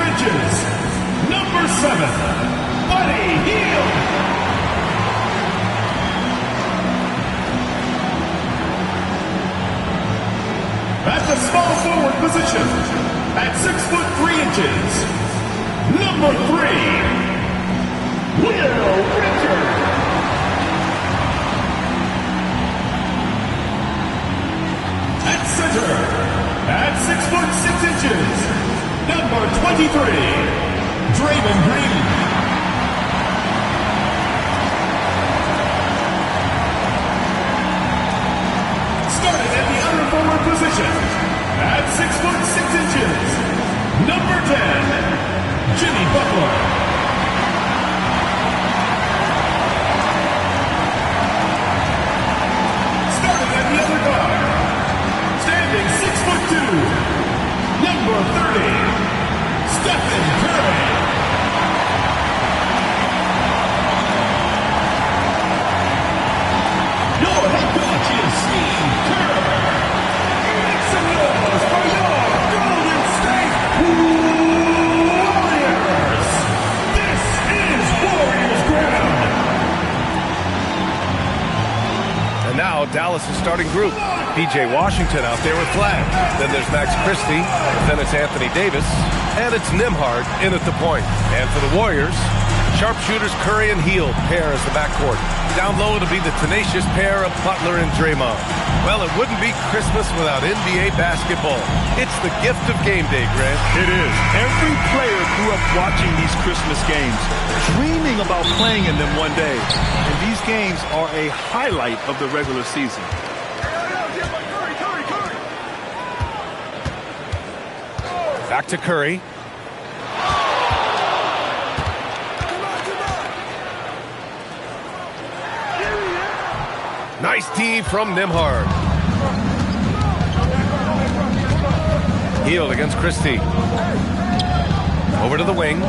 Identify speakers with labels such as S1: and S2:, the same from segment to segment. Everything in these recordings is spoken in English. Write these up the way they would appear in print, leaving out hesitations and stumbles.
S1: inches, number 7, Buddy Hield. At the small forward position, at 6'3" number 3, Will Richard. At center, at 6'6", number 23, Draymond Green. Starting at the other forward position, at 6'6", number 10, Jimmy Butler. Starting at the other guard, standing 6'2", number 30, Stephen Curry. Your head coach is Steve Kerr. Make some noise for your Golden State Warriors. This is Warriors ground.
S2: And now Dallas' starting group. P.J. Washington out there with flag. Then there's Max Christie. Then it's Anthony Davis. And it's Nembhard in at the point. And for the Warriors, sharpshooters Curry and Hield pair as the backcourt. Down low it'll be the tenacious pair of Butler and Draymond. Well, it wouldn't be Christmas without NBA basketball. It's the gift of game day, Grant.
S3: It is. Every player grew up watching these Christmas games, dreaming about playing in them one day. And these games are a highlight of the regular season.
S2: Back to Curry. Nice D from Nembhard. Hield against Christie. Over to the wing.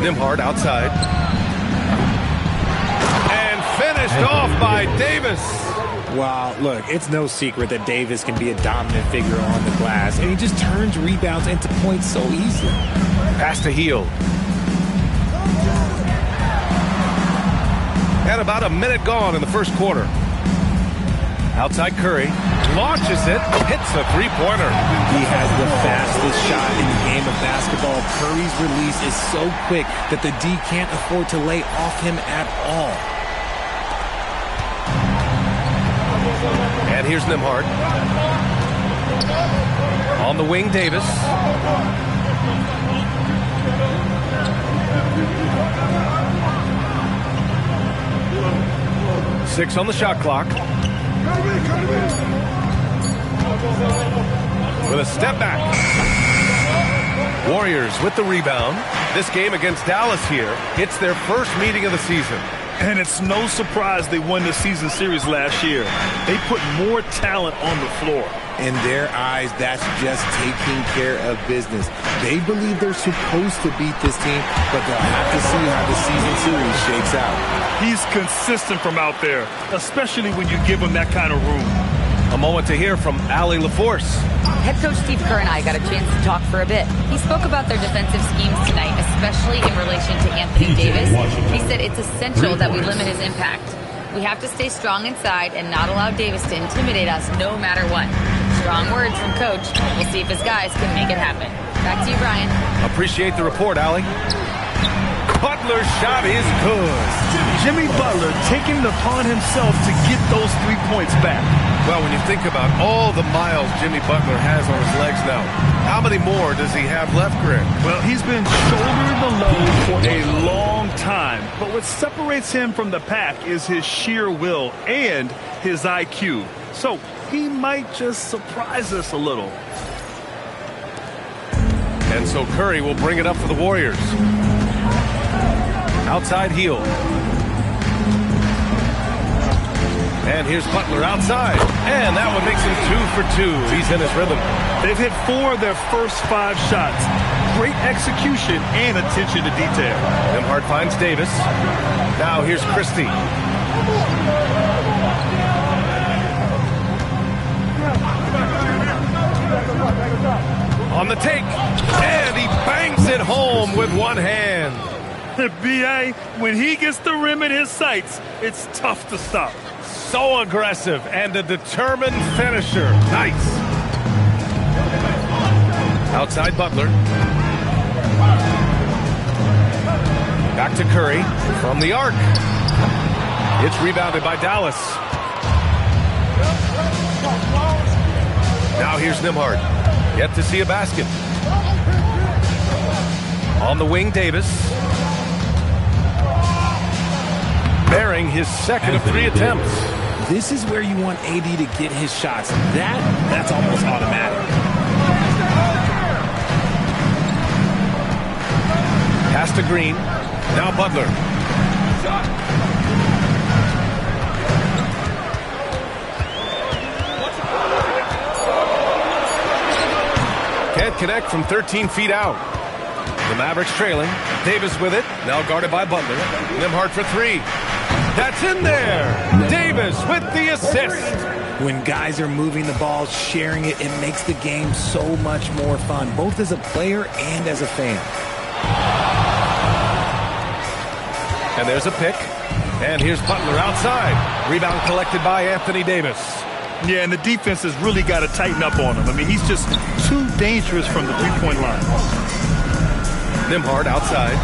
S2: Nembhard outside. And finished off by Davis.
S4: Wow, look, it's no secret that Davis can be a dominant figure on the glass, and he just turns rebounds into points so easily.
S2: Pass to Hield. And about a minute gone in the first quarter. Outside Curry. Launches it. Hits a three-pointer.
S4: He has the fastest shot in the game of basketball. Curry's release is so quick that the D can't afford to lay off him at all.
S2: And here's Nembhard. On the wing, Davis. Six on the shot clock. With a step back. Warriors with the rebound. This game against Dallas here, it's their first meeting of the season.
S3: And it's no surprise they won the season series last year. They put more talent on the floor.
S4: In their eyes, that's just taking care of business. They believe they're supposed to beat this team, but they'll have to see how the season series shakes out.
S3: He's consistent from out there, especially when you give him that kind of room.
S2: A moment to hear from Allie LaForce.
S5: Head coach Steve Kerr and I got a chance to talk for a bit. He spoke about their defensive schemes tonight, especially in relation to Anthony Davis. He said it's essential that we limit his impact. We have to stay strong inside and not allow Davis to intimidate us no matter what. Strong words from coach. We'll see if his guys can make it happen. Back to you, Brian.
S2: Appreciate the report, Allie. Butler's shot is good.
S3: Jimmy Butler taking it upon himself to get those 3 points back.
S2: Well, when you think about all the miles Jimmy Butler has on his legs now, how many more does he have left, Grant?
S3: Well, he's been shouldering the load for a long time. But what separates him from the pack is his sheer will and his IQ. So he might just surprise us a little.
S2: And so Curry will bring it up for the Warriors. Outside Hield. And here's Butler outside. And that one makes him 2 for 2. He's in his rhythm.
S3: They've hit 4 of their first 5 shots. Great execution and attention to detail.
S2: Nembhard finds Davis. Now here's Christie. On the take, and he bangs it home with one hand.
S3: B.A., when he gets the rim in his sights, it's tough to stop.
S2: So aggressive and a determined finisher. Nice. Outside Butler. Back to Curry from the arc. It's rebounded by Dallas. Now here's Nembhard. Yet to see a basket. On the wing, Davis. Bearing his second of 3 attempts.
S4: This is where you want AD to get his shots. That's almost automatic.
S2: Pass to Green. Now Butler. Can't connect from 13 feet out. The Mavericks trailing. Davis with it. Now guarded by Butler. Nembhard for 3. That's in there. Davis with the assist.
S4: When guys are moving the ball, sharing it, it makes the game so much more fun, both as a player and as a fan.
S2: And there's a pick. And here's Butler outside. Rebound collected by Anthony Davis.
S3: Yeah, and the defense has really got to tighten up on him. I mean, he's just too dangerous from the three-point line.
S2: Nembhard outside.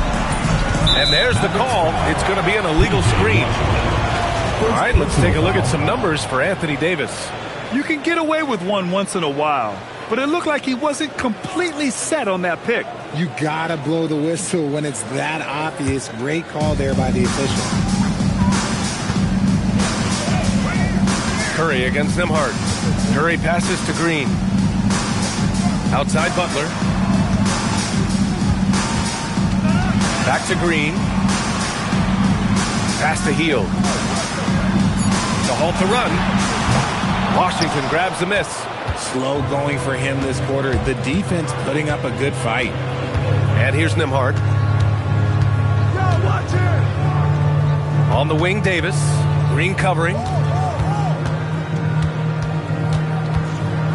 S2: And there's the call. It's going to be an illegal screen. All right, let's take a look at some numbers for Anthony Davis.
S3: You can get away with one once in a while, but it looked like he wasn't completely set on that pick.
S4: You gotta blow the whistle when it's that obvious. Great call there by the official.
S2: Curry against Nembhard. Curry passes to Green. Outside Butler. Back to Green. Pass to Hield. To halt the run. Washington grabs the miss.
S4: Slow going for him this quarter. The defense putting up a good fight.
S2: And here's Nembhard. On the wing, Davis. Green covering.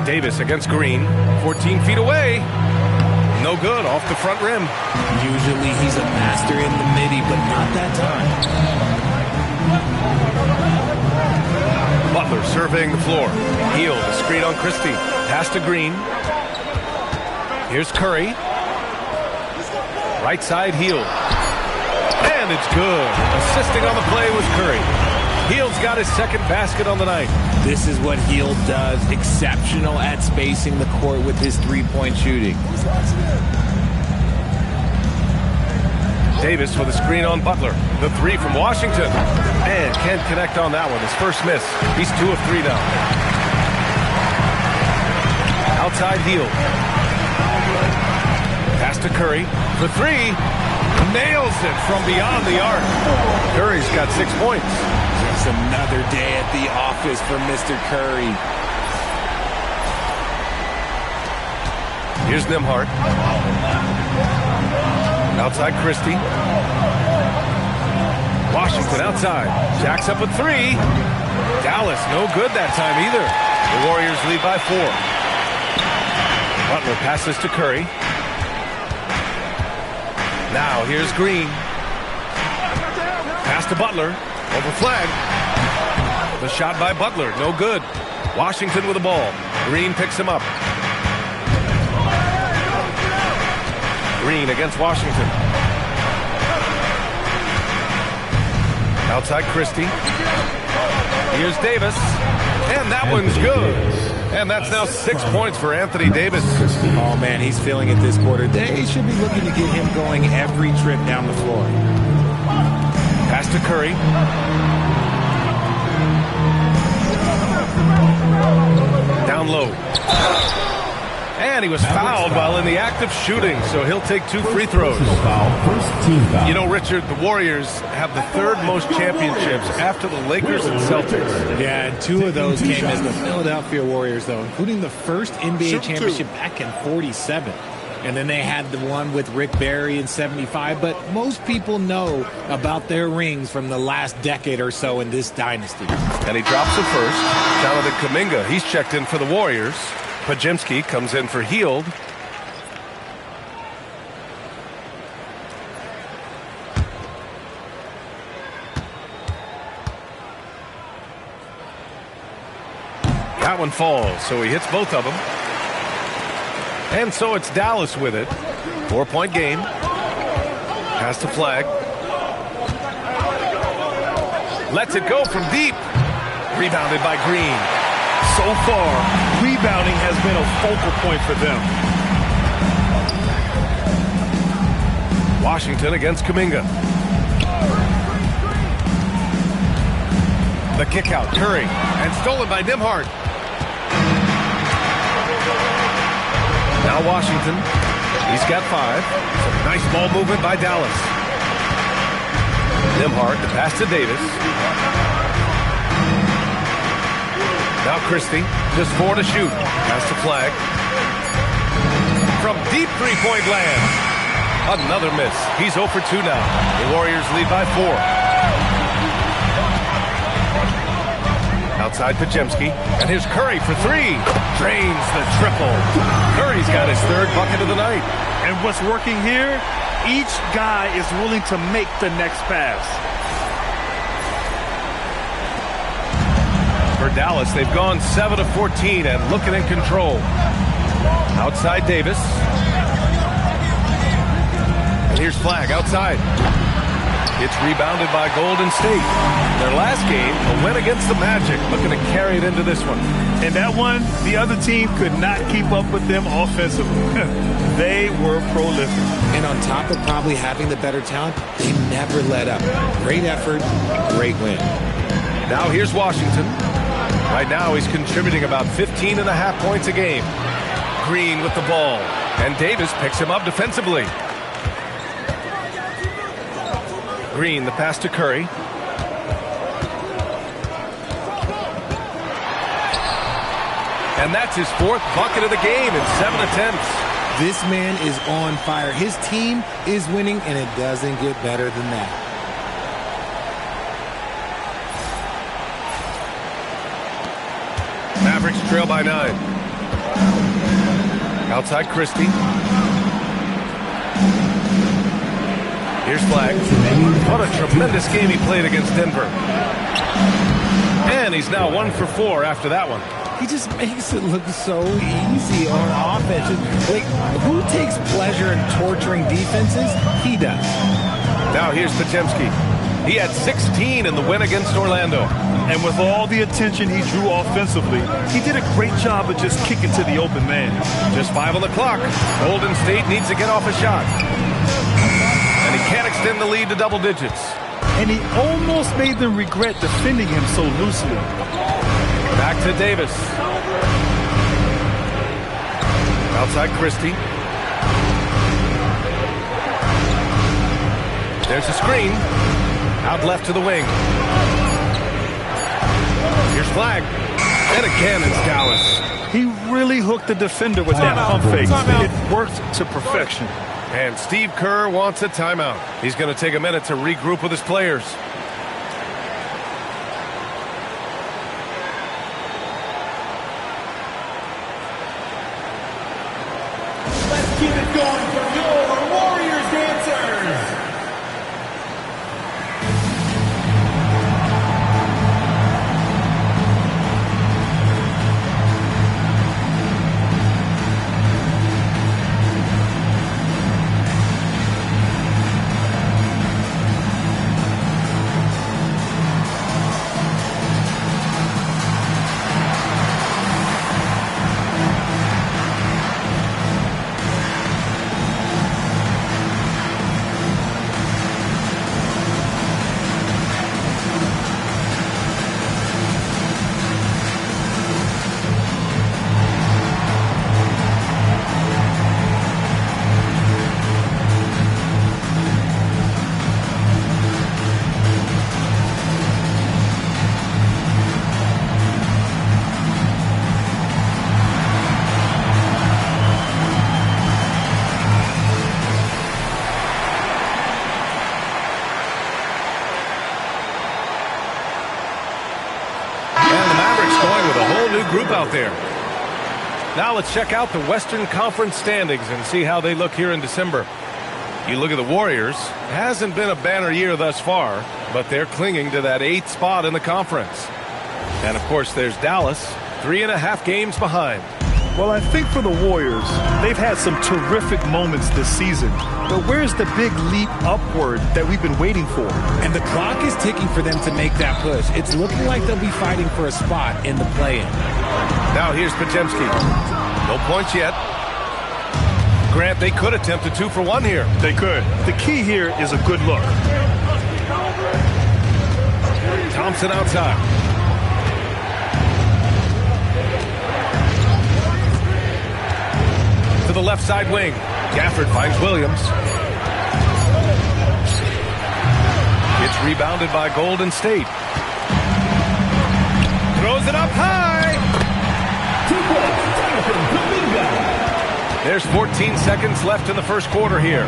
S2: Davis against Green. 14 feet away. No good. Off the front rim.
S4: Usually he's a master in the midi, but not that time.
S2: Butler surveying the floor. Hield, a screen on Christie. Pass to Green. Here's Curry. Right side, Hield. And it's good. Assisting on the play was Curry. Hield's got his second basket on the night.
S4: This is what Hield does. Exceptional at spacing the court with his three-point shooting.
S2: Davis with a screen on Butler. The 3 from Washington. And can't connect on that one. His first miss. He's 2 of 3 now. Outside Hield. Pass to Curry for 3. Nails it from beyond the arc. Curry's got 6 points.
S4: Just another day at the office for Mr. Curry.
S2: Here's Nembhard. Outside Christie. Washington outside. Jacks up with 3. Dallas no good that time either. The Warriors lead by 4. Butler passes to Curry. Now here's Green. Pass to Butler. Over flag. The shot by Butler. No good. Washington with the ball. Green picks him up. Green against Washington. Outside Christie. Here's Davis. And that one's good. And that's now 6 points for Anthony Davis.
S4: Oh, man, he's feeling it this quarter. They should be looking to get him going every trip down the floor.
S2: Pass to Curry. Down low. And he was fouled while in the act of shooting, so he'll take 2 free throws. You know, Richard, the Warriors have the 3rd most championships after the Lakers and Celtics.
S4: Yeah, and 2 of those came as the Philadelphia Warriors, though, including the first NBA championship back in '47. And then they had the one with Rick Barry in '75. But most people know about their rings from the last decade or so in this dynasty.
S2: And he drops the first. Jonathan Kuminga, he's checked in for the Warriors. Pajemski comes in for Hield. one falls, so he hits both of them. And so it's Dallas with it. 4-point game. Pass to Flag. Lets it go from deep. Rebounded by Green.
S3: So far, rebounding has been a focal point for them.
S2: Washington against Kuminga. The kick out, Curry, and stolen by Nembhard. Now Washington. He's got 5. Some nice ball movement by Dallas. Nembhard, the pass to Davis. Now Christie, just 4 to shoot. Pass to Flag. From deep three-point land. Another miss. He's 0 for 2 now. The Warriors lead by 4. Outside Pajemski. And here's Curry for 3. Drains the triple. Curry's got his 3rd bucket of the night.
S3: And what's working here? Each guy is willing to make the next pass.
S2: For Dallas, they've gone 7 of 14 and looking in control. Outside Davis. And here's Flag outside. It's rebounded by Golden State. Their last game, a win against the Magic, looking to carry it into this one.
S3: And that one, the other team could not keep up with them offensively. They were prolific.
S4: And on top of probably having the better talent, they never let up. Great effort, great win.
S2: Now here's Washington. Right now he's contributing about 15.5 points a game. Green with the ball. And Davis picks him up defensively. Green, the pass to Curry. And that's his 4th bucket of the game in 7 attempts.
S4: This man is on fire. His team is winning, and it doesn't get better than that.
S2: Mavericks trail by 9. Outside Christie. Here's Flag. What a tremendous game he played against Denver. And he's now 1 for 4 after that one.
S4: He just makes it look so easy on offense. Like, who takes pleasure in torturing defenses? He does.
S2: Now here's Pajemski. He had 16 in the win against Orlando.
S3: And with all the attention he drew offensively, he did a great job of just kicking to the open man.
S2: Just 5 on the clock. Golden State needs to get off a shot. And he can't extend the lead to double digits.
S3: And he almost made them regret defending him so loosely.
S2: Back to Davis. Outside Christie. There's a screen. Out left to the wing. Here's Flag. And again it's Dallas.
S3: He really hooked the defender with that pump fake. It worked to perfection.
S2: And Steve Kerr wants a timeout. He's going to take a minute to regroup with his players.
S1: Let's keep it going from your Warriors dancers.
S2: Group out there. Now let's check out the Western Conference standings and see how they look here in December. You look at the Warriors. Hasn't been a banner year thus far, but they're clinging to that 8th spot in the conference. And of course there's Dallas, 3.5 games behind.
S3: Well, I think for the Warriors, they've had some terrific moments this season. But where's the big leap upward that we've been waiting for?
S4: And the clock is ticking for them to make that push. It's looking like they'll be fighting for a spot in the play-in.
S2: Now here's Podziemski. No points yet. Grant, they could attempt a 2 for 1 here.
S3: They could. The key here is a good look.
S2: Thompson outside. To the left side wing. Gafford finds Williams. It's rebounded by Golden State. Throws it up high. There's 14 seconds left in the first quarter here.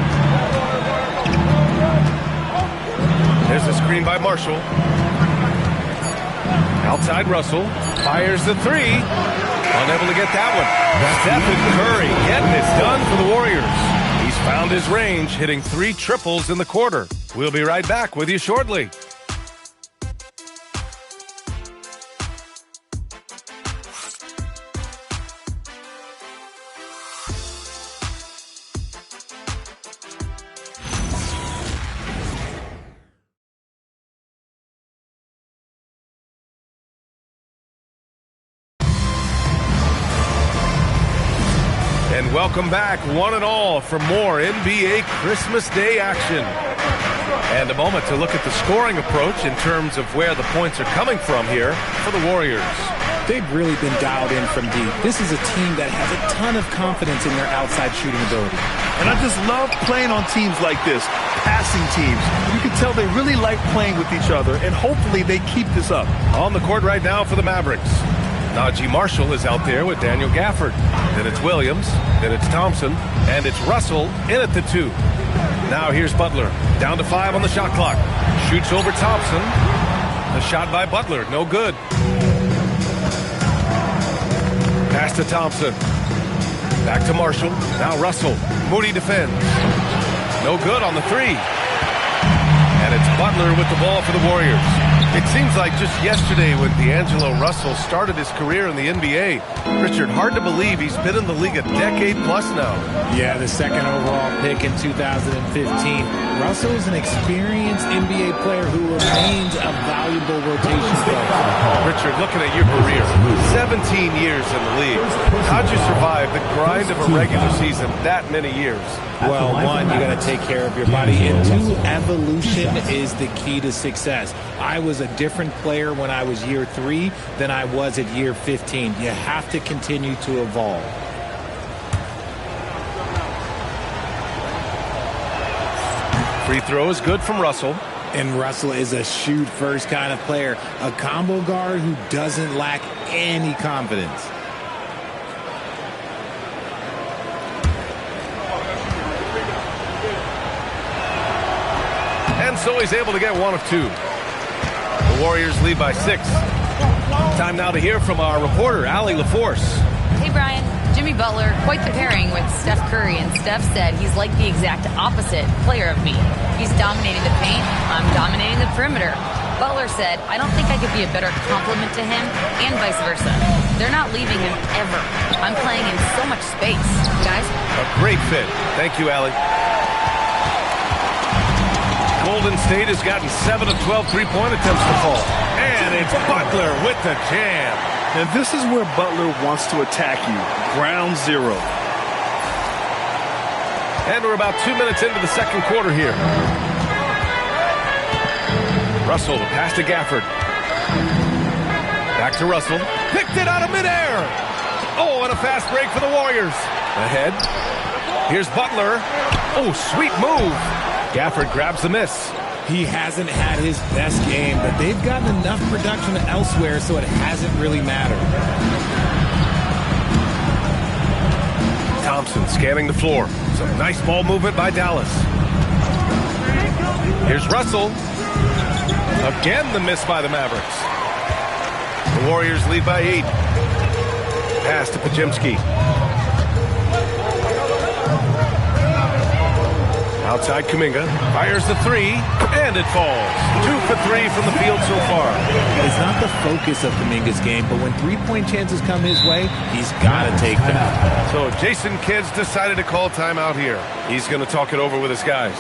S2: There's a screen by Marshall. Outside Russell. Fires the 3. Unable to get that one. Stephen Curry getting this done for the Warriors. He's found his range, hitting 3 triples in the quarter. We'll be right back with you shortly. And welcome back, one and all, for more NBA Christmas Day action. And a moment to look at the scoring approach in terms of where the points are coming from here for the Warriors.
S4: They've really been dialed in from deep. This is a team that has a ton of confidence in their outside shooting ability.
S3: And I just love playing on teams like this, passing teams. You can tell they really like playing with each other, and hopefully they keep this up.
S2: On the court right now for the Mavericks. Najee Marshall is out there with Daniel Gafford. Then it's Williams. Then it's Thompson. And it's Russell in at the 2. Now here's Butler. Down to 5 on the shot clock. Shoots over Thompson. The shot by Butler. No good. Pass to Thompson. Back to Marshall. Now Russell. Moody defends. No good on the 3. And it's Butler with the ball for the Warriors. It seems like just yesterday when D'Angelo Russell started his career in the NBA. Richard, hard to believe he's been in the league a decade plus now.
S4: Yeah, the second overall pick in 2015. Russell is an experienced NBA player who remains a valuable rotation player.
S2: Richard, looking at your career, 17 years in the league. How'd you survive the grind of a regular season that many years?
S4: Well, 1, you got to take care of your body, and 2, evolution is the key to success. I was a different player when I was year 3 than I was at year 15. You have to continue to evolve.
S2: Free throw is good from Russell.
S4: And Russell is a shoot-first kind of player, a combo guard who doesn't lack any confidence.
S2: And so he's able to get 1 of 2. The Warriors lead by 6. Time now to hear from our reporter, Allie LaForce.
S5: Hey, Brian. Jimmy Butler, quite the pairing with Steph Curry, and Steph said he's like the exact opposite player of me. He's dominating the paint, I'm dominating the perimeter. Butler said, I don't think I could be a better complement to him, and vice versa. They're not leaving him ever. I'm playing in so much space. Guys?
S2: A great fit. Thank you, Allie. Golden State has gotten 7 of 12 three-point attempts to fall. And it's Butler with the jam.
S3: And this is where Butler wants to attack you. Ground zero.
S2: And we're about 2 minutes into the second quarter here. Russell, pass to Gafford. Back to Russell. Picked it out of midair. Oh, and a fast break for the Warriors. Ahead. Here's Butler. Oh, sweet move. Gafford grabs the miss.
S4: He hasn't had his best game, but they've gotten enough production elsewhere, so it hasn't really mattered.
S2: Thompson scanning the floor. Some nice ball movement by Dallas. Here's Russell. Again, the miss by the Mavericks. The Warriors lead by 8. Pass to Podziemski. Outside Kuminga, fires the three, and it falls. 2 for 3 from the field so far.
S4: It's not the focus of Kuminga's game, but when three-point chances come his way, he's got to take them.
S2: So Jason Kidd's decided to call timeout here. He's going to talk it over with his guys.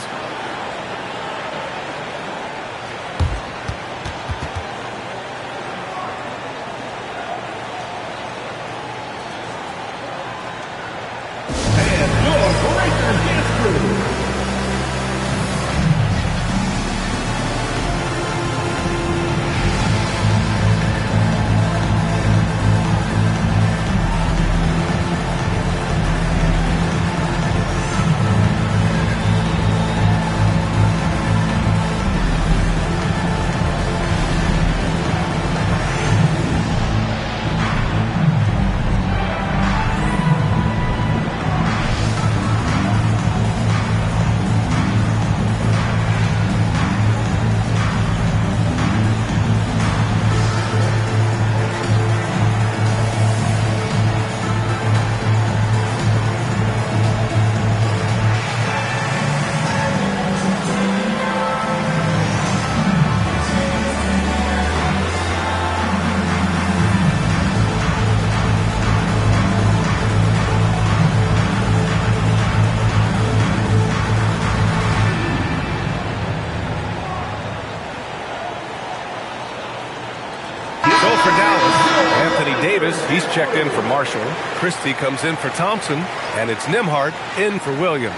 S2: For Dallas, Anthony Davis, he's checked in for Marshall. Christie comes in for Thompson, and it's Nembhard in for Williams.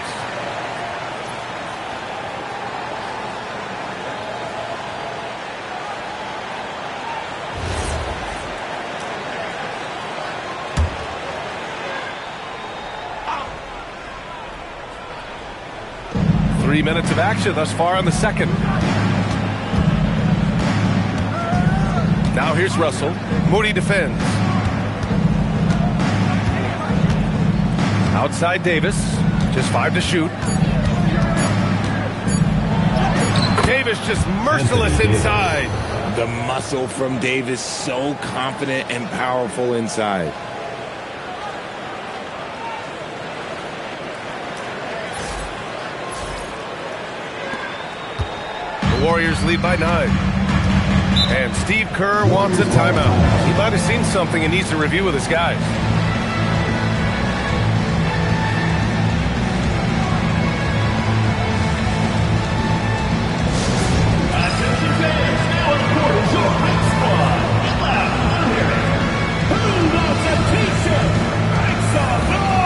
S2: Three minutes of action thus far in the second. Now here's Russell. Moody defends. Outside Davis. Just 5 to shoot. Davis just merciless inside.
S6: The muscle from Davis, so confident and powerful inside.
S2: The Warriors lead by 9. And Steve Kerr wants a timeout. He might have seen something and needs to review with his guys.
S1: Attention fans, now on the court is your hype squad. Get loud, I'm here. Who wants a t-shirt? Make some noise!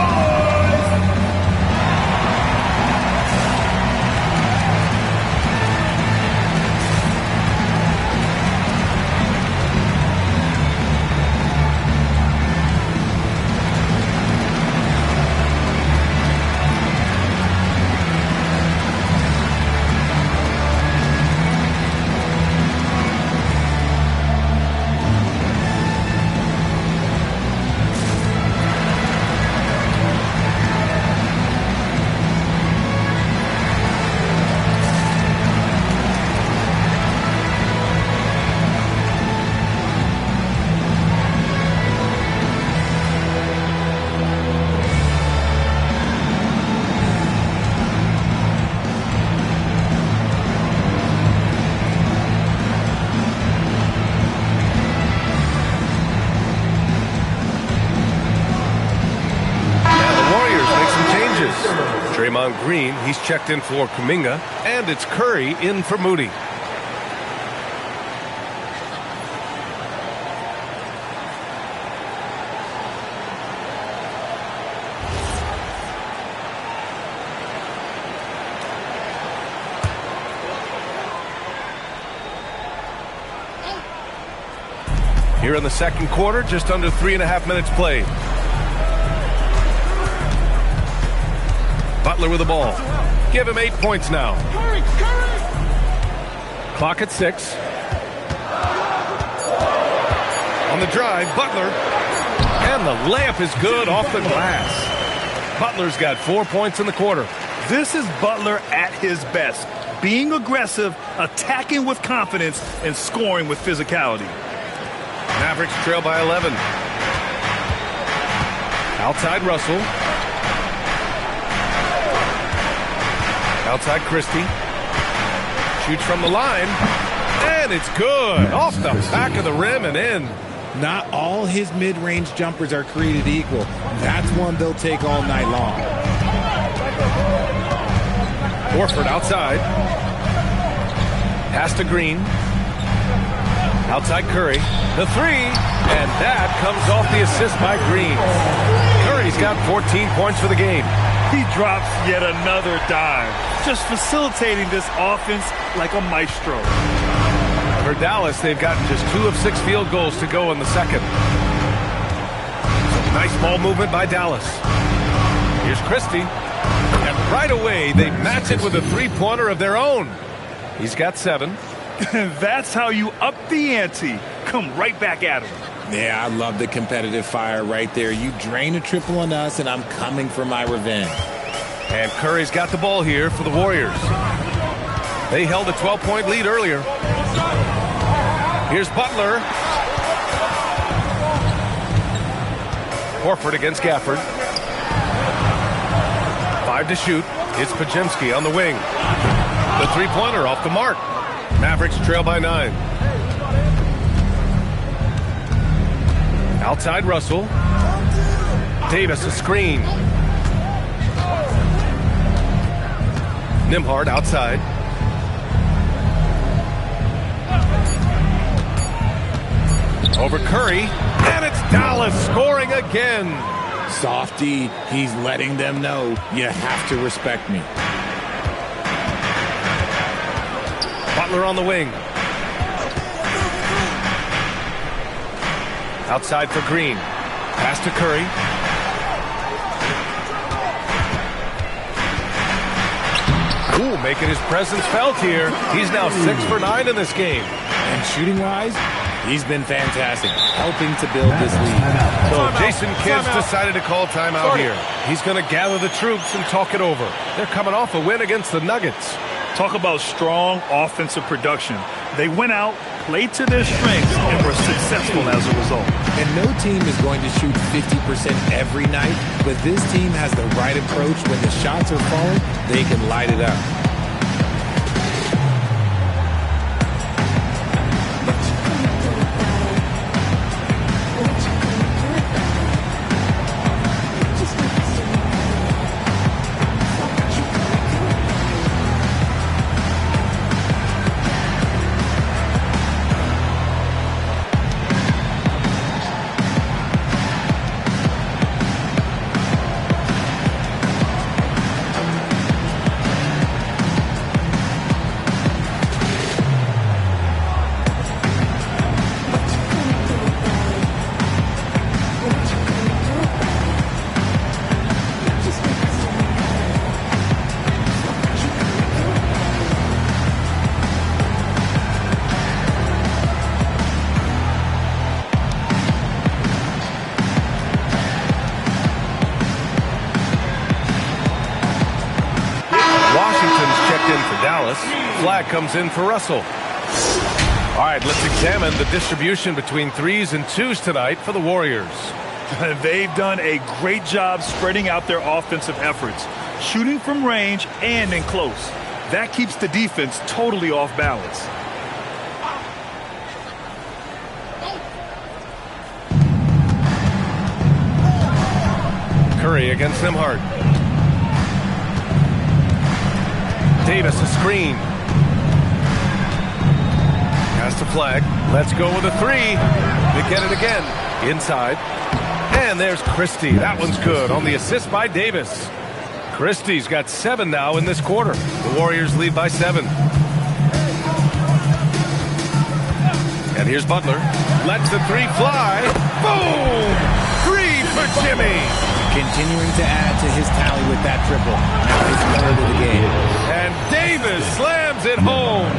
S2: Draymond Green, he's checked in for Kuminga, and it's Curry in for Moody. Here in the second quarter, just under 3.5 minutes played. Butler with the ball. Give him 8 points now. Clock at 6. On the drive, Butler. And the layup is good off the glass. Butler's got 4 points in the quarter.
S3: This is Butler at his best. Being aggressive, attacking with confidence, and scoring with physicality.
S2: Mavericks trail by 11. Outside Russell. Outside Christie. Shoots from the line. And it's good. Off the back of the rim and in.
S6: Not all his mid-range jumpers are created equal. That's one they'll take all night long.
S2: Horford outside. Pass to Green. Outside Curry. The three. And that comes off the assist by Green. Curry's got 14 points for the game.
S3: He drops yet another dime. Just facilitating this offense like a maestro.
S2: For Dallas, they've gotten just 2 of 6 field goals to go in the second. Nice ball movement by Dallas. Here's Christie. And right away, they match it with a three-pointer of their own. He's got 7.
S3: That's how you up the ante. Come right back at him.
S6: Yeah, I love the competitive fire right there. You drain a triple on us, and I'm coming for my revenge.
S2: And Curry's got the ball here for the Warriors. They held a 12-point lead earlier. Here's Butler. Horford against Gafford. 5 to shoot. It's Podziemski on the wing. The three-pointer off the mark. Mavericks trail by 9. Outside Russell. Davis a screen. Nembhard outside. Over Curry. And it's Dallas scoring again.
S6: Softy, he's letting them know you have to respect me.
S2: Butler on the wing. Outside for Green. Pass to Curry. Ooh, making his presence felt here. He's now 6 for 9 in this game.
S6: And shooting-wise, he's been fantastic, helping to build this lead.
S2: So Jason Kidd's decided to call timeout here. He's going to gather the troops and talk it over. They're coming off a win against the Nuggets.
S3: Talk about strong offensive production. They went out, played to their strengths, and were successful as a result.
S6: And no team is going to shoot 50% every night, but this team has the right approach. When the shots are falling, they can light it up.
S2: Flag comes in for Russell. All right, let's examine the distribution between 3s and 2s tonight for the Warriors.
S3: They've done a great job spreading out their offensive efforts, shooting from range and in close. That keeps the defense totally off balance.
S2: Curry against Nembhard. Davis a screen. Pass to Flag. Let's go with a 3. They get it again. Inside. And there's Christie. That one's good on the assist by Davis. Christie's got 7 now in this quarter. The Warriors lead by 7. And here's Butler. Lets the 3 fly. Boom! 3 for Jimmy.
S6: Continuing to add to his tally with that triple. Now his 3rd of the game.
S2: And Davis slams it home.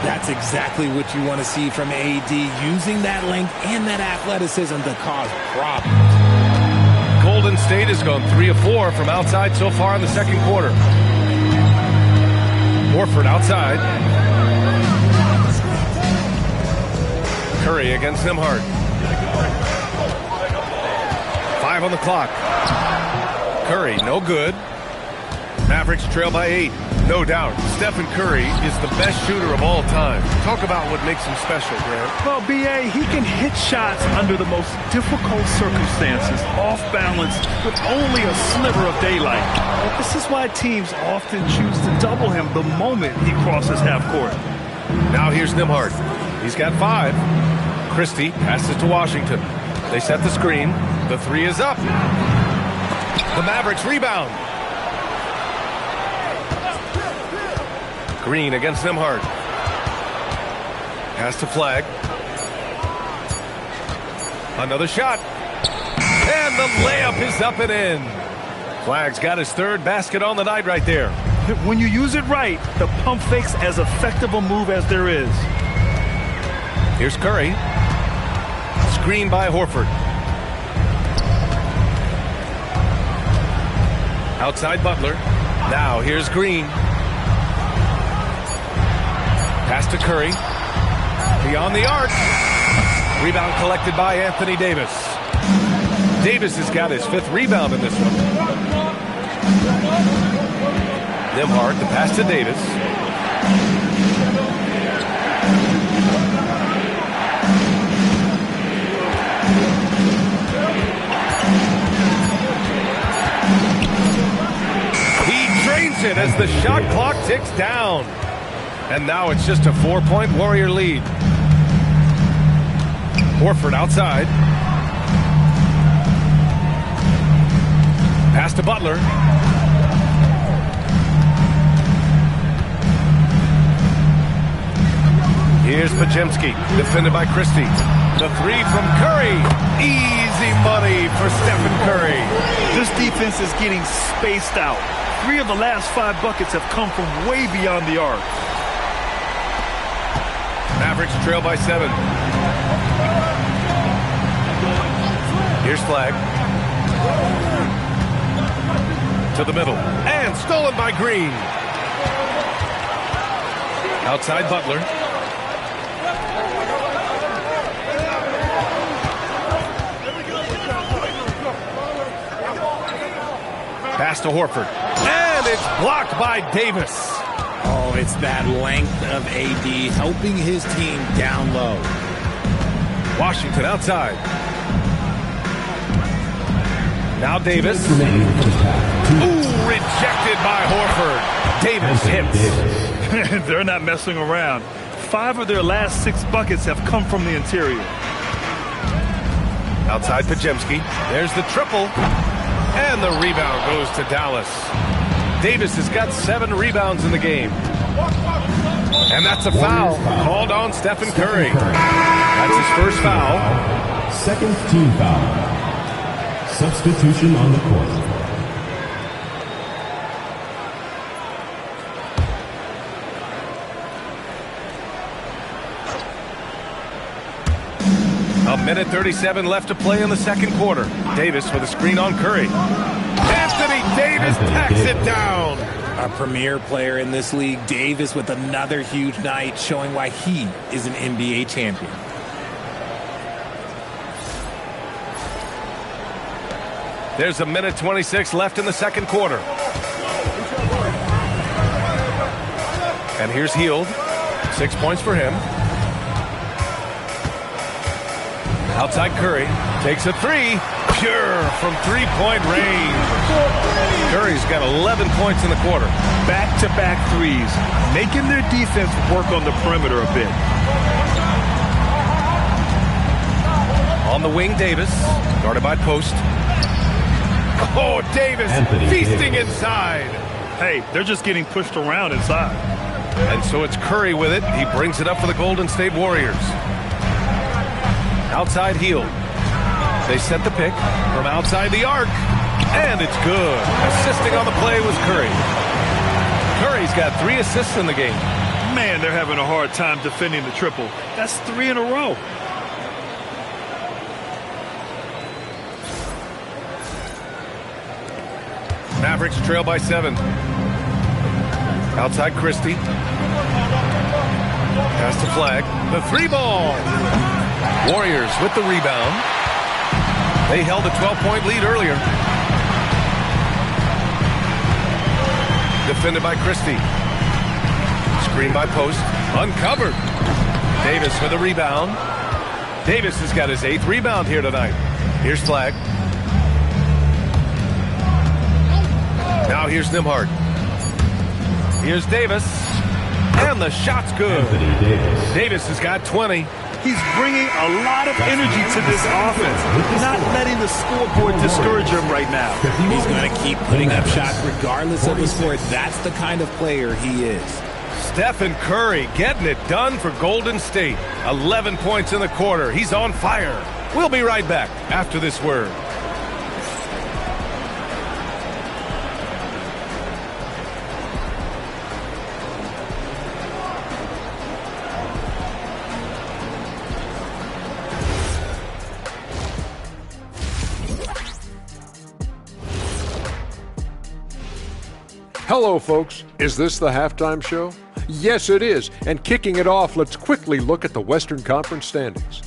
S6: That's exactly what you want to see from AD, using that length and that athleticism to cause problems.
S2: Golden State has gone 3 of 4 from outside so far in the second quarter. Horford outside. Curry against Nembhard. 5 on the clock. Curry, no good. Mavericks trail by 8. No doubt, Stephen Curry is the best shooter of all time. Talk about what makes him special, Grant.
S3: Well, B.A., he can hit shots under the most difficult circumstances, off balance, with only a sliver of daylight. This is why teams often choose to double him the moment he crosses half court.
S2: Now here's Nembhard. He's got 5. Christie passes to Washington. They set the screen. The 3 is up. The Mavericks rebound. Green against Nembhard. Pass to Flag. Another shot. And the layup is up and in. Flag's got his 3rd basket on the night right there.
S3: When you use it right, the pump fake's as effective a move as there is.
S2: Here's Curry. Screen by Horford. Outside Butler. Now here's Green. Pass to Curry. Beyond the arc. Rebound collected by Anthony Davis. Davis has got his 5th rebound in this one. Nembhard, the pass to Davis. He drains it as the shot clock ticks down. And now it's just a 4-point Warrior lead. Horford outside. Pass to Butler. Here's Podziemski, defended by Christie. The 3 from Curry. Easy money for Stephen Curry.
S3: This defense is getting spaced out. 3 of the last 5 buckets have come from way beyond the arc.
S2: Mavericks trail by 7. Here's Flag. To the middle. And stolen by Green. Outside Butler. Pass to Horford. And it's blocked by Davis.
S6: Oh, it's that length of AD helping his team down low.
S2: Washington outside. Now Davis. Ooh, rejected by Horford. Davis hits.
S3: They're not messing around. 5 of their last 6 buckets have come from the interior.
S2: Outside Podziemski. There's the triple. And the rebound goes to Dallas. Davis has got 7 rebounds in the game. And that's a foul called on Stephen Curry. That's his first foul.
S1: 2nd team foul. Substitution on the court.
S2: A minute 37 left to play in the second quarter. Davis with a screen on Curry. Anthony Davis tacks it down.
S6: A premier player in this league, Davis with another huge night, showing why he is an NBA champion.
S2: There's a minute 26 left in the second quarter. And here's Hield. 6 points for him. Outside Curry. Takes a 3. Pure from 3-point range. Curry's got 11 points in the quarter.
S3: Back-to-back threes, making their defense work on the perimeter a bit.
S2: On the wing, Davis. Guarded by Post. Oh, Davis feasting inside.
S3: Hey, they're just getting pushed around inside.
S2: And so it's Curry with it. He brings it up for the Golden State Warriors. Outside Hield. They set the pick from outside the arc. And it's good. Assisting on the play was Curry. Curry's got 3 assists in the game.
S3: Man, they're having a hard time defending the triple. That's 3 in a row.
S2: Mavericks trail by 7. Outside Christie. Pass to Flag. The 3 ball. Warriors with the rebound. They held a 12-point lead earlier. defended by Christie. Screen by post. Uncovered. Davis with a rebound. Davis has got his 8th rebound here tonight. Here's Flagg. Now here's Nembhard. Here's Davis. And the shot's good. Davis has got 20.
S3: He's bringing a lot of energy to this offense, not letting the scoreboard discourage him right now.
S6: He's going to keep putting up shots regardless of the score. That's the kind of player he is.
S2: Stephen Curry getting it done for Golden State. 11 points in the quarter. He's on fire. We'll be right back after this word.
S7: Hello, folks. Is this the halftime show? Yes, it is. And kicking it off, let's quickly look at the Western Conference standings.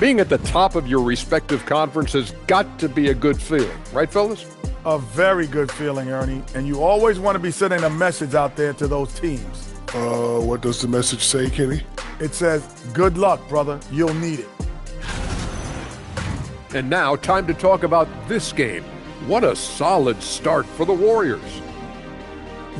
S7: Being at the top of your respective conference has got to be a good feeling. Right, fellas?
S8: A very good feeling, Ernie. And you always want to be sending a message out there to those teams.
S9: What does the message say, Kenny?
S8: It says, good luck, brother. You'll need it.
S7: And now, time to talk about this game. What a solid start for the Warriors.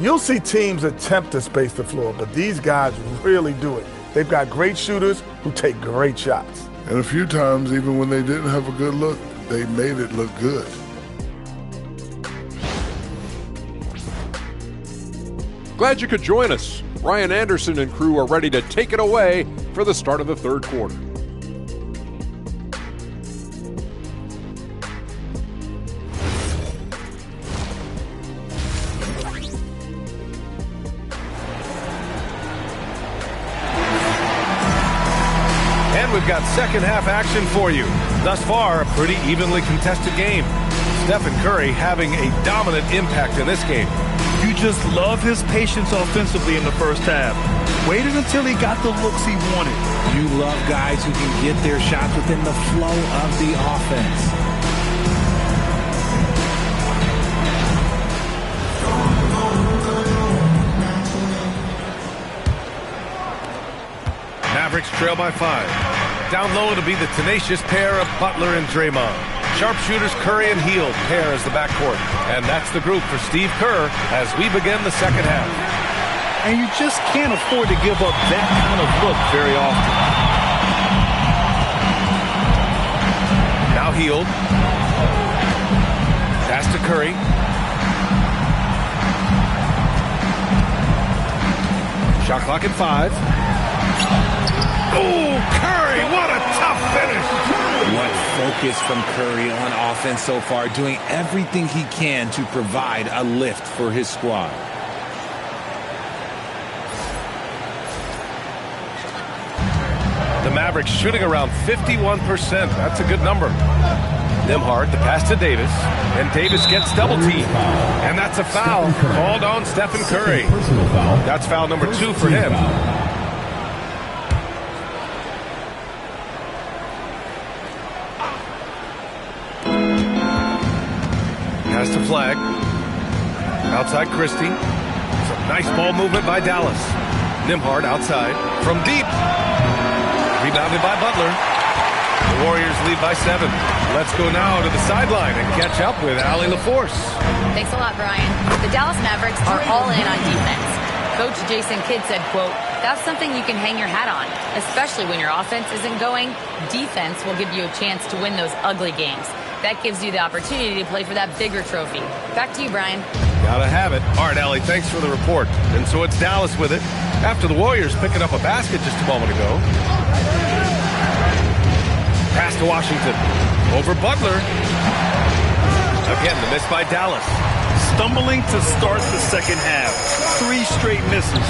S8: You'll see teams attempt to space the floor, but these guys really do it. They've got great shooters who take great shots.
S9: And a few times, even when they didn't have a good look, they made it look good.
S7: Glad you could join us. Ryan Anderson and crew are ready to take it away for the start of the third quarter.
S2: We've got second half action for you. Thus far, a pretty evenly contested game. Stephen Curry having a dominant impact in this game.
S3: You just love his patience offensively in the first half. Waited until he got the looks he wanted.
S6: You love guys who can get their shots within the flow of the offense.
S2: Mavericks trail by 5. Down low, it'll be the tenacious pair of Butler and Draymond. Sharpshooters Curry and Hield pair as the backcourt. And that's the group for Steve Kerr as we begin the second half.
S3: And you just can't afford to give up that kind of look very often.
S2: Now Hield. Pass to Curry. Shot clock at 5. Oh, Curry, what a tough finish.
S6: What focus from Curry on offense so far, doing everything he can to provide a lift for his squad.
S2: The Mavericks shooting around 51%. That's a good number. Nembhard, the pass to Davis, and Davis gets double teamed. And that's a foul called on Stephen Curry. That's foul number 2 for him. Pass to Flagg. Outside Christie. Some nice ball movement by Dallas. Nembhard outside. From deep. Rebounded by Butler. The Warriors lead by 7. Let's go now to the sideline and catch up with Allie LaForce.
S5: Thanks a lot, Brian. The Dallas Mavericks are all in on defense. Coach Jason Kidd said, quote, that's something you can hang your hat on, especially when your offense isn't going. Defense will give you a chance to win those ugly games. That gives you the opportunity to play for that bigger trophy. Back to you, Brian.
S2: Gotta have it. All right, Allie, thanks for the report. And so it's Dallas with it. After the Warriors picking up a basket just a moment ago. Pass to Washington. Over Butler. Again, the miss by Dallas.
S3: Stumbling to start the second half. 3 straight misses.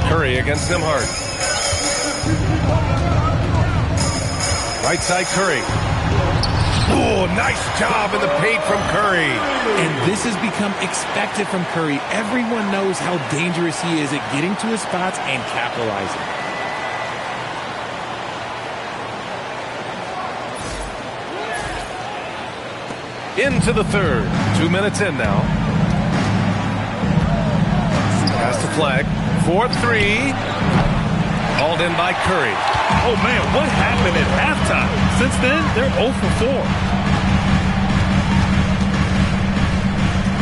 S2: Curry against Nembhard. Right side Curry. Oh, nice job in the paint from Curry.
S6: And this has become expected from Curry. Everyone knows how dangerous he is at getting to his spots and capitalizing.
S2: into the third. 2 minutes in now. Pass to Flag. 4-3. Called in by Curry.
S3: Oh, man, what happened at halftime? Since then, they're 0 for 4.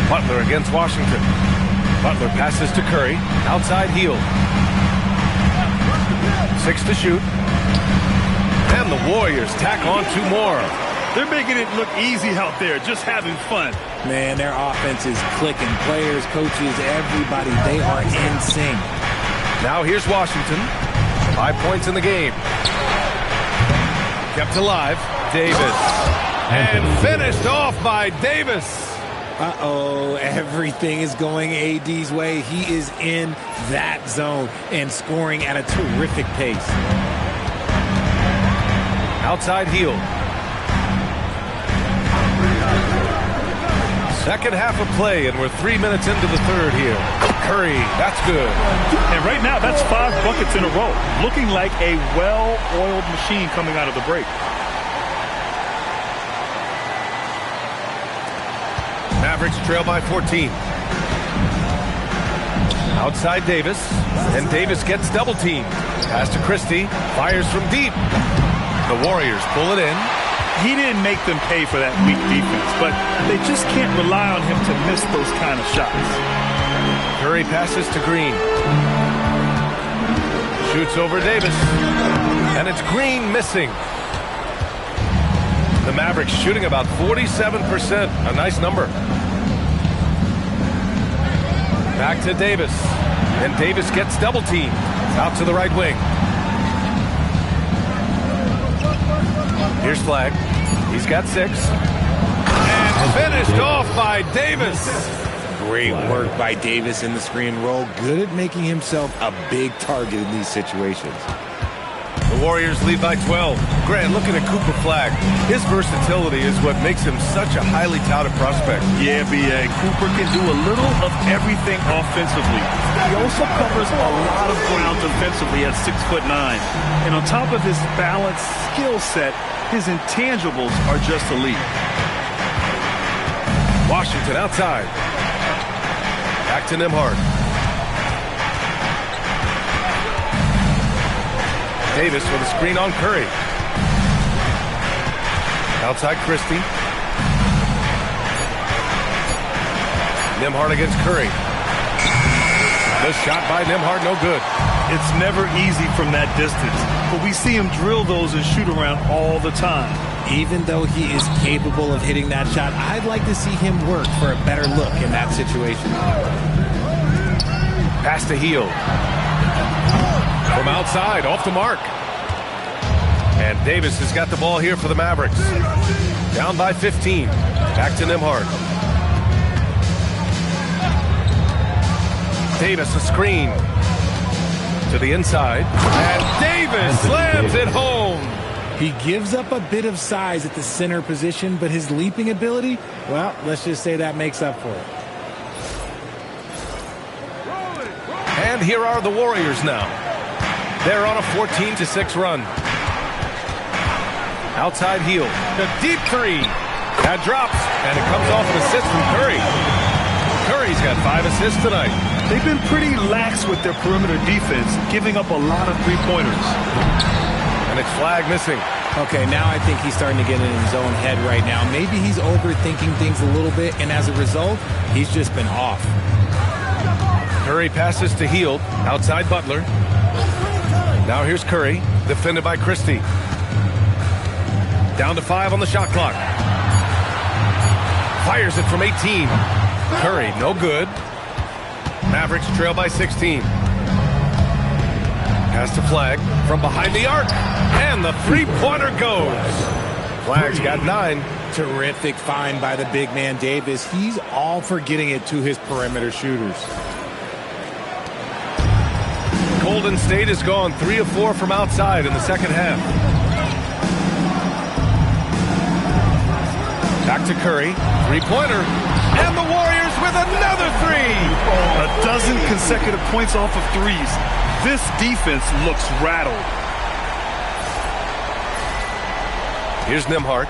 S2: Butler against Washington. Butler passes to Curry. Outside heel. 6 to shoot. And the Warriors tack on 2 more.
S3: They're making it look easy out there, just having fun.
S6: Man, their offense is clicking. Players, coaches, everybody, they are in sync.
S2: Now here's Washington. 5 points in the game. Kept alive. Davis. And finished off by Davis.
S6: Uh-oh, everything is going AD's way. He is in that zone and scoring at a terrific pace.
S2: Outside heel. Second half of play, and we're 3 minutes into the third here. Curry, that's good.
S3: And right now, that's 5 buckets in a row. Looking like a well-oiled machine coming out of the break.
S2: Mavericks trail by 14. Outside Davis, and Davis gets double teamed. Pass to Christie, fires from deep. The Warriors pull it in.
S3: He didn't make them pay for that weak defense, but they just can't rely on him to miss those kind of shots.
S2: Curry passes to Green. Shoots over Davis. And it's Green missing. The Mavericks shooting about 47%. A nice number. Back to Davis. And Davis gets double teamed. Out to the right wing. Here's Flag. He's got 6. And finished off by Davis.
S6: Great work by Davis in the screen roll. Good at making himself a big target in these situations.
S2: The Warriors lead by 12. Grant, looking at Cooper Flag. His versatility is what makes him such a highly touted prospect.
S3: Yeah, B.A. Cooper can do a little of everything offensively. He also covers a lot of ground defensively at 6'9". And on top of his balanced skill set, his intangibles are just elite.
S2: Washington outside. Back to Nembhard. Davis with a screen on Curry. Outside Christie. Nembhard against Curry. The shot by Nembhard, no good.
S3: It's never easy from that distance, but we see him drill those and shoot around all the time.
S6: Even though he is capable of hitting that shot, I'd like to see him work for a better look in that situation.
S2: Pass to heel. From outside, off the mark. And Davis has got the ball here for the Mavericks. Down by 15. Back to Nembhard. Davis a screen. To the inside. And Davis slams it home.
S6: He gives up a bit of size at the center position, but his leaping ability, well, let's just say that makes up for it.
S2: And here are the Warriors now. They're on a 14-6 run. Outside heel. The deep 3. That drops, and it comes off an assist from Curry. Curry's got 5 assists tonight.
S3: They've been pretty lax with their perimeter defense, giving up a lot of three-pointers.
S2: And it's Flag missing.
S6: Okay, now I think he's starting to get in his own head right now. Maybe he's overthinking things a little bit, and as a result, he's just been off.
S2: Curry passes to heel. Outside Butler. Now here's Curry, defended by Christie. Down to 5 on the shot clock. Fires it from 18. Curry, no good. Mavericks trail by 16. Pass to Flag from behind the arc. And the three-pointer goes. Flag's got 9.
S6: Terrific find by the big man Davis. He's all for getting it to his perimeter shooters.
S2: Golden State has gone 3 of 4 from outside in the second half. Back to Curry. Three-pointer. And the Warriors with another 3.
S3: A dozen consecutive points off of threes. This defense looks rattled.
S2: Here's Nembhard.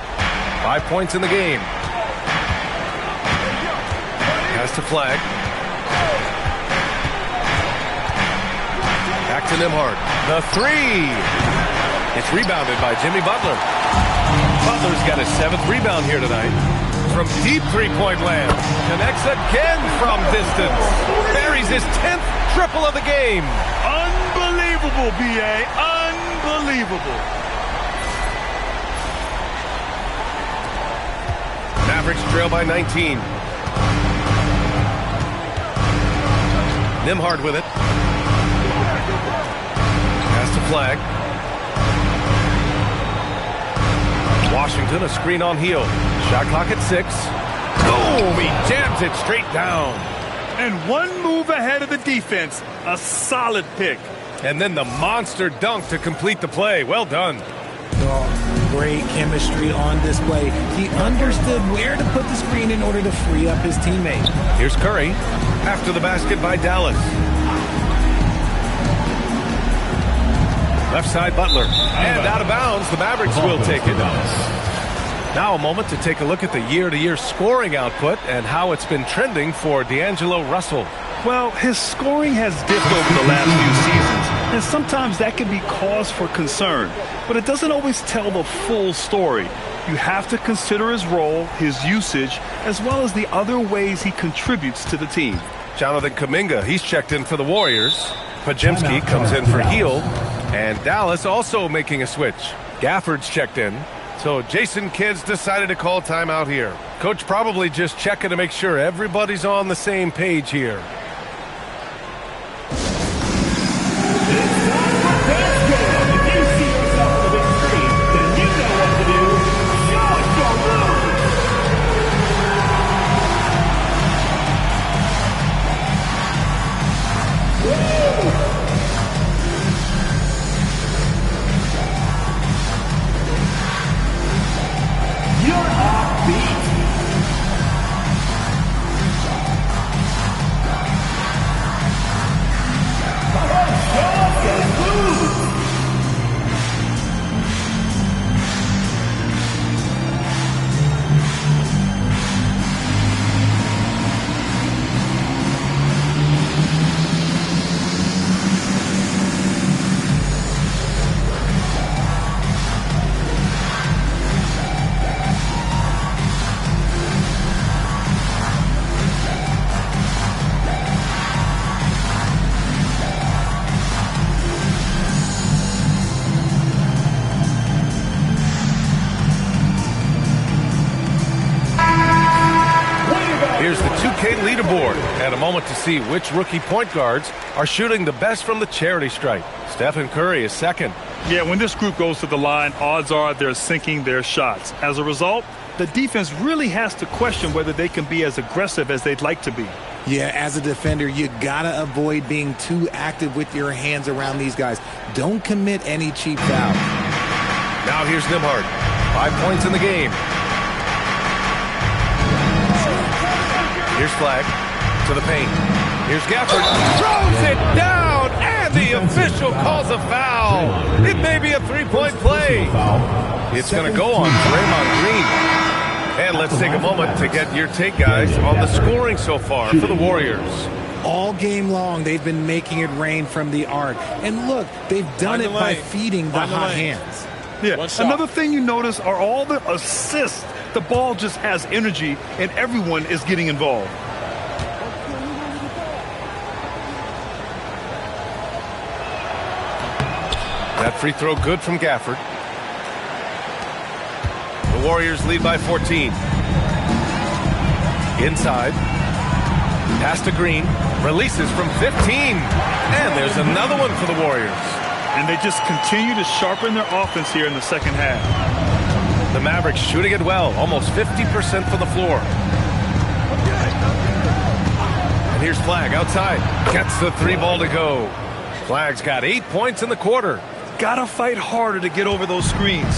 S2: 5 points in the game. Pass to Flag. Back to Nembhard. The three. It's rebounded by Jimmy Butler. Butler's got his 7th rebound here tonight. From deep three-point land. Connects again from distance. Buries his 10th triple of the game.
S3: Unbelievable, B.A. Unbelievable.
S2: Mavericks trail by 19. Nembhard with it. Pass to Flag. Washington, a screen on heel. Shot clock at 6. Boom! He jams it straight down.
S3: And one move ahead of the defense. A solid pick.
S2: And then the monster dunk to complete the play. Well done.
S6: Oh, great chemistry on display. He understood where to put the screen in order to free up his teammate.
S2: Here's Curry. After the basket by Dallas. Left side Butler. And out of bounds. The Mavericks will take it. Now a moment to take a look at the year-to-year scoring output and how it's been trending for D'Angelo Russell.
S3: Well, his scoring has dipped over the last few seasons, and sometimes that can be cause for concern. But it doesn't always tell the full story. You have to consider his role, his usage, as well as the other ways he contributes to the team.
S2: Jonathan Kuminga, he's checked in for the Warriors. Podziemski comes in for Heel. And Dallas also making a switch. Gafford's checked in. So Jason Kidd's decided to call timeout here. Coach probably just checking to make sure everybody's on the same page here. Here's the 2K leaderboard and a moment to see which rookie point guards are shooting the best from the charity stripe. Stephen Curry is second.
S3: Yeah, when this group goes to the line, odds are they're sinking their shots. As a result, the defense really has to question whether they can be as aggressive as they'd like to be.
S6: Yeah, as a defender, you gotta avoid being too active with your hands around these guys. Don't commit any cheap fouls.
S2: Now here's Nembhard. 5 points in the game. Here's Flag to the paint. Here's Gafford. Throws it down, and the official calls a foul. It may be a three-point play. It's going to go on Draymond Green. And let's take a moment to get your take, guys, on the scoring so far for the Warriors.
S6: All game long, they've been making it rain from the arc. And look, they've done it by feeding the hot hands.
S3: Yeah. Another thing you notice are all the assists. The ball just has energy, and everyone is getting involved.
S2: That free throw good from Gafford. The Warriors lead by 14. Inside. Pass to Green. Releases from 15. And there's another one for the Warriors.
S3: And they just continue to sharpen their offense here in the second half.
S2: The Mavericks shooting it well, almost 50% from the floor. And here's Flag outside. Gets the three ball to go. Flag's got 8 points in the quarter.
S3: Gotta fight harder to get over those screens.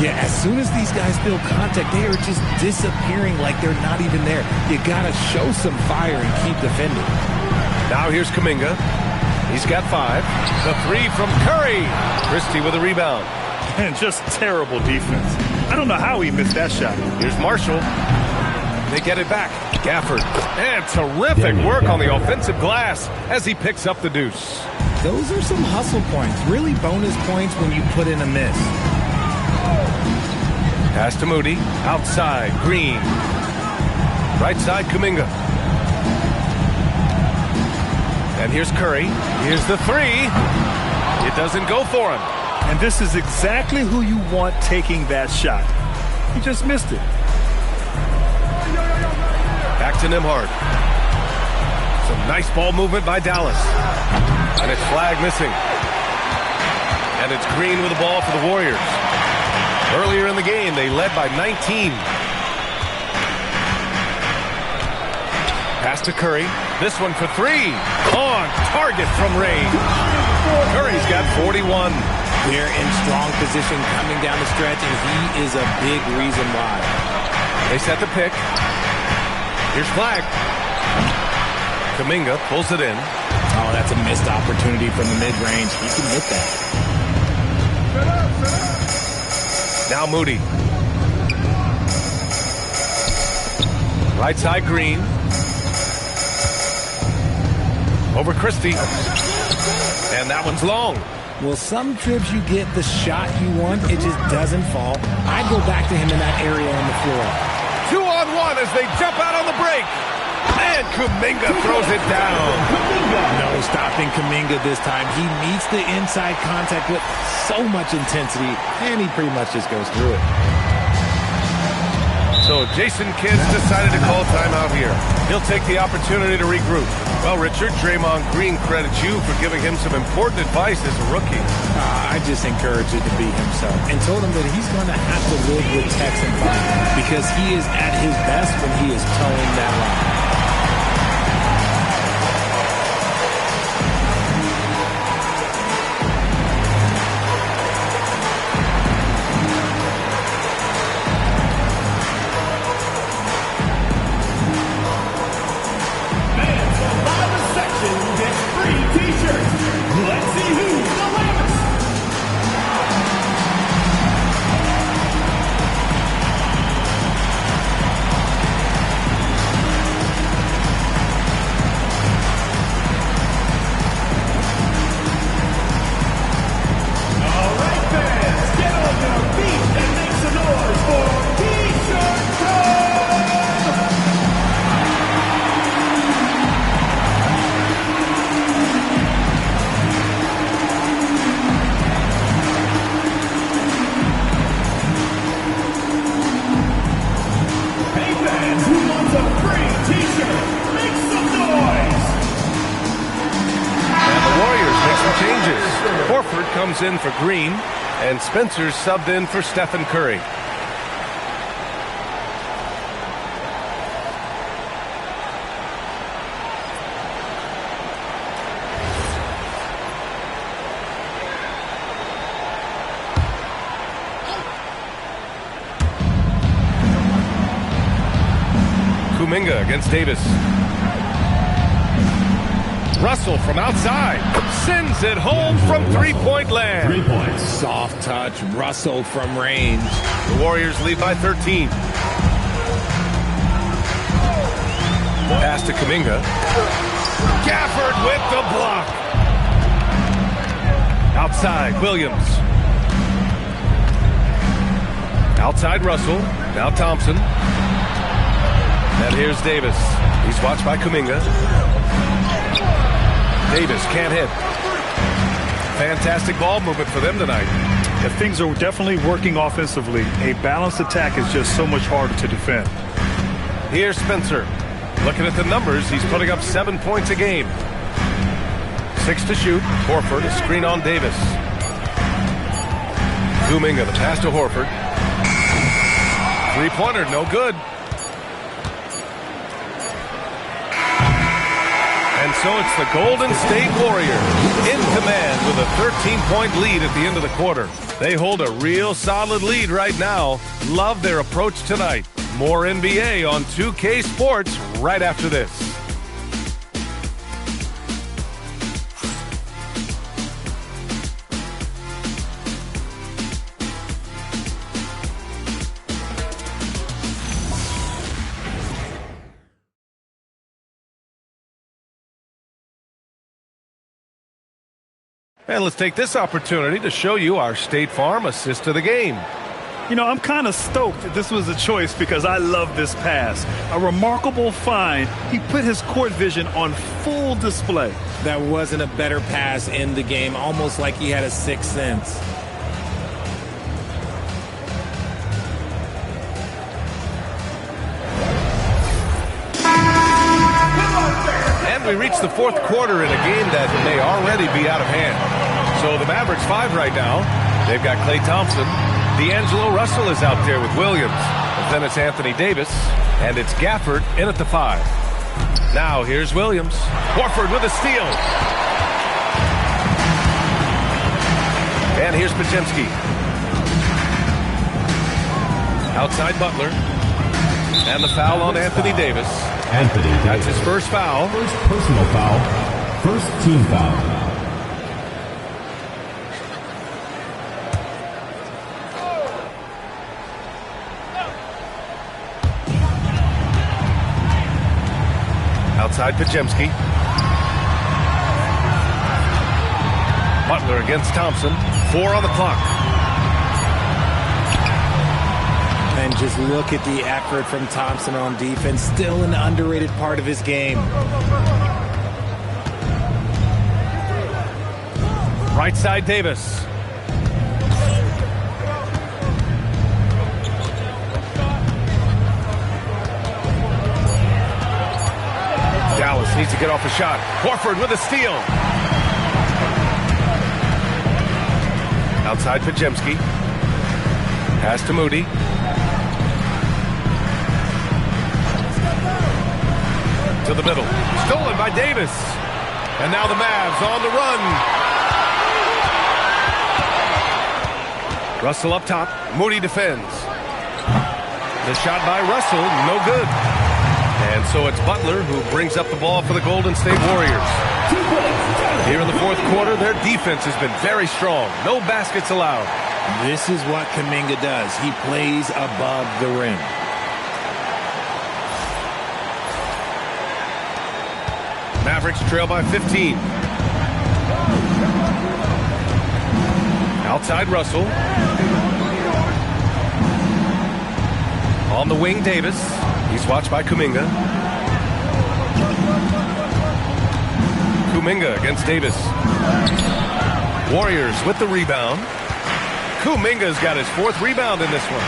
S6: Yeah, as soon as these guys feel contact, they are just disappearing like they're not even there. You gotta show some fire and keep defending.
S2: Now here's Kuminga. He's got 5. The three from Curry. Christie with a rebound.
S3: And just terrible defense. I don't know how he missed that shot.
S2: Here's Marshall. They get it back. Gafford. And terrific work on the offensive glass as he picks up the deuce.
S6: Those are some hustle points. Really bonus points when you put in a miss.
S2: Pass to Moody. Outside. Green. Right side, Kuminga. And here's Curry. Here's the three. It doesn't go for him.
S3: And this is exactly who you want taking that shot. He just missed it.
S2: Back to Nembhard. Some nice ball movement by Dallas. And it's flag missing. And it's Green with the ball for the Warriors. Earlier in the game, they led by 19. Pass to Curry. This one for three. On target from range. Curry's got 41.
S6: They're in strong position coming down the stretch, and he is a big reason why.
S2: They set the pick. Here's flag. Kuminga pulls it in.
S6: Oh, that's a missed opportunity from the mid-range. He can hit that.
S2: Now Moody. Right side, Green. Over Christie. And that one's long.
S6: Well, some trips you get the shot you want, it just doesn't fall. I'd go back to him in that area on the floor.
S2: 2-on-1 as they jump out on the break. And Kuminga throws it down.
S6: No stopping Kuminga this time. He meets the inside contact with so much intensity, and he pretty much just goes through it.
S2: So Jason Kidd's decided to call timeout here. He'll take the opportunity to regroup. Well, Richard, Draymond Green credits you for giving him some important advice as a rookie.
S6: I just encouraged him to be himself and told him that he's going to have to live with Tex and Bond because he is at his best when he is towing that line.
S1: Let's see who's the loudest. All right, fans, get on your feet and make some noise for T-Shirt Club! Who wants a free T-shirt? Make some noise!
S2: And the Warriors make some changes. Horford comes in for Green, and Spencer's subbed in for Stephen Curry. Kuminga against Davis. Russell from outside sends it home from three-point land.
S1: 3 points.
S6: Soft touch, Russell from range.
S2: The Warriors lead by 13. Pass to Kuminga. Gafford with the block. Outside, Williams. Outside Russell. Now Thompson. And here's Davis. He's watched by Kuminga. Davis can't hit. Fantastic ball movement for them tonight.
S3: Yeah, things are definitely working offensively. A balanced attack is just so much harder to defend.
S2: Here's Spencer. Looking at the numbers, he's putting up 7 points a game. 6 to shoot. Horford, a screen on Davis. Kuminga, the pass to Horford. Three-pointer, no good. And so it's the Golden State Warriors in command with a 13-point lead at the end of the quarter. They hold a real solid lead right now. Love their approach tonight. More NBA on 2K Sports right after this. And let's take this opportunity to show you our State Farm assist of the game.
S3: You know, I'm kind of stoked that this was a choice because I love this pass. A remarkable find. He put his court vision on full display.
S4: That wasn't a better pass in the game, almost like he had a sixth sense.
S2: And we reach the fourth quarter in a game that may already be out of hand. So the Mavericks 5 right now. They've got Klay Thompson. D'Angelo Russell is out there with Williams. And then it's Anthony Davis. And it's Gafford in at the 5. Now here's Williams. Horford with a steal. And here's Podziemski. Outside Butler. And the foul on Anthony Davis. That's his first foul.
S1: First personal foul. First team foul.
S2: Outside Podziemski. Butler against Thompson. 4 on the clock.
S4: And just look at the effort from Thompson on defense. Still an underrated part of his game.
S2: Right side Davis. Dallas needs to get off a shot. Horford with a steal. Outside Podziemski. Pass to Moody. To the middle. Stolen by Davis. And now the Mavs on the run. Russell up top. Moody defends. The shot by Russell, no good. And so it's Butler who brings up the ball for the Golden State Warriors. Here in the fourth quarter, their defense has been very strong. No baskets allowed.
S4: This is what Kuminga does. He plays above the rim.
S2: Mavericks trail by 15. Outside Russell. On the wing, Davis. He's watched by Kuminga. Kuminga against Davis. Warriors with the rebound. Kuminga's got his 4th rebound in this one.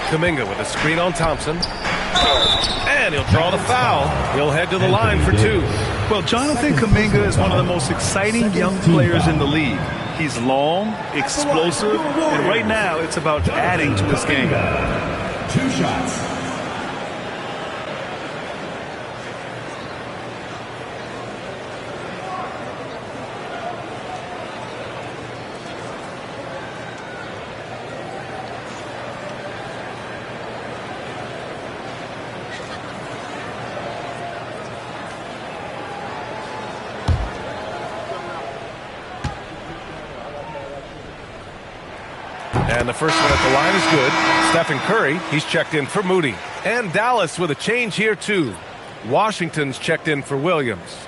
S2: Kuminga with a screen on Thompson. And he'll draw the foul. He'll head to the line for 2.
S3: Well, Jonathan Kuminga is one of the most exciting young players in the league. He's long, explosive, and right now it's about adding to his game.
S1: 2 shots.
S2: And the first one at the line is good. Stephen Curry, he's checked in for Moody. And Dallas with a change here, too. Washington's checked in for Williams.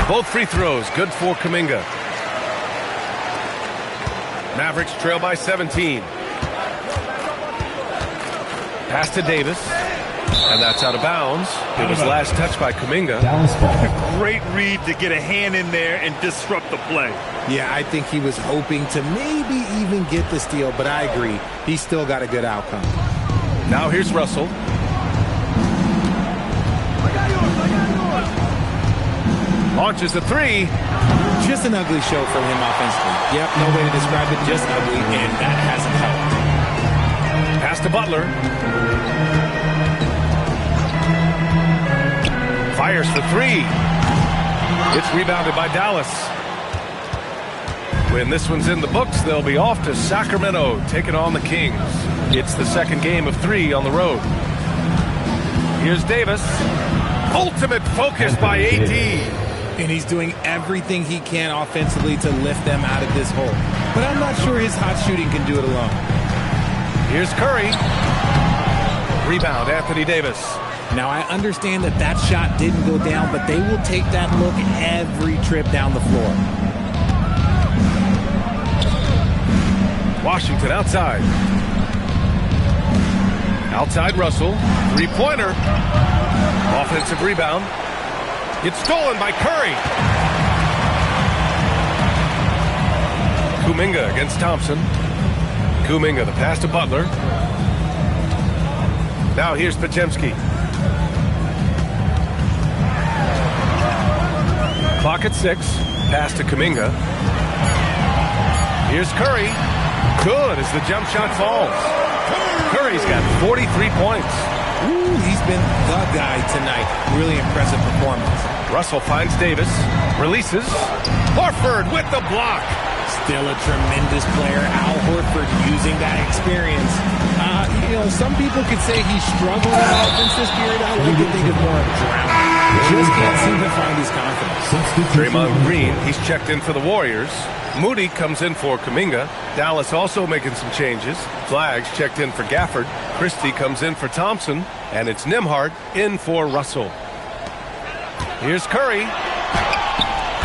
S2: Both free throws, good for Kuminga. Mavericks trail by 17. Pass to Davis. And that's out of bounds. It was last touched by Kuminga.
S3: Great read to get a hand in there and disrupt the play.
S4: Yeah, I think he was hoping to maybe even get the steal, but I agree. He still got a good outcome.
S2: Now here's Russell. Launches the 3.
S4: Just an ugly show from him offensively. Yep, no way to describe it, just ugly, and that hasn't helped.
S2: Pass to Butler. Fires for 3. It's rebounded by Dallas. When this one's in the books, they'll be off to Sacramento, taking on the Kings. It's the second game of 3 on the road. Here's Davis. Ultimate focus by AD.
S4: And he's doing everything he can offensively to lift them out of this hole. But I'm not sure his hot shooting can do it alone.
S2: Here's Curry. Rebound, Anthony Davis.
S4: Now, I understand that that shot didn't go down, but they will take that look every trip down the floor.
S2: Washington outside. Outside Russell. Three-pointer. Offensive rebound. It's stolen by Curry. Kuminga against Thompson. Kuminga, the pass to Butler. Now here's Podziemski. Clock at 6. Pass to Kuminga. Here's Curry. Good as the jump shot falls. Curry's got 43 points.
S4: Ooh, he's been the guy tonight. Really impressive performance.
S2: Russell finds Davis. Releases. Horford with the block.
S4: Still a tremendous player. Al Horford using that experience. Some people could say he's struggling in offense this period. I like to think of more of drowning. Just can't seem to find his confidence.
S2: Draymond Green, he's checked in for the Warriors. Moody comes in for Kuminga. Dallas also making some changes. Flags checked in for Gafford. Christie comes in for Thompson. And it's Nembhard in for Russell. Here's Curry.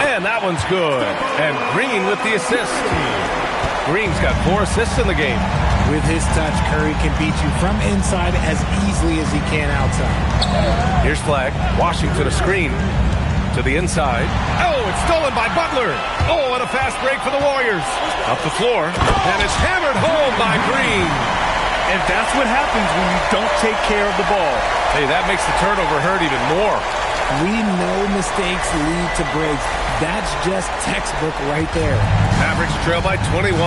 S2: And that one's good. And Green with the assist. Green's got 4 assists in the game.
S4: With his touch, Curry can beat you from inside as easily as he can outside.
S2: Here's Flag. Washington a screen. To the inside. Oh, it's stolen by Butler. Oh, and a fast break for the Warriors. Up the floor. And it's hammered home by Green.
S3: And that's what happens when you don't take care of the ball.
S2: Hey, that makes the turnover hurt even more.
S4: We know mistakes lead to breaks. That's just textbook right there.
S2: Mavericks trail by 21.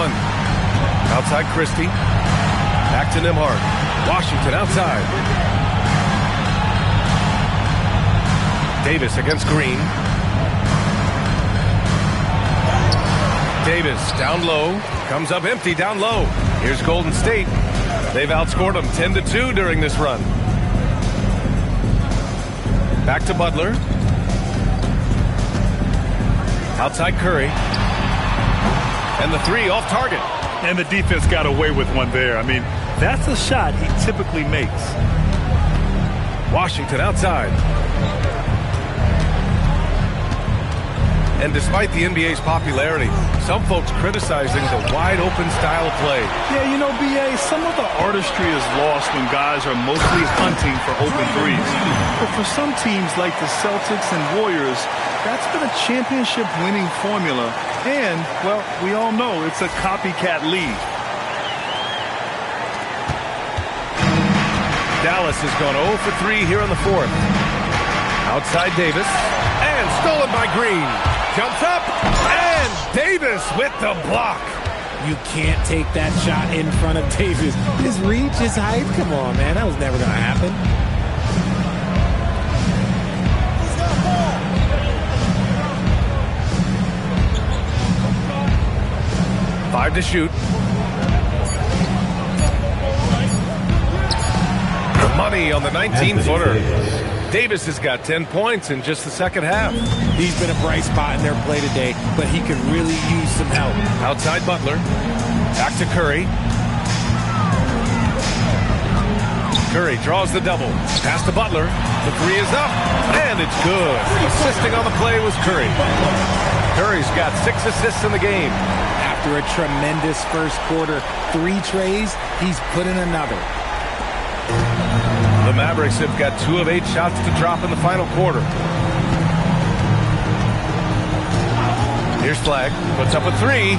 S2: Outside Christie. Back to Nembhard. Washington outside. Davis against Green. Davis down low. Comes up empty down low. Here's Golden State. They've outscored them 10-2 during this run. Back to Butler. Outside Curry. And the three off target.
S3: And the defense got away with one there. I mean, that's a shot he typically makes.
S2: Washington outside. And despite the NBA's popularity, some folks criticizing the wide-open style of play.
S3: Yeah, BA, some of the artistry is lost when guys are mostly hunting for open threes. But for some teams like the Celtics and Warriors, that's been a championship-winning formula. And, well, we all know it's a copycat league.
S2: Dallas has gone 0 for 3 here in the fourth. Outside Davis. And stolen by Green. Jumps up, and Davis with the block.
S4: You can't take that shot in front of Davis. His reach, his height, come on, man. That was never going to happen.
S2: Five to shoot. The money on the 19-footer. Davis has got 10 points in just the second half.
S4: He's been a bright spot in their play today, but he could really use some help.
S2: Outside Butler. Back to Curry. Curry draws the double. Pass to Butler. The three is up, and it's good. Assisting on the play was Curry. Curry's got 6 assists in the game.
S4: After a tremendous first quarter, 3 trays, he's put in another.
S2: The Mavericks have got 2 of 8 shots to drop in the final quarter. Here's Flag. Puts up a 3.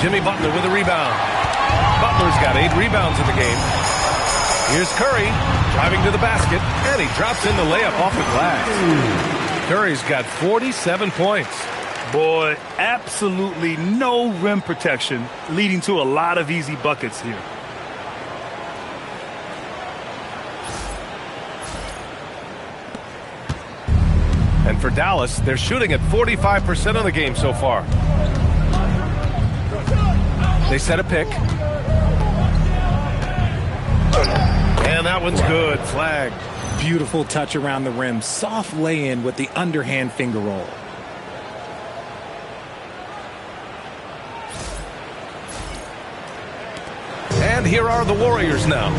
S2: Jimmy Butler with a rebound. Butler's got 8 rebounds in the game. Here's Curry driving to the basket, and he drops in the layup off the glass. Curry's got 47 points.
S3: Boy, absolutely no rim protection, leading to a lot of easy buckets here.
S2: And for Dallas, they're shooting at 45% of the game so far. They set a pick. And that one's good. Flag.
S4: Beautiful touch around the rim. Soft lay-in with the underhand finger roll.
S2: And here are the Warriors now.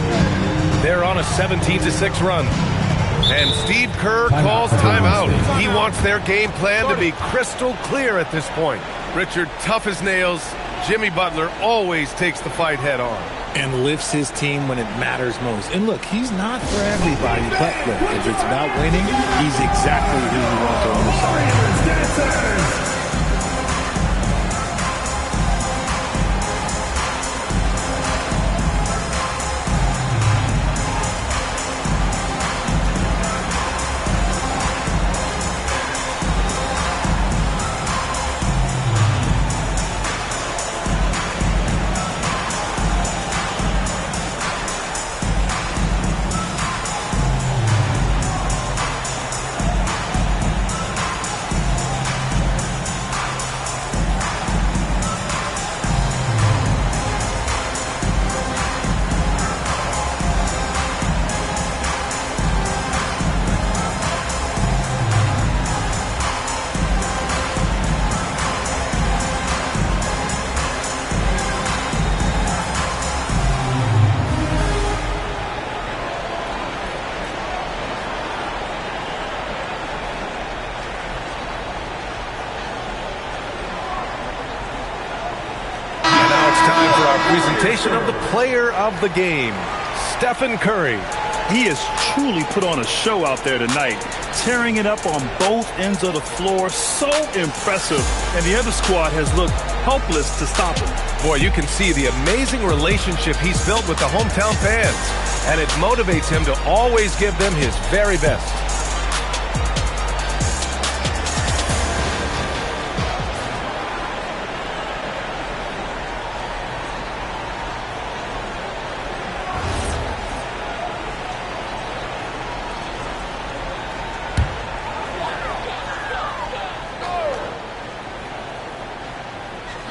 S2: They're on a 17-6 run. And Steve Kerr calls timeout. He wants their game plan to be crystal clear at this point. Richard, tough as nails. Jimmy Butler always takes the fight head on.
S4: And lifts his team when it matters most. And look, he's not for everybody, but look, if it's about winning, he's exactly who you want to understand.
S2: Presentation of the player of the game, Stephen Curry.
S3: He has truly put on a show out there tonight, tearing it up on both ends of the floor. So impressive. And the other squad has looked helpless to stop him.
S2: Boy, you can see the amazing relationship he's built with the hometown fans. And it motivates him to always give them his very best.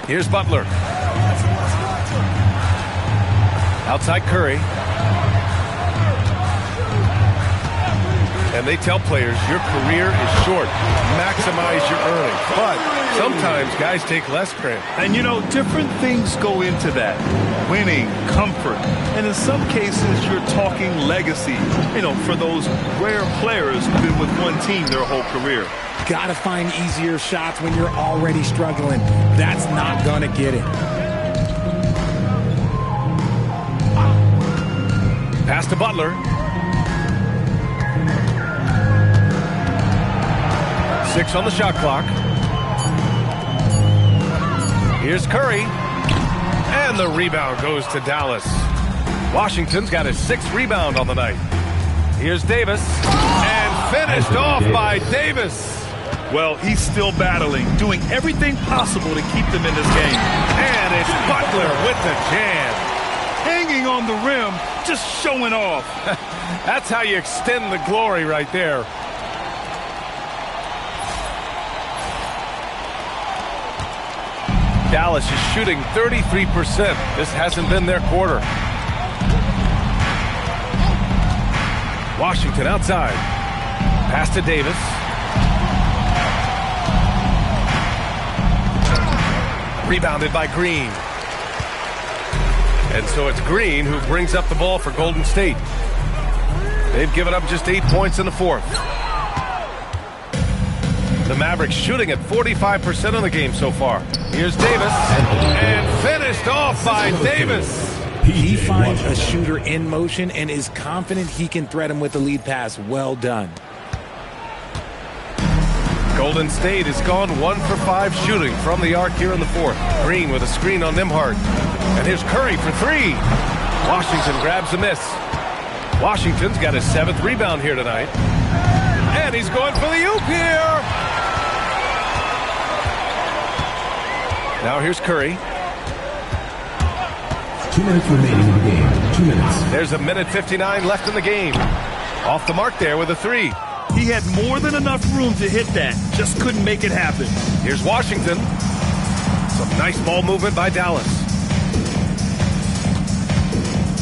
S2: Here's Butler. Outside Curry. And they tell players, your career is short. Maximize your earnings. But sometimes guys take less credit.
S3: And you know, different things go into that. Winning, comfort, and in some cases, you're talking legacy. You know, for those rare players who've been with one team their whole career.
S4: Gotta find easier shots when you're already struggling. That's not gonna get it.
S2: Pass to Butler. 6 on the shot clock. Here's Curry. And the rebound goes to Dallas. Washington's got his 6th rebound on the night. Here's Davis. And finished off by Davis.
S3: Well, he's still battling, doing everything possible to keep them in this game.
S2: And it's Butler with the jam.
S3: Hanging on the rim, just showing off.
S2: That's how you extend the glory right there. Dallas is shooting 33%. This hasn't been their quarter. Washington outside. Pass to Davis. Rebounded by Green. And so it's Green who brings up the ball for Golden State. They've given up just 8 points in the 4th. The Mavericks shooting at 45% of the game so far. Here's Davis. And finished off by Davis.
S4: He finds a shooter in motion and is confident he can thread him with the lead pass. Well done.
S2: Golden State has gone 1 for 5 shooting from the arc here in the 4th. Green with a screen on Nembhard. And here's Curry for 3. Washington grabs a miss. Washington's got his 7th rebound here tonight. And he's going for the oop here. Now here's Curry.
S1: 2 minutes remaining in the game. 2 minutes.
S2: There's 1:59 left in the game. Off the mark there with a 3.
S3: He had more than enough room to hit that. Just couldn't make it happen.
S2: Here's Washington. Some nice ball movement by Dallas.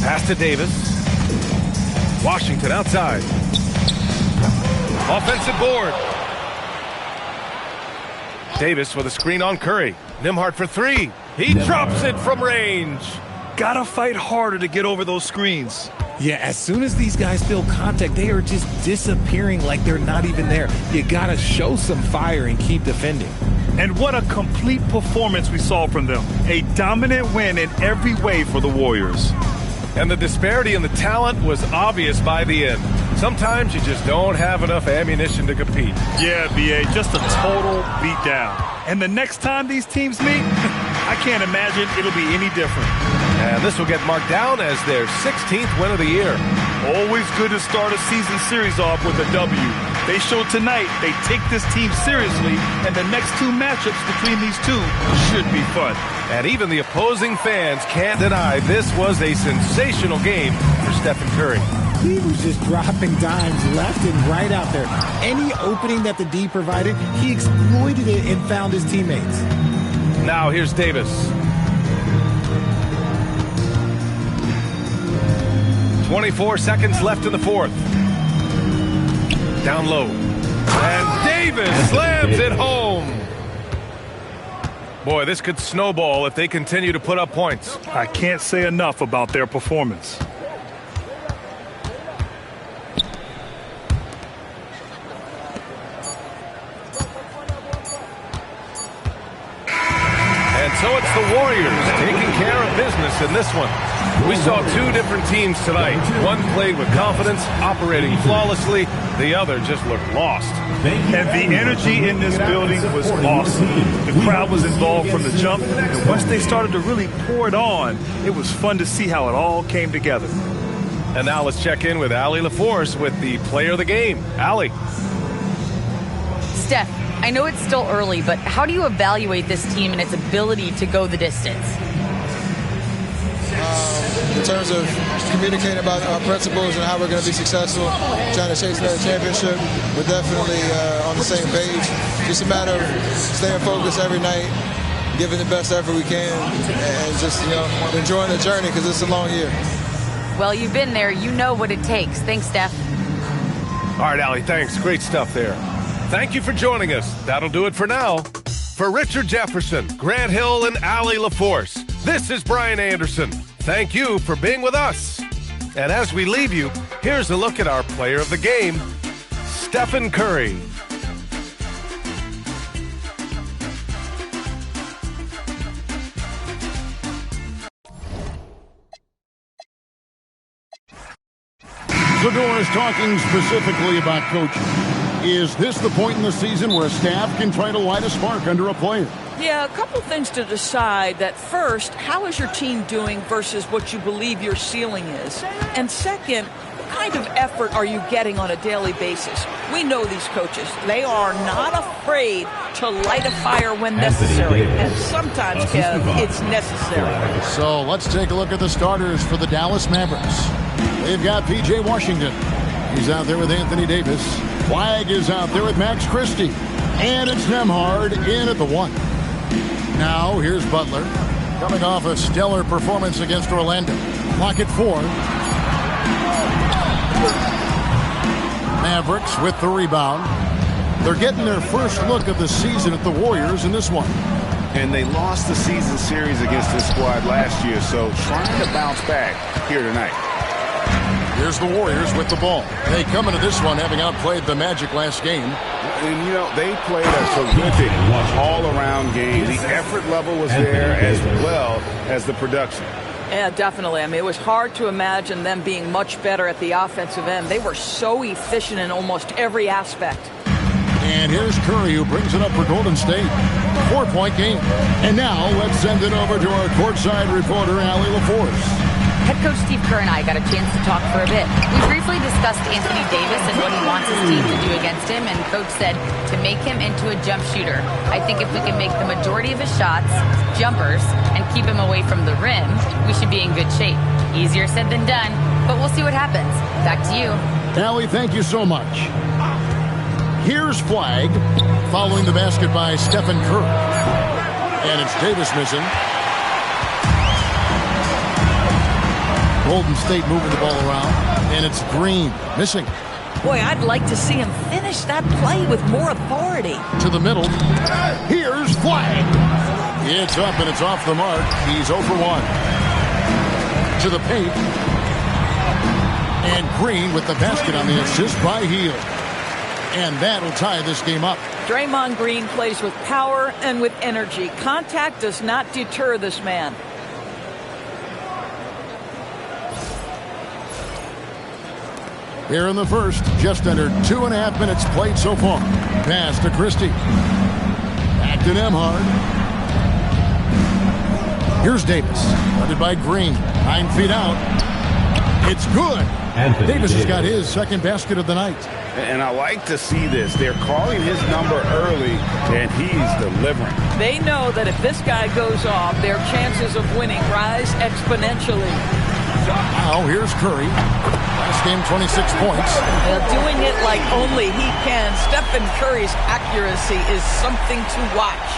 S2: Pass to Davis. Washington outside. Offensive board. Davis with a screen on Curry. Nembhard for three. He drops it from range.
S3: Gotta fight harder to get over those screens.
S4: Yeah, as soon as these guys feel contact, they are just disappearing like they're not even there. You gotta show some fire and keep defending.
S3: And what a complete performance we saw from them. A dominant win in every way for the Warriors.
S2: And the disparity in the talent was obvious by the end. Sometimes you just don't have enough ammunition to compete.
S3: Yeah, B.A., just a total beatdown. And the next time these teams meet, I can't imagine it'll be any different.
S2: And this will get marked down as their 16th win of the year.
S3: Always good to start a season series off with a W. They showed tonight they take this team seriously, and the next two matchups between these two should be fun.
S2: And even the opposing fans can't deny this was a sensational game for Stephen Curry.
S4: He was just dropping dimes left and right out there. Any opening that the D provided, he exploited it and found his teammates.
S2: Now here's Davis. 24 seconds left in the fourth. Down low. And Davis slams it home. Boy, this could snowball if they continue to put up points.
S3: I can't say enough about their performance.
S2: And so it's the Warriors taking care of business in this one. We saw two different teams tonight. One played with confidence, operating flawlessly. The other just looked lost.
S3: And the energy in this building was awesome. The crowd was involved from the jump, and once they started to really pour it on, it was fun to see how it all came together.
S2: And now let's check in with Allie LaForce with the player of the game. Allie.
S5: Steph, I know it's still early, but how do you evaluate this team and its ability to go the distance?
S10: In terms of communicating about our principles and how we're going to be successful, trying to chase another championship, we're definitely on the same page. Just a matter of staying focused every night, giving the best effort we can, and just enjoying the journey because it's a long year.
S5: Well, you've been there. You know what it takes. Thanks, Steph.
S2: All right, Allie, thanks. Great stuff there. Thank you for joining us. That'll do it for now. For Richard Jefferson, Grant Hill, and Allie LaForce, this is Brian Anderson. Thank you for being with us. And as we leave you, here's a look at our player of the game, Stephen Curry.
S11: Zador is talking specifically about coaching. Is this the point in the season where a staff can try to light a spark under a player?
S12: Yeah, a couple things to decide. That first, how is your team doing versus what you believe your ceiling is? And second, what kind of effort are you getting on a daily basis? We know these coaches. They are not afraid to light a fire when necessary. And sometimes, Kev, it's necessary.
S11: So let's take a look at the starters for the Dallas Mavericks. They've got P.J. Washington. He's out there with Anthony Davis. Flagg is out there with Max Christie. And it's Nembhard in at the 1. Now, here's Butler, coming off a stellar performance against Orlando. Clock at 4. Mavericks with the rebound. They're getting their first look of the season at the Warriors in this one.
S13: And they lost the season series against this squad last year, so trying to bounce back here tonight.
S11: Here's the Warriors with the ball. They come into this one having outplayed the Magic last game.
S13: And, they played a terrific all-around game. The effort level was there as well as the production.
S12: Yeah, definitely. I mean, it was hard to imagine them being much better at the offensive end. They were so efficient in almost every aspect.
S11: And here's Curry, who brings it up for Golden State. 4-point game. And now let's send it over to our courtside reporter, Allie LaForce.
S5: Head coach Steve Kerr and I got a chance to talk for a bit. We briefly discussed Anthony Davis and what he wants his team to do against him, and coach said to make him into a jump shooter. I think if we can make the majority of his shots jumpers and keep him away from the rim, we should be in good shape. Easier said than done, but we'll see what happens. Back to you.
S11: Allie, thank you so much. Here's Flagg, following the basket by Stephen Curry. And it's Davis missing. Golden State moving the ball around, and it's Green missing.
S12: Boy, I'd like to see him finish that play with more authority.
S11: To the middle. Here's Flag. It's up and it's off the mark. He's 0 for 1. To the paint. And Green with the basket on the assist by Hield. And that'll tie this game up.
S12: Draymond Green plays with power and with energy. Contact does not deter this man.
S11: Here in the first, just under 2.5 minutes played so far. Pass to Christie. Back to Nembhard. Here's Davis. Guarded by Green. 9 feet out. It's good. Davis has got his second basket of the night.
S13: And I like to see this. They're calling his number early, and he's delivering.
S12: They know that if this guy goes off, their chances of winning rise exponentially.
S11: Now here's Curry. Last game, 26 points.
S12: Doing it like only he can. Stephen Curry's accuracy is something to watch.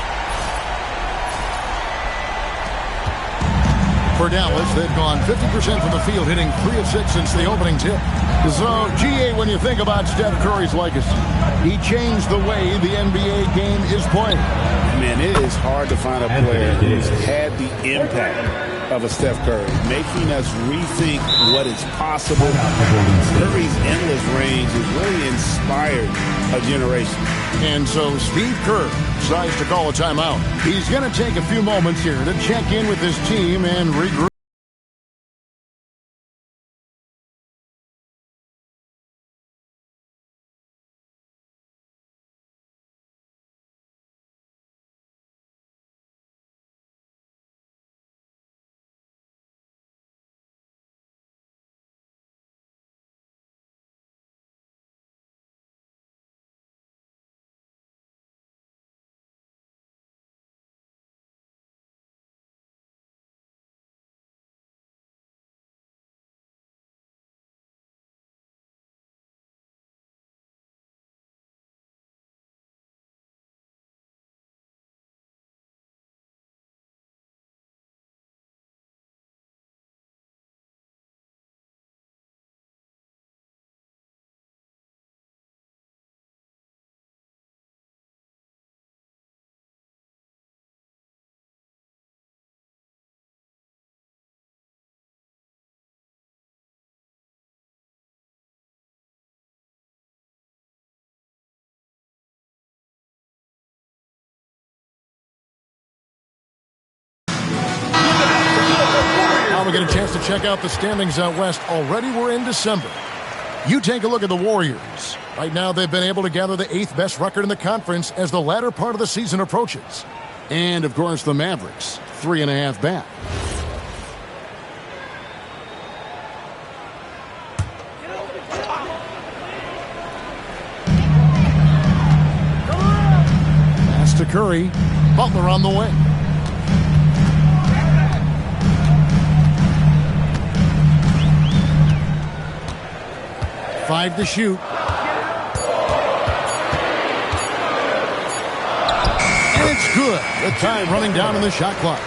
S11: For Dallas, they've gone 50% from the field, hitting 3 of 6 since the opening tip. So, GA, when you think about Steph Curry's legacy, he changed the way the NBA game is played.
S13: Man, it is hard to find a player who's had the impact of a Steph Curry, making us rethink what is possible. Curry's endless range has really inspired a generation.
S11: And so Steve Kerr decides to call a timeout. He's going to take a few moments here to check in with his team and regroup. Now we get a chance to check out the standings out west. Already we're in December. You take a look at the Warriors. Right now they've been able to gather the 8th best record in the conference as the latter part of the season approaches. And, of course, the Mavericks, 3.5 back. Pass to Curry. Butler on the way. Five to shoot. And it's good. The time running down on the shot clock.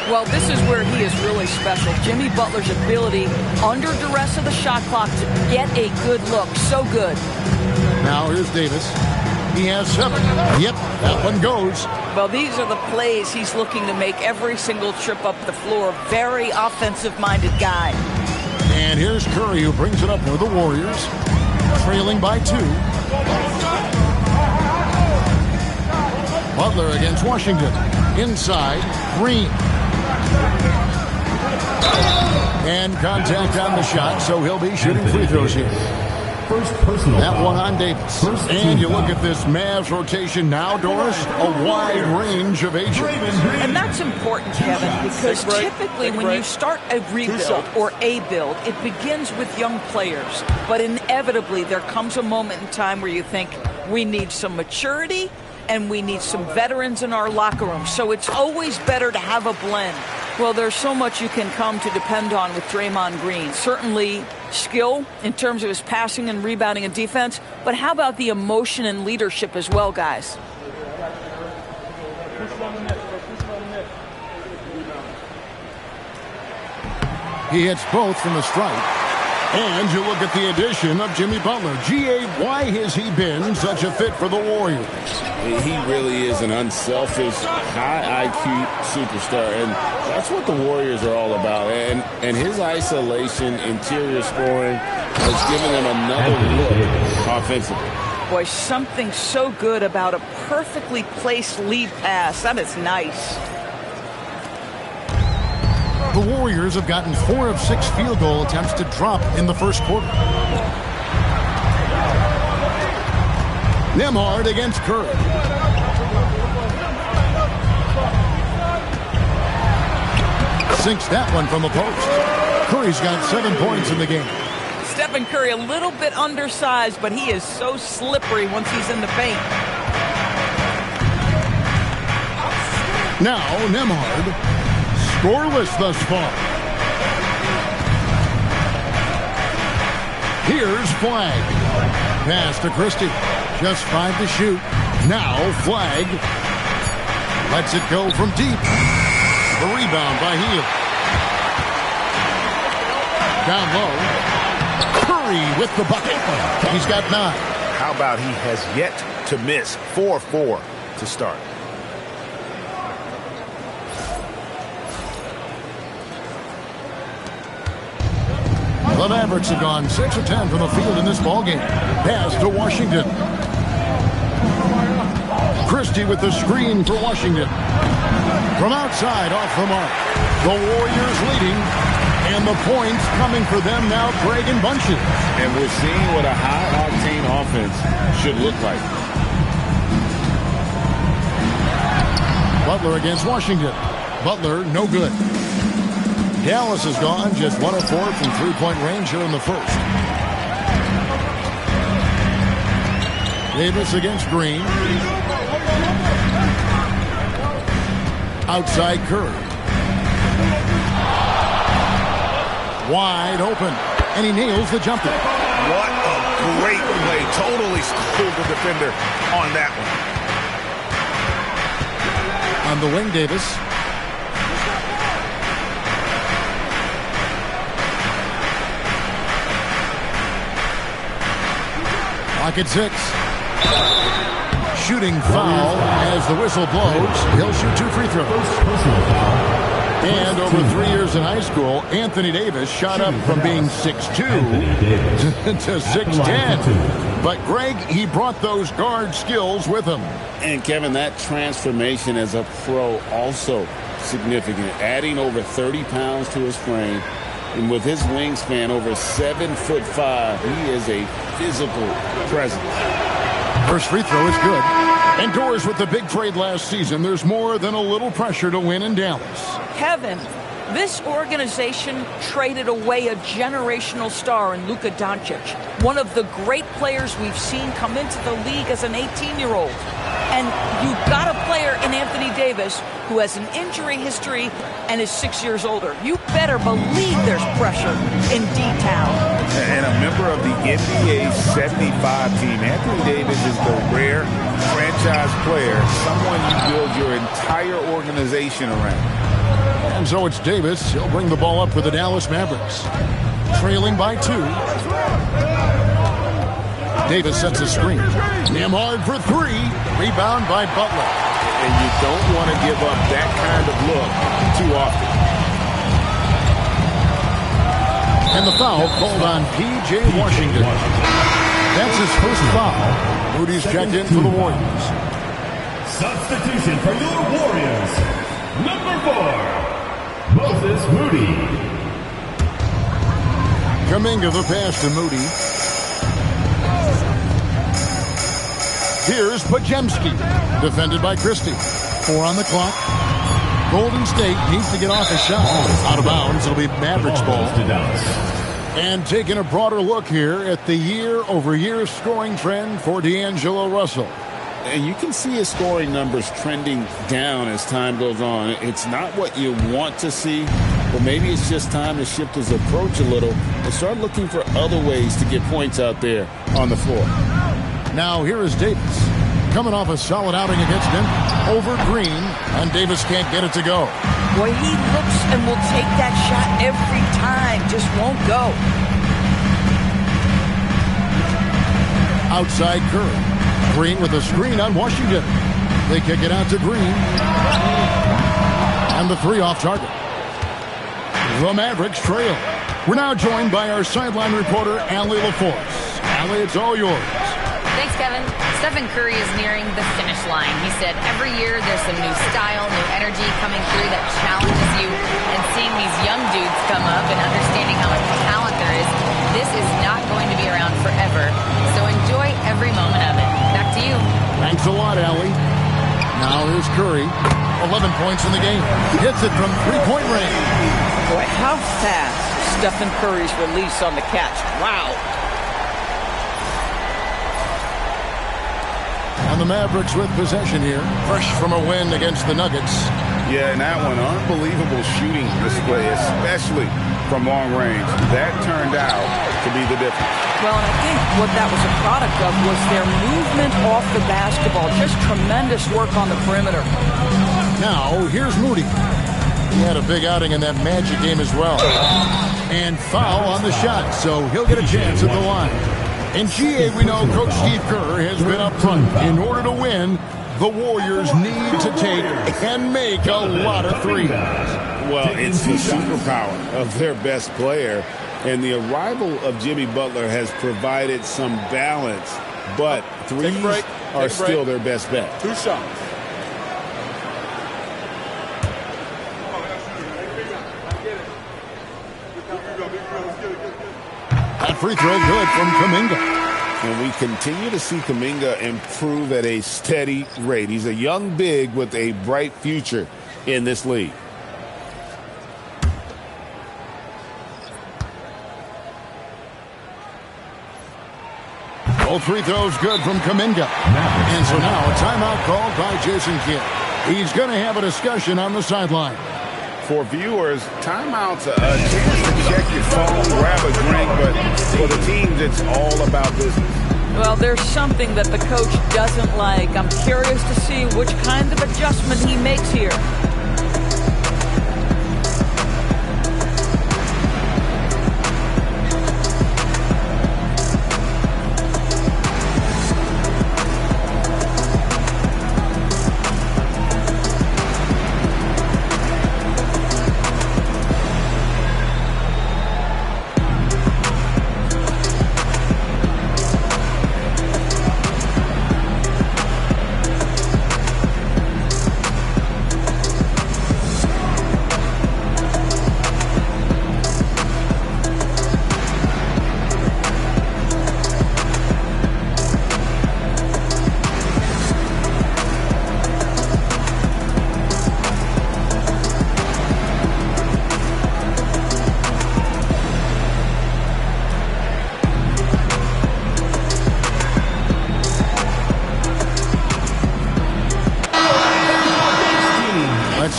S12: Well, this is where he is really special. Jimmy Butler's ability under duress of the shot clock to get a good look. So good.
S11: Now here's Davis. He has 7. Yep, that one goes.
S12: Well, these are the plays he's looking to make every single trip up the floor. Very offensive-minded guy.
S11: And here's Curry, who brings it up for the Warriors, trailing by 2. Butler against Washington. Inside, Green. And contact on the shot, so he'll be shooting free throws here. That one on Davis. And you look at this Mavs rotation now, Doris, a wide range of ages.
S12: And that's important, Kevin, because typically when you start a rebuild or a build, it begins with young players. But inevitably, there comes a moment in time where you think, we need some maturity and we need some veterans in our locker room. So it's always better to have a blend. Well, there's so much you can come to depend on with Draymond Green. Certainly skill in terms of his passing and rebounding and defense, but how about the emotion and leadership as well, guys?
S11: He hits both from the stripe. And you look at the addition of Jimmy Butler. G.A., why has he been such a fit for the Warriors?
S13: He really is an unselfish, high IQ superstar, and that's what the Warriors are all about. And his isolation, interior scoring has given them another look offensively.
S12: Boy, something so good about a perfectly placed lead pass. That is nice.
S11: The Warriors have gotten 4 of 6 field goal attempts to drop in the first quarter. Nembhard against Curry. Sinks that one from the post. Curry's got 7 points in the game.
S12: Stephen Curry a little bit undersized, but he is so slippery once he's in the paint.
S11: Now Nembhard, scoreless thus far. Here's Flagg. Pass to Christie. Just 5 to shoot. Now Flagg lets it go from deep. The rebound by Hield. Down low. Curry with the bucket. He's got 9.
S3: How about he has yet to miss? 4-4 to start.
S11: The Mavericks have gone 6 of 10 from the field in this ballgame. Pass to Washington. Christie with the screen for Washington. From outside, off the mark. The Warriors leading. And the points coming for them now, Greg in bunches.
S13: And we're seeing what a high-octane offense should look like.
S11: Butler against Washington. Butler, no good. Dallas has gone just 1 of 4 from three-point range here in the first. Davis against Green. Outside Curry. Wide open. And he nails the jumper.
S3: What a great play. Totally schooled the defender on that one.
S11: On the wing, Davis. Clock at 6. Shooting foul as the whistle blows. He'll shoot 2 free throws. And over 3 years in high school, Anthony Davis shot up from being 6'2" to 6'10". But Greg, he brought those guard skills with him.
S13: And Kevin, that transformation as a pro also significant. Adding over 30 pounds to his frame. And with his wingspan over 7'5", he is a physical presence.
S11: First free throw is good. And Doors with the big trade last season. There's more than a little pressure to win in Dallas.
S12: Kevin, this organization traded away a generational star in Luka Doncic, one of the great players we've seen come into the league as an 18-year-old. And you've got a player in Anthony Davis who has an injury history and is 6 years older. You better believe there's pressure in D-Town.
S3: And a member of the NBA 75 team, Anthony Davis is the rare franchise player, someone you build your entire organization around.
S11: And so it's Davis. He'll bring the ball up for the Dallas Mavericks. Trailing by 2. Davis sets a screen. Nembhard for 3. Rebound by Butler.
S3: And you don't want to give up that kind of look too often.
S11: And the foul called on P.J. Washington. That's his first foul. Moody's checked in for the Warriors.
S1: Substitution for your Warriors. Number 4. Moses Moody.
S11: Kuminga the pass to Moody. Here's Pajemski. Defended by Christie. 4 on the clock. Golden State needs to get off a shot. Out of bounds. It'll be Mavericks ball. And taking a broader look here at the year-over-year scoring trend for D'Angelo Russell.
S13: And you can see his scoring numbers trending down as time goes on. It's not what you want to see, but maybe it's just time to shift his approach a little and start looking for other ways to get points out there on the floor.
S11: Now here is Davis. Coming off a solid outing against him. Over Green, and Davis can't get it to go.
S12: Boy, he looks and will take that shot every time. Just won't go.
S11: outside Curry. Green with a screen on Washington. They kick it out to Green. And the three off target. The Mavericks trail. We're now joined by our sideline reporter, Allie LaForce. Allie, it's all yours.
S5: Thanks, Kevin. Stephen Curry is nearing the finish line. He said every year there's some new style, new energy coming through that challenges you. And seeing these young dudes come up and understanding how much talent there is, this is not going to be around forever. So enjoy every moment of it. Back to you.
S11: Thanks a lot, Allie. Now here's Curry. 11 points in the game. Hits it from three-point range.
S12: Boy, how fast Stephen Curry's release on the catch. Wow.
S11: And the Mavericks with possession here. Fresh from a win against the Nuggets.
S13: Yeah, and that one, unbelievable shooting display, especially from long range. That turned out to be the difference.
S12: Well, and I think what that was a product of was their movement off the basketball. Just tremendous work on the perimeter.
S11: Now, here's Moody. He had a big outing in that Magic game as well. And foul on the shot, so he'll get a chance at the line. In GA, we know Coach Steve Kerr has been up front. In order to win, the Warriors need to take and make a lot of threes.
S13: Well, it's the superpower of their best player, and the arrival of Jimmy Butler has provided some balance, but threes are still their best bet.
S7: 2 shots.
S11: That free throw good from Kuminga.
S13: And we continue to see Kuminga improve at a steady rate. He's a young big with a bright future in this league.
S11: Both free throws good from Kuminga. And so now a timeout called by Jason Kidd. He's going to have a discussion on the sideline.
S13: For viewers, timeout's a chance to check your phone, grab a drink, but for the teams, it's all about business.
S12: Well, there's something that the coach doesn't like. I'm curious to see which kind of adjustment he makes here.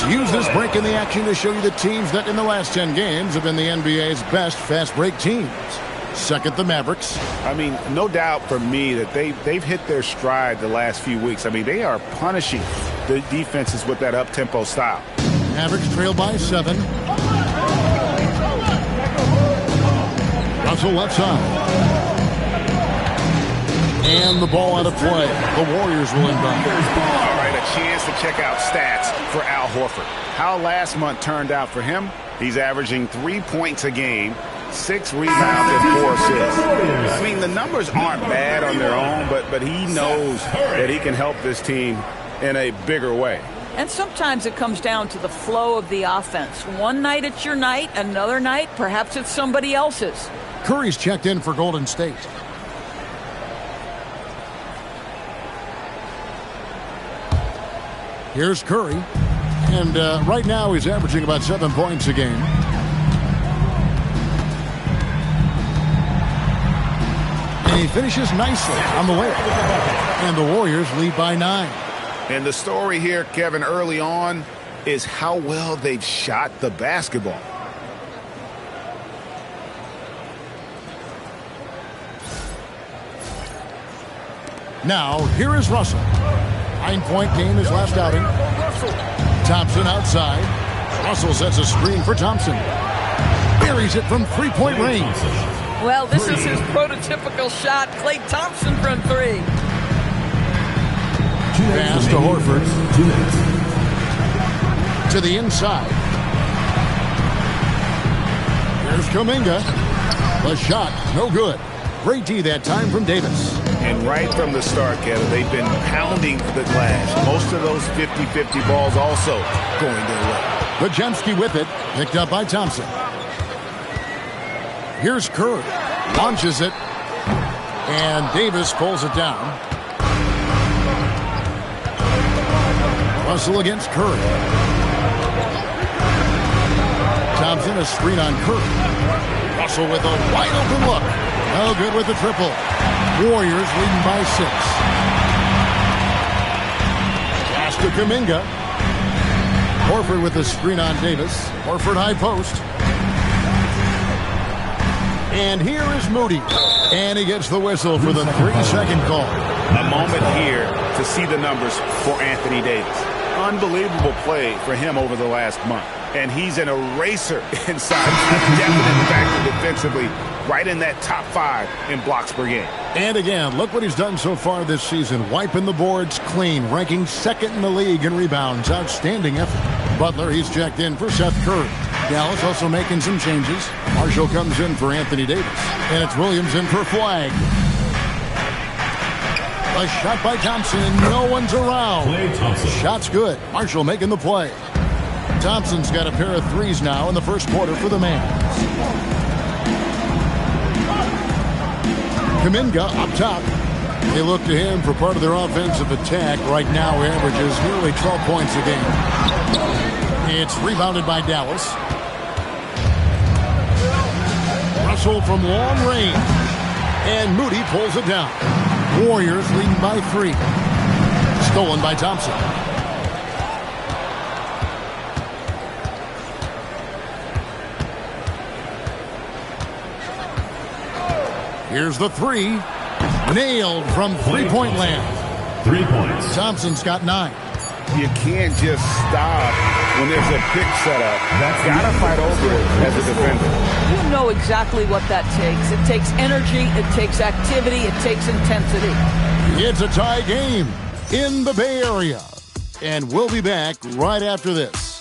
S11: Use this break in the action to show you the teams that in the last 10 games have been the NBA's best fast break teams. Second, the Mavericks.
S13: I mean, no doubt for me that they've hit their stride the last few weeks. I mean, they are punishing the defenses with that up-tempo style.
S11: Mavericks trail by 7. Russell left side. And the ball out of play. The Warriors will inbound.
S13: All right, a chance to check out stats for Al Horford. How last month turned out for him? He's averaging 3 points a game, 6 rebounds, and 4 assists. I mean, the numbers aren't bad on their own, but he knows that he can help this team in a bigger way.
S12: And sometimes it comes down to the flow of the offense. One night it's your night, another night perhaps it's somebody else's.
S11: Curry's checked in for Golden State. Here's Curry. And right now he's averaging about 7 points a game. And he finishes nicely on the way. And the Warriors lead by 9.
S13: And the story here, Kevin, early on is how well they've shot the basketball.
S11: Now, here is Russell. 9-point game his last outing. Thompson outside. Russell sets a screen for Thompson. Buries it from 3-point range.
S12: Well, this is his prototypical shot. Klay Thompson from three.
S11: Pass to Horford. To the inside. Here's Kuminga. The shot, no good. Great D that time from Davis.
S13: And right from the start, Kevin, they've been pounding the glass. Most of those 50-50 balls also going their way.
S11: Bajemski with it, picked up by Thompson. Here's Curry, launches it, and Davis pulls it down. Russell against Curry. Thompson, a screen on Curry. Russell with a wide open look. No good with the triple. Warriors leading by 6. Pass to Kuminga. Horford with a screen on Davis. Horford high post. And here is Moody. And he gets the whistle for the 3-second call.
S13: A moment here to see the numbers for Anthony Davis. Unbelievable play for him over the last month. And he's an eraser inside. A definite factor defensively, right in that top 5 in blocks per game.
S11: And again, look what he's done so far this season. Wiping the boards clean, ranking 2nd in the league in rebounds. Outstanding effort. Butler, he's checked in for Seth Curry. Dallas also making some changes. Marshall comes in for Anthony Davis. And it's Williams in for Flag. A shot by Thompson, and no one's around. Shot's good. Marshall making the play. Thompson's got a pair of threes now in the first quarter for the Mavs. Kuminga up top. They look to him for part of their offensive attack. Right now, he averages nearly 12 points a game. It's rebounded by Dallas. Russell from long range. And Moody pulls it down. Warriors leading by 3. Stolen by Thompson. Here's the 3. Nailed from three-point land.
S1: 3 points.
S11: Thompson's got 9.
S13: You can't just stop when there's a pick set up. Gotta fight over it as a defender.
S12: You know exactly what that takes. It takes energy, it takes activity, it takes intensity.
S11: It's a tie game in the Bay Area. And we'll be back right after this.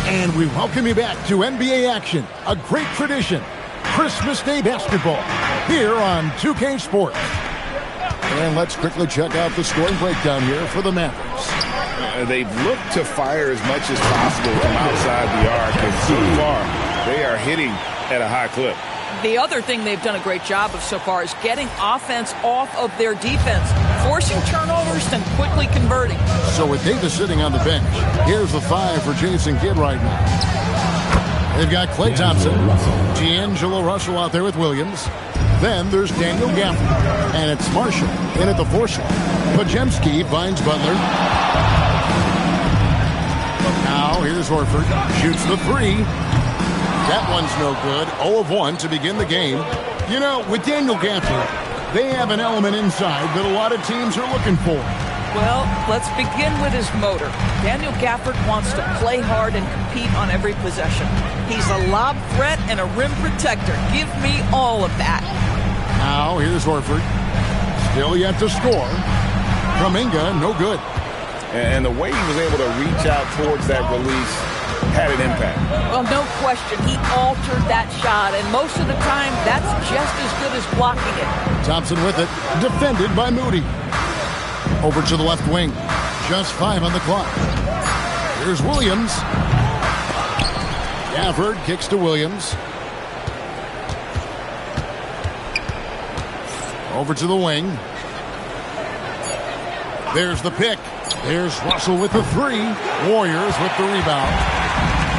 S11: And we welcome you back to NBA action, a great tradition, Christmas Day basketball, here on 2K Sports. And let's quickly check out the scoring breakdown here for the Mavericks.
S13: They've looked to fire as much as possible from outside the arc, and so far, they are hitting at a high clip.
S12: The other thing they've done a great job of so far is getting offense off of their defense, forcing turnovers and quickly converting.
S11: So with Davis sitting on the bench, here's the 5 for Jason Kidd right now. They've got Klay Thompson, D'Angelo Russell out there with Williams. Then there's Daniel Gafford, and it's Marshall in at the 4 slot. Bajemski finds Butler. Now here's Horford, shoots the 3. That one's no good. 0 of 1 to begin the game. You know, with Daniel Gafford, they have an element inside that a lot of teams are looking for.
S12: Well, let's begin with his motor. Daniel Gafford wants to play hard and compete on every possession. He's a lob threat and a rim protector. Give me all of that.
S11: Now here's Horford. Still yet to score. Kuminga, no good.
S13: And the way he was able to reach out towards that release had an impact.
S12: Well, no question. He altered that shot, and most of the time, that's just as good as blocking it.
S11: Thompson with it, defended by Moody. Over to the left wing. Just 5 on the clock. Here's Williams. Gafford kicks to Williams. Over to the wing. There's the pick. There's Russell with the 3. Warriors with the rebound.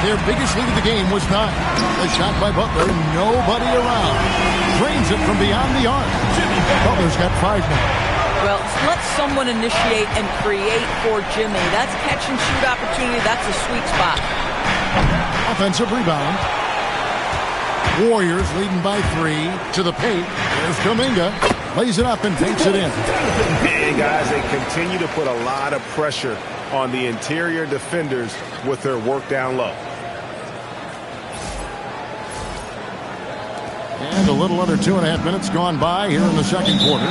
S11: Their biggest lead of the game was 9. The shot by Butler, nobody around. Drains it from beyond the arc. Butler's got 5 now.
S12: Well, let someone initiate and create for Jimmy. That's catch and shoot opportunity. That's a sweet spot.
S11: Offensive rebound. Warriors leading by 3 to the paint. There's Kuminga. Lays it up and takes it in.
S13: And guys, they continue to put a lot of pressure on the interior defenders with their work down low.
S11: And a little under 2.5 minutes gone by here in the second quarter.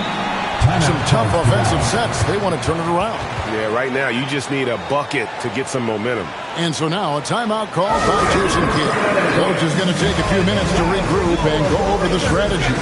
S11: Some tough offensive sets. They want to turn it around.
S13: Yeah, right now you just need a bucket to get some momentum.
S11: And so now a timeout called by Jason Kidd. Coach is going to take a few minutes to regroup and go over the strategy.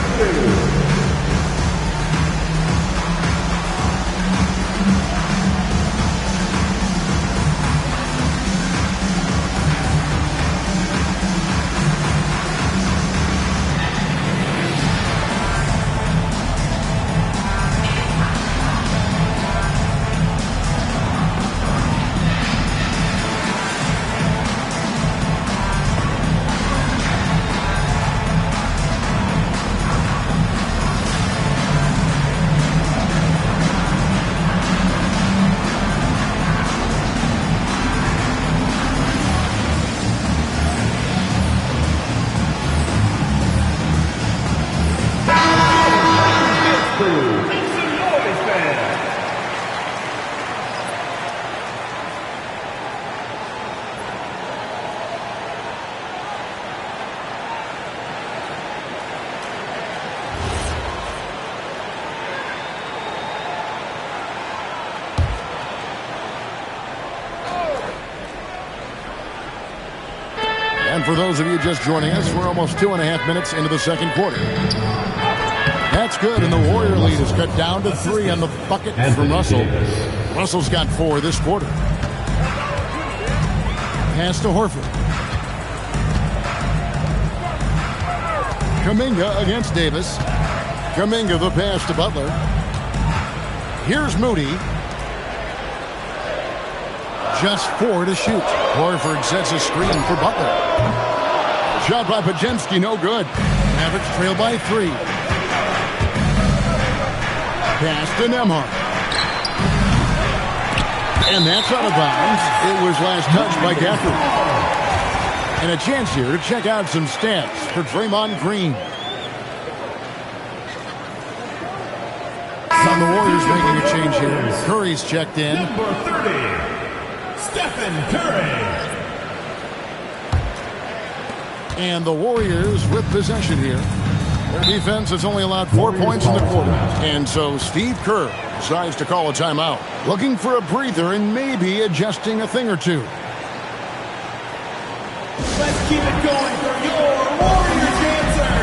S11: And for those of you just joining us, we're almost 2.5 minutes into the second quarter. That's good, and the Warrior lead is cut down to 3 on the bucket from Russell. Russell's got 4 this quarter. Pass to Horford. Kuminga against Davis. Kuminga the pass to Butler. Here's Moody. Just 4 to shoot. Horford sets a screen for Butler. Shot by Podziemski, no good. Mavericks trail by 3. Pass to Nembhard. And that's out of bounds. It was last touched by Gafford. And a chance here to check out some stats for Draymond Green. On the Warriors making a change here. Curry's checked in.
S1: Number 30, Stephen Curry.
S11: And the Warriors with possession here. Their defense has only allowed 4 points in the quarter. And so Steve Kerr decides to call a timeout. Looking for a breather and maybe adjusting a thing or two.
S1: Let's keep it going for your Warriors dancers.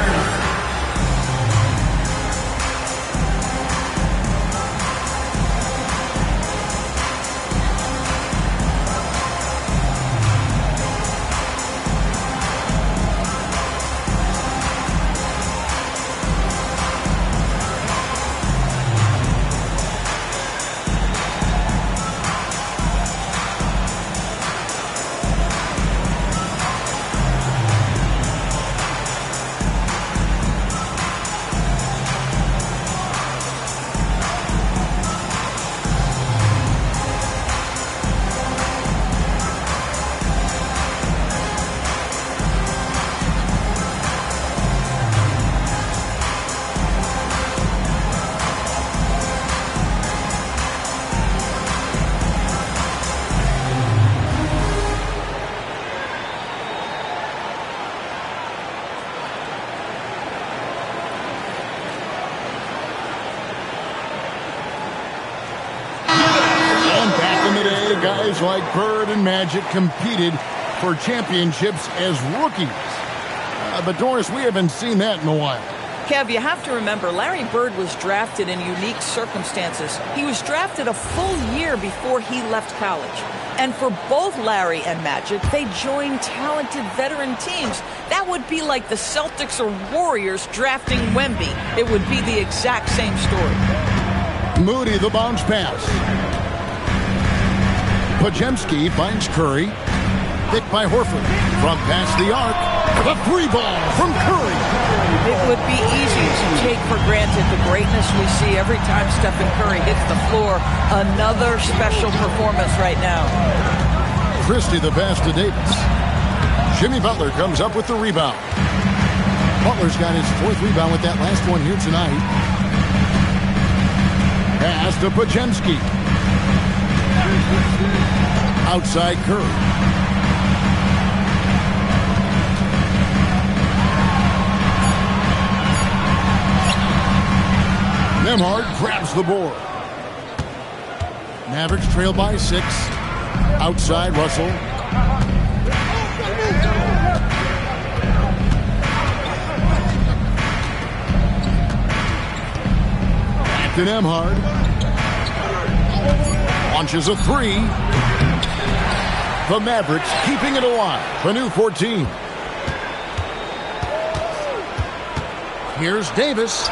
S11: Guys like Bird and Magic competed for championships as rookies. But Doris, we haven't seen that in a while.
S12: Kev, you have to remember, Larry Bird was drafted in unique circumstances. He was drafted a full year before he left college. And for both Larry and Magic, they joined talented veteran teams. That would be like the Celtics or Warriors drafting Wemby. It would be the exact same story.
S11: Moody, the bounce pass. Podziemski finds Curry. Picked by Horford. From past the arc. The 3-ball from Curry.
S12: It would be easy to take for granted the greatness we see every time Stephen Curry hits the floor. Another special performance right now.
S11: Christie the pass to Davis. Jimmy Butler comes up with the rebound. Butler's got his 4th rebound with that last one here tonight. Pass to Podziemski. Outside Curry. Nembhard grabs the board. Mavericks trail by 6. Outside Russell. Back to Nembhard. Launches a 3. The Mavericks keeping it alive. The new 14. Here's Davis.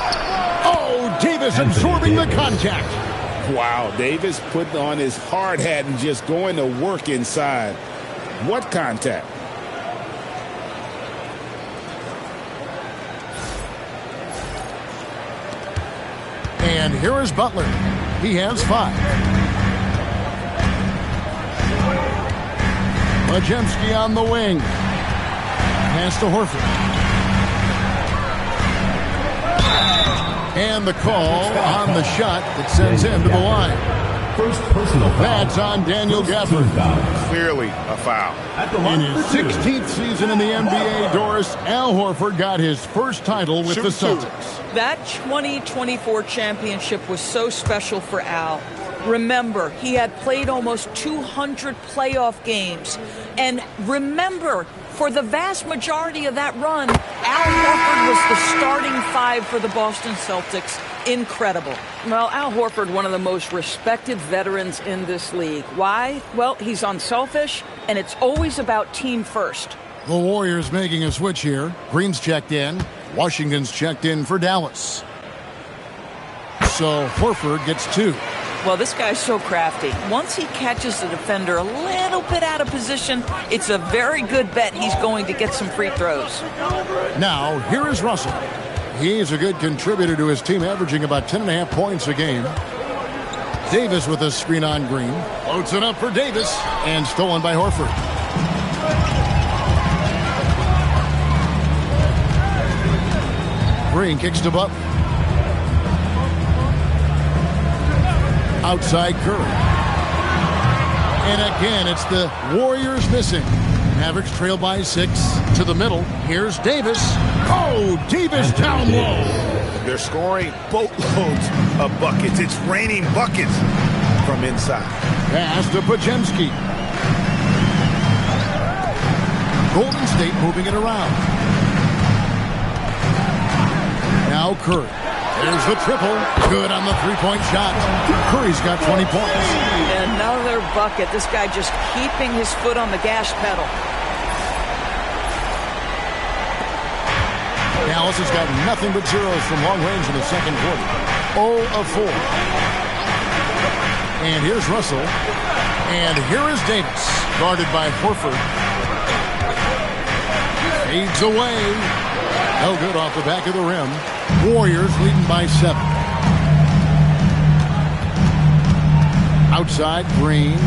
S11: Oh, Davis absorbing the contact.
S13: Wow, Davis put on his hard hat and just going to work inside. What contact?
S11: And here is Butler. He has 5. Podziemski on the wing. Pass to Horford. And the call on the shot that sends him to the line.
S1: First personal foul.
S11: That's on Daniel Gafford.
S13: Clearly a foul.
S11: In his 16th season in the NBA, Doris, Al Horford got his first title with the Celtics.
S12: That 2024 championship was so special for Al. Remember, he had played almost 200 playoff games. And remember, for the vast majority of that run, Al Horford was the starting 5 for the Boston Celtics. Incredible. Well, Al Horford, one of the most respected veterans in this league. Why? Well, he's unselfish, and it's always about team first.
S11: The Warriors making a switch here. Green's checked in. Washington's checked in for Dallas. So Horford gets 2.
S12: Well, this guy's so crafty. Once he catches the defender a little bit out of position, it's a very good bet he's going to get some free throws.
S11: Now, here is Russell. He's a good contributor to his team, averaging about 10.5 points a game. Davis with a screen on Green. Floats it up for Davis, and stolen by Horford. Green kicks to Butler. Outside Curry. And again, it's the Warriors missing. Mavericks trail by 6 to the middle. Here's Davis. Oh, Davis down low.
S13: They're scoring boatloads of buckets. It's raining buckets from inside.
S11: Pass to Podziemski. Golden State moving it around. Now Curry. There's the triple. Good on the three-point shot. Curry's got 20 points.
S12: Another bucket. This guy just keeping his foot on the gas pedal.
S11: Dallas has got nothing but zeros from long range in the second quarter. 0 of 4. And here's Russell. And here is Davis, guarded by Horford. Fades away. No good off the back of the rim. Warriors leading by 7. Outside, Green.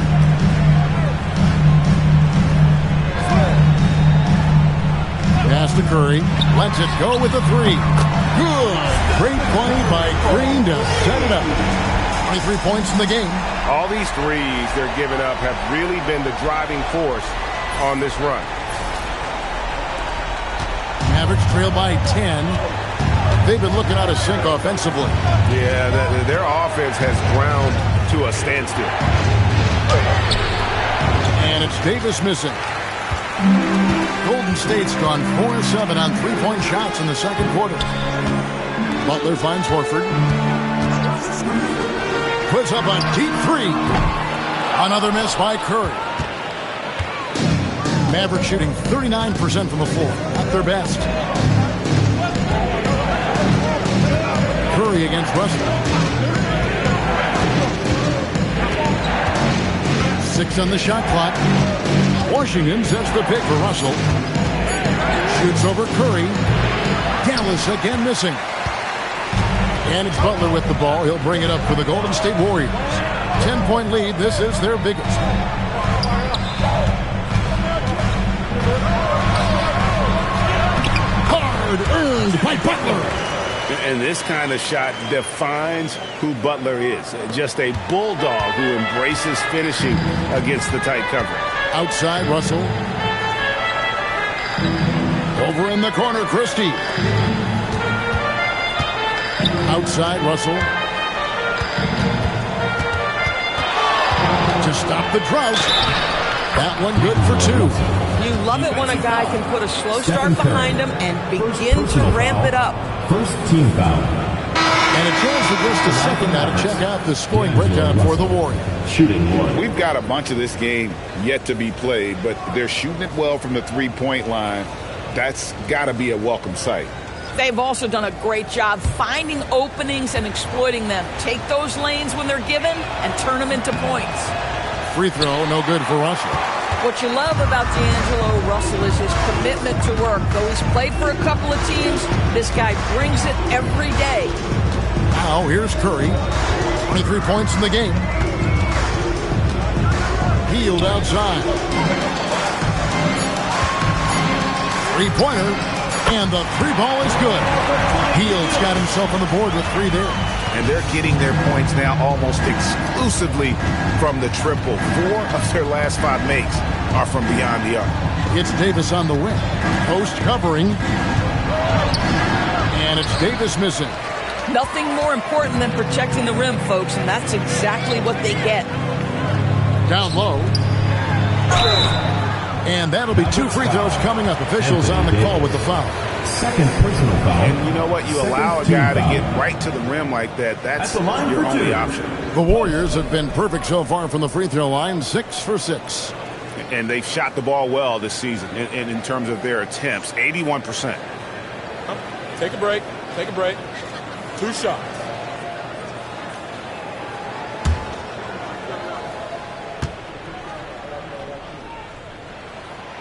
S11: Pass to Curry. Lets it go with the 3. Good. Great play by Green to set it up. 23 points in the game.
S2: All these threes they're giving up have really been the driving force on this run.
S11: Mavericks trail by 10. They've been looking out of sync offensively.
S2: Yeah, their offense has ground to a standstill.
S11: And it's Davis missing. Golden State's gone 4-7 on three-point shots in the second quarter. Butler finds Horford. Puts up a deep 3. Another miss by Curry. Mavericks shooting 39% from the floor. At their best. Curry against Russell. 6 on the shot clock. Washington sets the pick for Russell. Shoots over Curry. Dallas again missing. And it's Butler with the ball. He'll bring it up for the Golden State Warriors. 10-point lead. This is their biggest. hard earned by Butler.
S13: And this kind of shot defines who Butler is. Just a bulldog who embraces finishing against the tight cover.
S11: Outside, Russell. Over in the corner, Christie. Outside, Russell. To stop the drought. That one good for 2.
S12: You love it when a guy can put a slow start behind him and begin to ramp it up.
S1: First team foul.
S11: And a chance for just a second now to check out the scoring breakdown for the Warriors.
S1: Shooting one.
S14: We've got a bunch of this game yet to be played, but they're shooting it well from the three-point line. That's got to be a welcome sight.
S12: They've also done a great job finding openings and exploiting them. Take those lanes when they're given and turn them into points.
S11: Free throw, no good for Russell.
S12: What you love about D'Angelo Russell is his commitment to work. Though he's played for a couple of teams, this guy brings it every day.
S11: Now here's Curry. 23 points in the game. Healed outside. Three-pointer. And the 3-ball is good. Heald's got himself on the board with 3 there.
S14: And they're getting their points now almost exclusively from the triple. 4 of their last 5 makes are from beyond the arc.
S11: It's Davis on the wing. Post covering. And it's Davis missing.
S12: Nothing more important than protecting the rim, folks, and that's exactly what they get.
S11: Down low. And that'll be 2 free throws coming up. Officials on the call with the foul.
S1: Second personal foul.
S14: And you know what? You allow a guy to get right to the rim like that. That's your only option.
S11: The Warriors have been perfect so far from the free throw line. 6 for 6.
S14: And they've shot the ball well this season. And in terms of their attempts, 81%.
S6: Take a break. Take a break. 2 shots.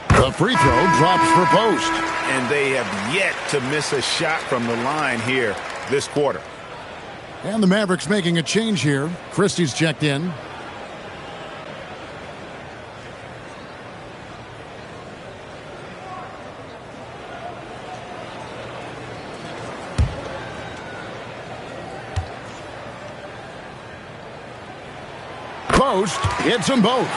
S11: The free throw drops for Post.
S14: And they have yet to miss a shot from the line here this quarter.
S11: And the Mavericks making a change here. Christie's checked in. Post hits them both.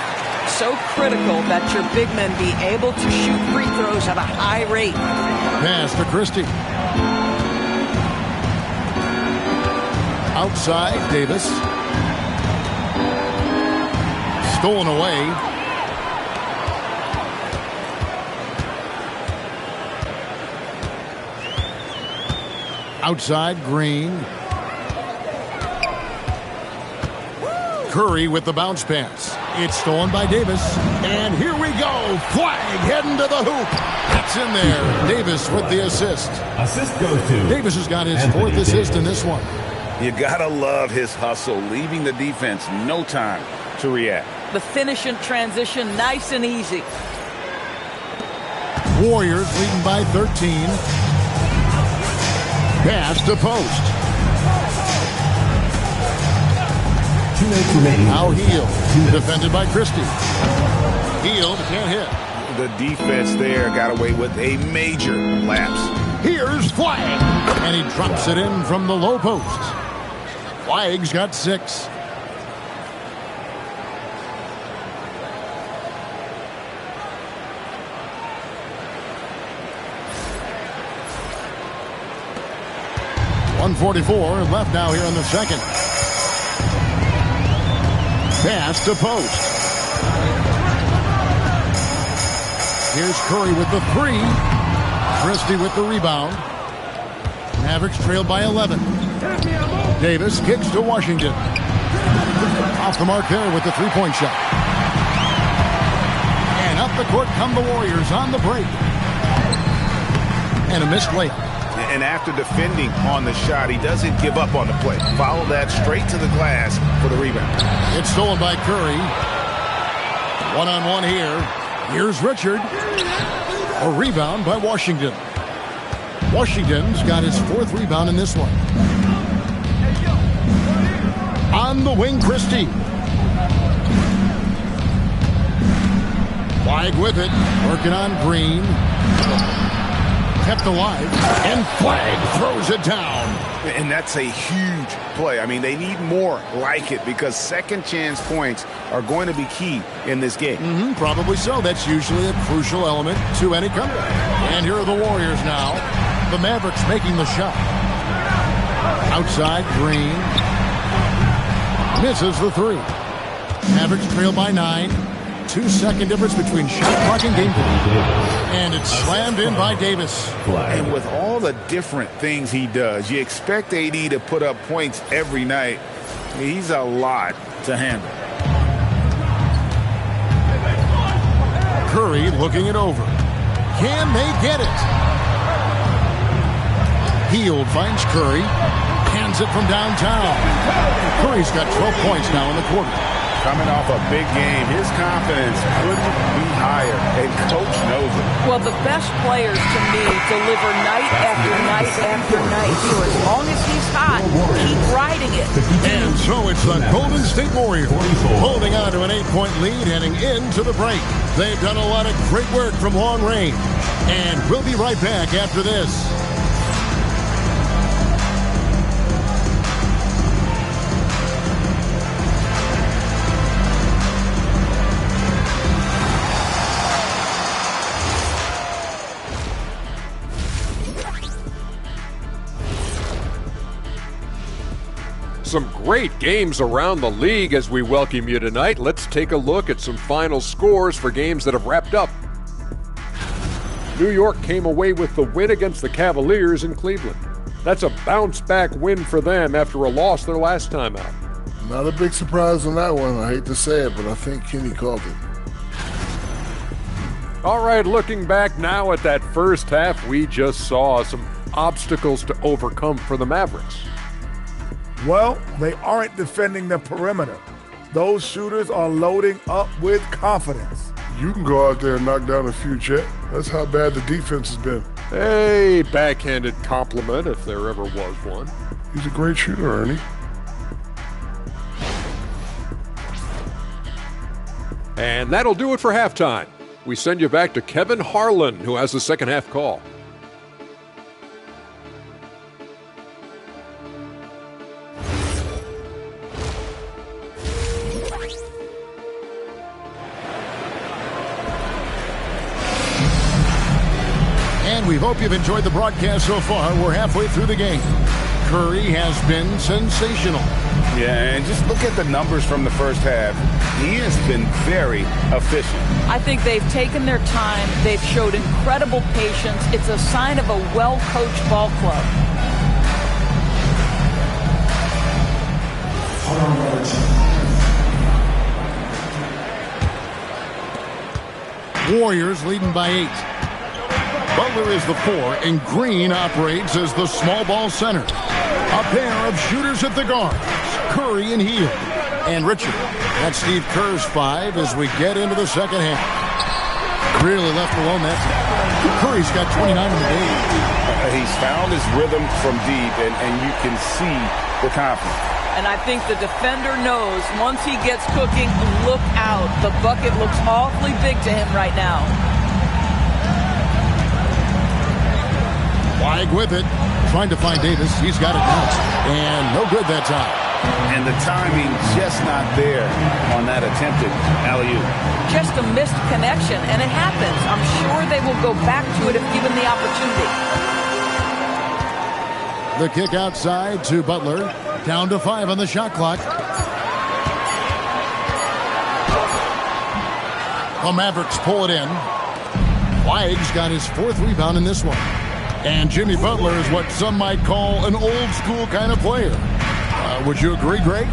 S12: So critical that your big men be able to shoot free throws at a high rate.
S11: Pass to Christie. Outside, Davis. Stolen away. Outside, Green. Curry with the bounce pass. It's stolen by Davis. And here we go. Flag heading to the hoop. That's in there. Davis with the assist.
S1: Assist goes to
S11: Davis has got his 4th assist in this one.
S14: You gotta love his hustle, leaving the defense no time to react.
S12: The finish in transition, nice and easy.
S11: Warriors leading by 13. Pass to Post.
S1: 2 minutes remaining.
S11: Now Hield. Defended by Christie. Hield can't hit.
S14: The defense there got away with a major lapse.
S11: Here's Flag. And he drops it in from the low post. Flag's got 6. .144 left now here in the second. Pass to Post. Here's Curry with the 3. Christie with the rebound. Mavericks trailed by 11. Davis kicks to Washington. Off the mark there with the 3-point shot. And up the court come the Warriors on the break. And a missed layup.
S14: And after defending on the shot, he doesn't give up on the play. Follow that straight to the glass for the rebound.
S11: It's stolen by Curry. One-on-one here. Here's Richard. A rebound by Washington. Washington's got his 4th rebound in this one. On the wing, Christie. Flag with it. Working on Green. kept alive, and Flag throws it down.
S13: And that's a huge play. I mean, they need more like it because second chance points are going to be key in this game.
S11: Probably so. That's usually a crucial element to any comeback. And here are the Warriors now. The Mavericks making the shot. Outside, Green. Misses the three. Mavericks trail by 9. 2-second difference between shot clock and game clock. And it's slammed in by Davis.
S13: And with all the different things he does, you expect AD to put up points every night. He's a lot to handle.
S11: Curry looking it over. Can they get it? Hield finds Curry. Hands it from downtown. Curry's got 12 points now in the quarter.
S13: Coming off a big game, his confidence couldn't be higher, and Coach knows it.
S12: Well, the best players, to me, deliver night after night after night. So as long as he's hot, keep riding it.
S11: And so it's the Golden State Warriors holding on to an 8-point lead heading into the break. They've done a lot of great work from long range. And we'll be right back after this.
S7: Some great games around the league as we welcome you tonight. Let's take a look at some final scores for games that have wrapped up. New York came away with the win against the Cavaliers in Cleveland. That's a bounce-back win for them after a loss their last time out.
S9: Not a big surprise on that one. I hate to say it, but I think Kenny called it.
S7: All right, looking back now at that first half, we just saw some obstacles to overcome for the Mavericks.
S8: Well, they aren't defending the perimeter. Those shooters are loading up with confidence.
S9: You can go out there and knock down a few, Chet. That's how bad the defense has been.
S7: A backhanded compliment, if there ever was one.
S9: He's a great shooter, Ernie.
S7: And that'll do it for halftime. We send you back to Kevin Harlan, who has the second half call.
S11: And we hope you've enjoyed the broadcast so far. We're halfway through the game. Curry has been sensational.
S13: Yeah, and just look at the numbers from the first half. He has been very efficient.
S12: I think they've taken their time. They've showed incredible patience. It's a sign of a well-coached ball club.
S11: Warriors leading by 8. Butler is the 4, and Green operates as the small ball center. A pair of shooters at the guards, Curry and Hield. And Richard, that's Steve Kerr's 5 as we get into the second half. Really left alone that time. Curry's got 29 in the game.
S13: He's found his rhythm from deep, and you can see the confidence.
S12: And I think the defender knows once he gets cooking, look out. The bucket looks awfully big to him right now.
S11: Flag with it, trying to find Davis. He's got it now, and no good that time.
S13: And the timing just not there on that attempted alley-oop.
S12: Just a missed connection, and it happens. I'm sure they will go back to it if given the opportunity.
S11: The kick outside to Butler, down to 5 on the shot clock. The Mavericks pull it in. Flag's got his 4th rebound in this one. And Jimmy Butler is what some might call an old-school kind of player. Would you agree, Greg?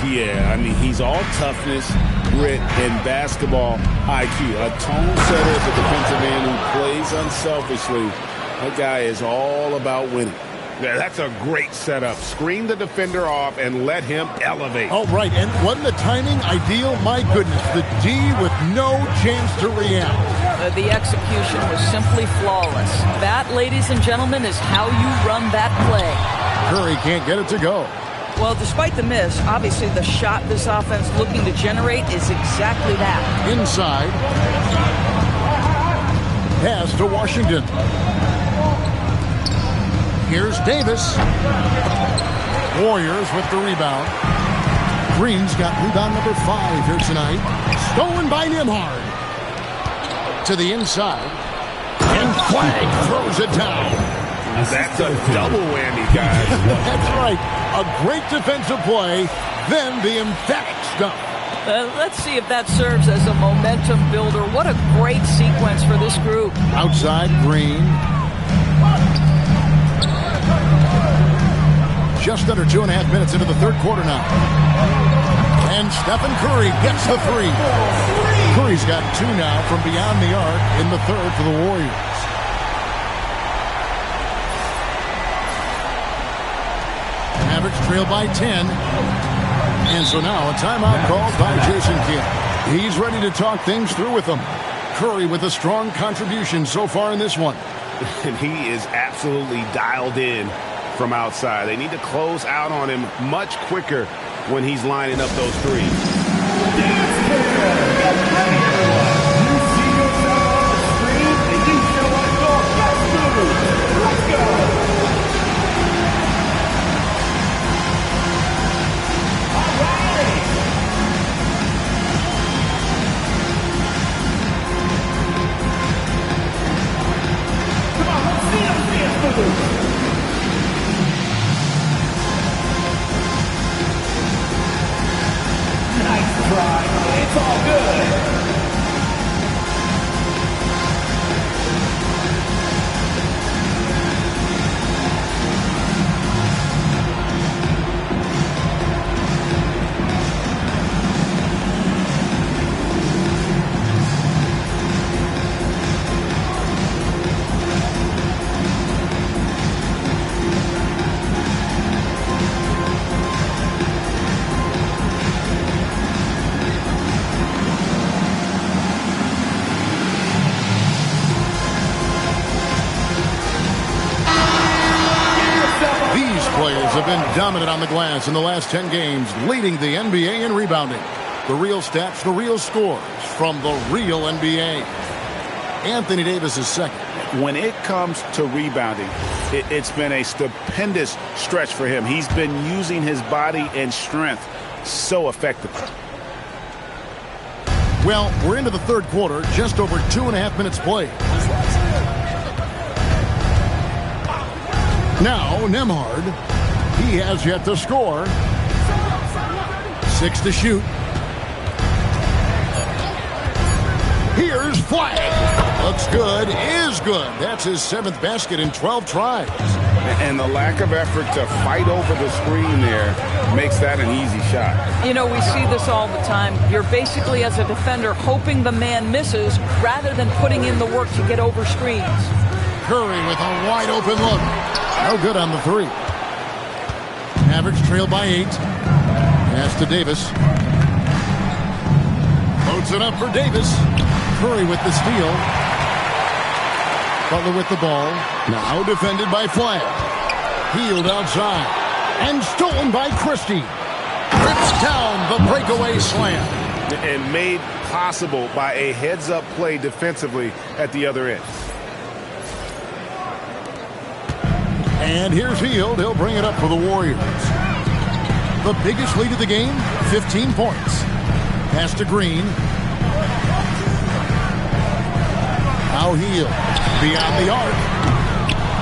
S13: Yeah, I mean, he's all toughness, grit, and basketball IQ. A tone setter, the defensive end who plays unselfishly. That guy is all about winning. Yeah, that's a great setup. Screen the defender off and let him elevate.
S11: Oh, right. And wasn't the timing ideal? My goodness. The D with no chance to react.
S12: The execution was simply flawless. That, ladies and gentlemen, is how you run that play.
S11: Curry can't get it to go.
S12: Well, despite the miss, obviously the shot this offense looking to generate is exactly that.
S11: Inside. Pass to Washington. Here's Davis. Warriors with the rebound. Green's got rebound number 5 here tonight. Stolen by Nembhard. To the inside. And Flagg throws it down.
S13: That's a double whammy, guys.
S11: That's right. A great defensive play, then the emphatic stuff.
S12: Let's see if that serves as a momentum builder. What a great sequence for this group.
S11: Outside, Green. Just under 2.5 minutes into the third quarter now. And Stephen Curry gets the 3. Curry's got 2 now from beyond the arc in the third for the Warriors. Mavericks trail by 10. And so now a timeout called by Jason Kidd. He's ready to talk things through with them. Curry with a strong contribution so far in this one.
S13: And he is absolutely dialed in from outside. They need to close out on him much quicker when he's lining up those threes.
S1: Nice try. It's all good.
S11: Have been dominant on the glass in the last 10 games, leading the NBA in rebounding. The real stats, the real scores from the real NBA. Anthony Davis is second.
S13: When it comes to rebounding, it's been a stupendous stretch for him. He's been using his body and strength so effectively.
S11: Well, we're into the third quarter, just over 2.5 minutes played. Now, Nembhard. He has yet to score. 6 to shoot. Here's Flagg. Looks good, is good. That's his 7th basket in 12 tries.
S13: And the lack of effort to fight over the screen there makes that an easy shot.
S12: You know, we see this all the time. You're basically, as a defender, hoping the man misses rather than putting in the work to get over screens.
S11: Curry with a wide open look. No good on the 3. Mavericks trail by 8. Pass to Davis. Loads it up for Davis. Curry with the steal. Butler with the ball. Now defended by Flagg. Healed outside. And stolen by Christie. Rips down the breakaway slam.
S13: And made possible by a heads-up play defensively at the other end.
S11: And here's Hield. He'll bring it up for the Warriors. The biggest lead of the game, 15 points. Pass to Green. Now Hield. Beyond the arc.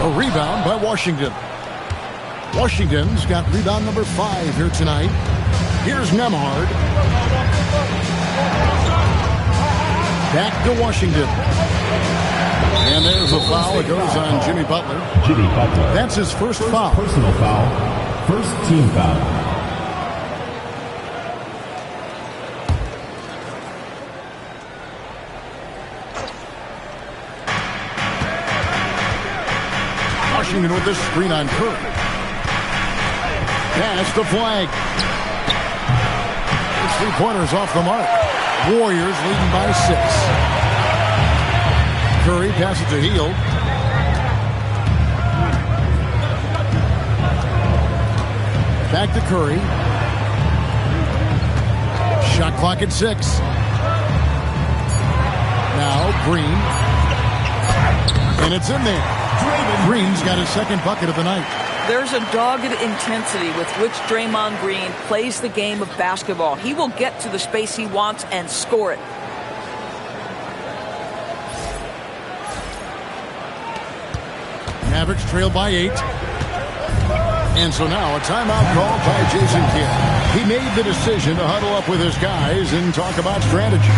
S11: A rebound by Washington. Washington's got rebound number 5 here tonight. Here's Nembhard. Back to Washington. And there's a foul. It goes on Jimmy Butler. That's his first foul.
S1: Personal foul. First team foul.
S11: Washington with this screen on Curry. Pass to Flagg. His 3-pointers off the mark. Warriors leading by 6. Curry passes to Hield. Back to Curry. Shot clock at 6. Now Green. And it's in there. Green's got his second bucket of the night.
S12: There's a dogged intensity with which Draymond Green plays the game of basketball. He will get to the space he wants and score it.
S11: Mavericks trail by 8. And so now a timeout called by Jason Kidd. He made the decision to huddle up with his guys and talk about strategy.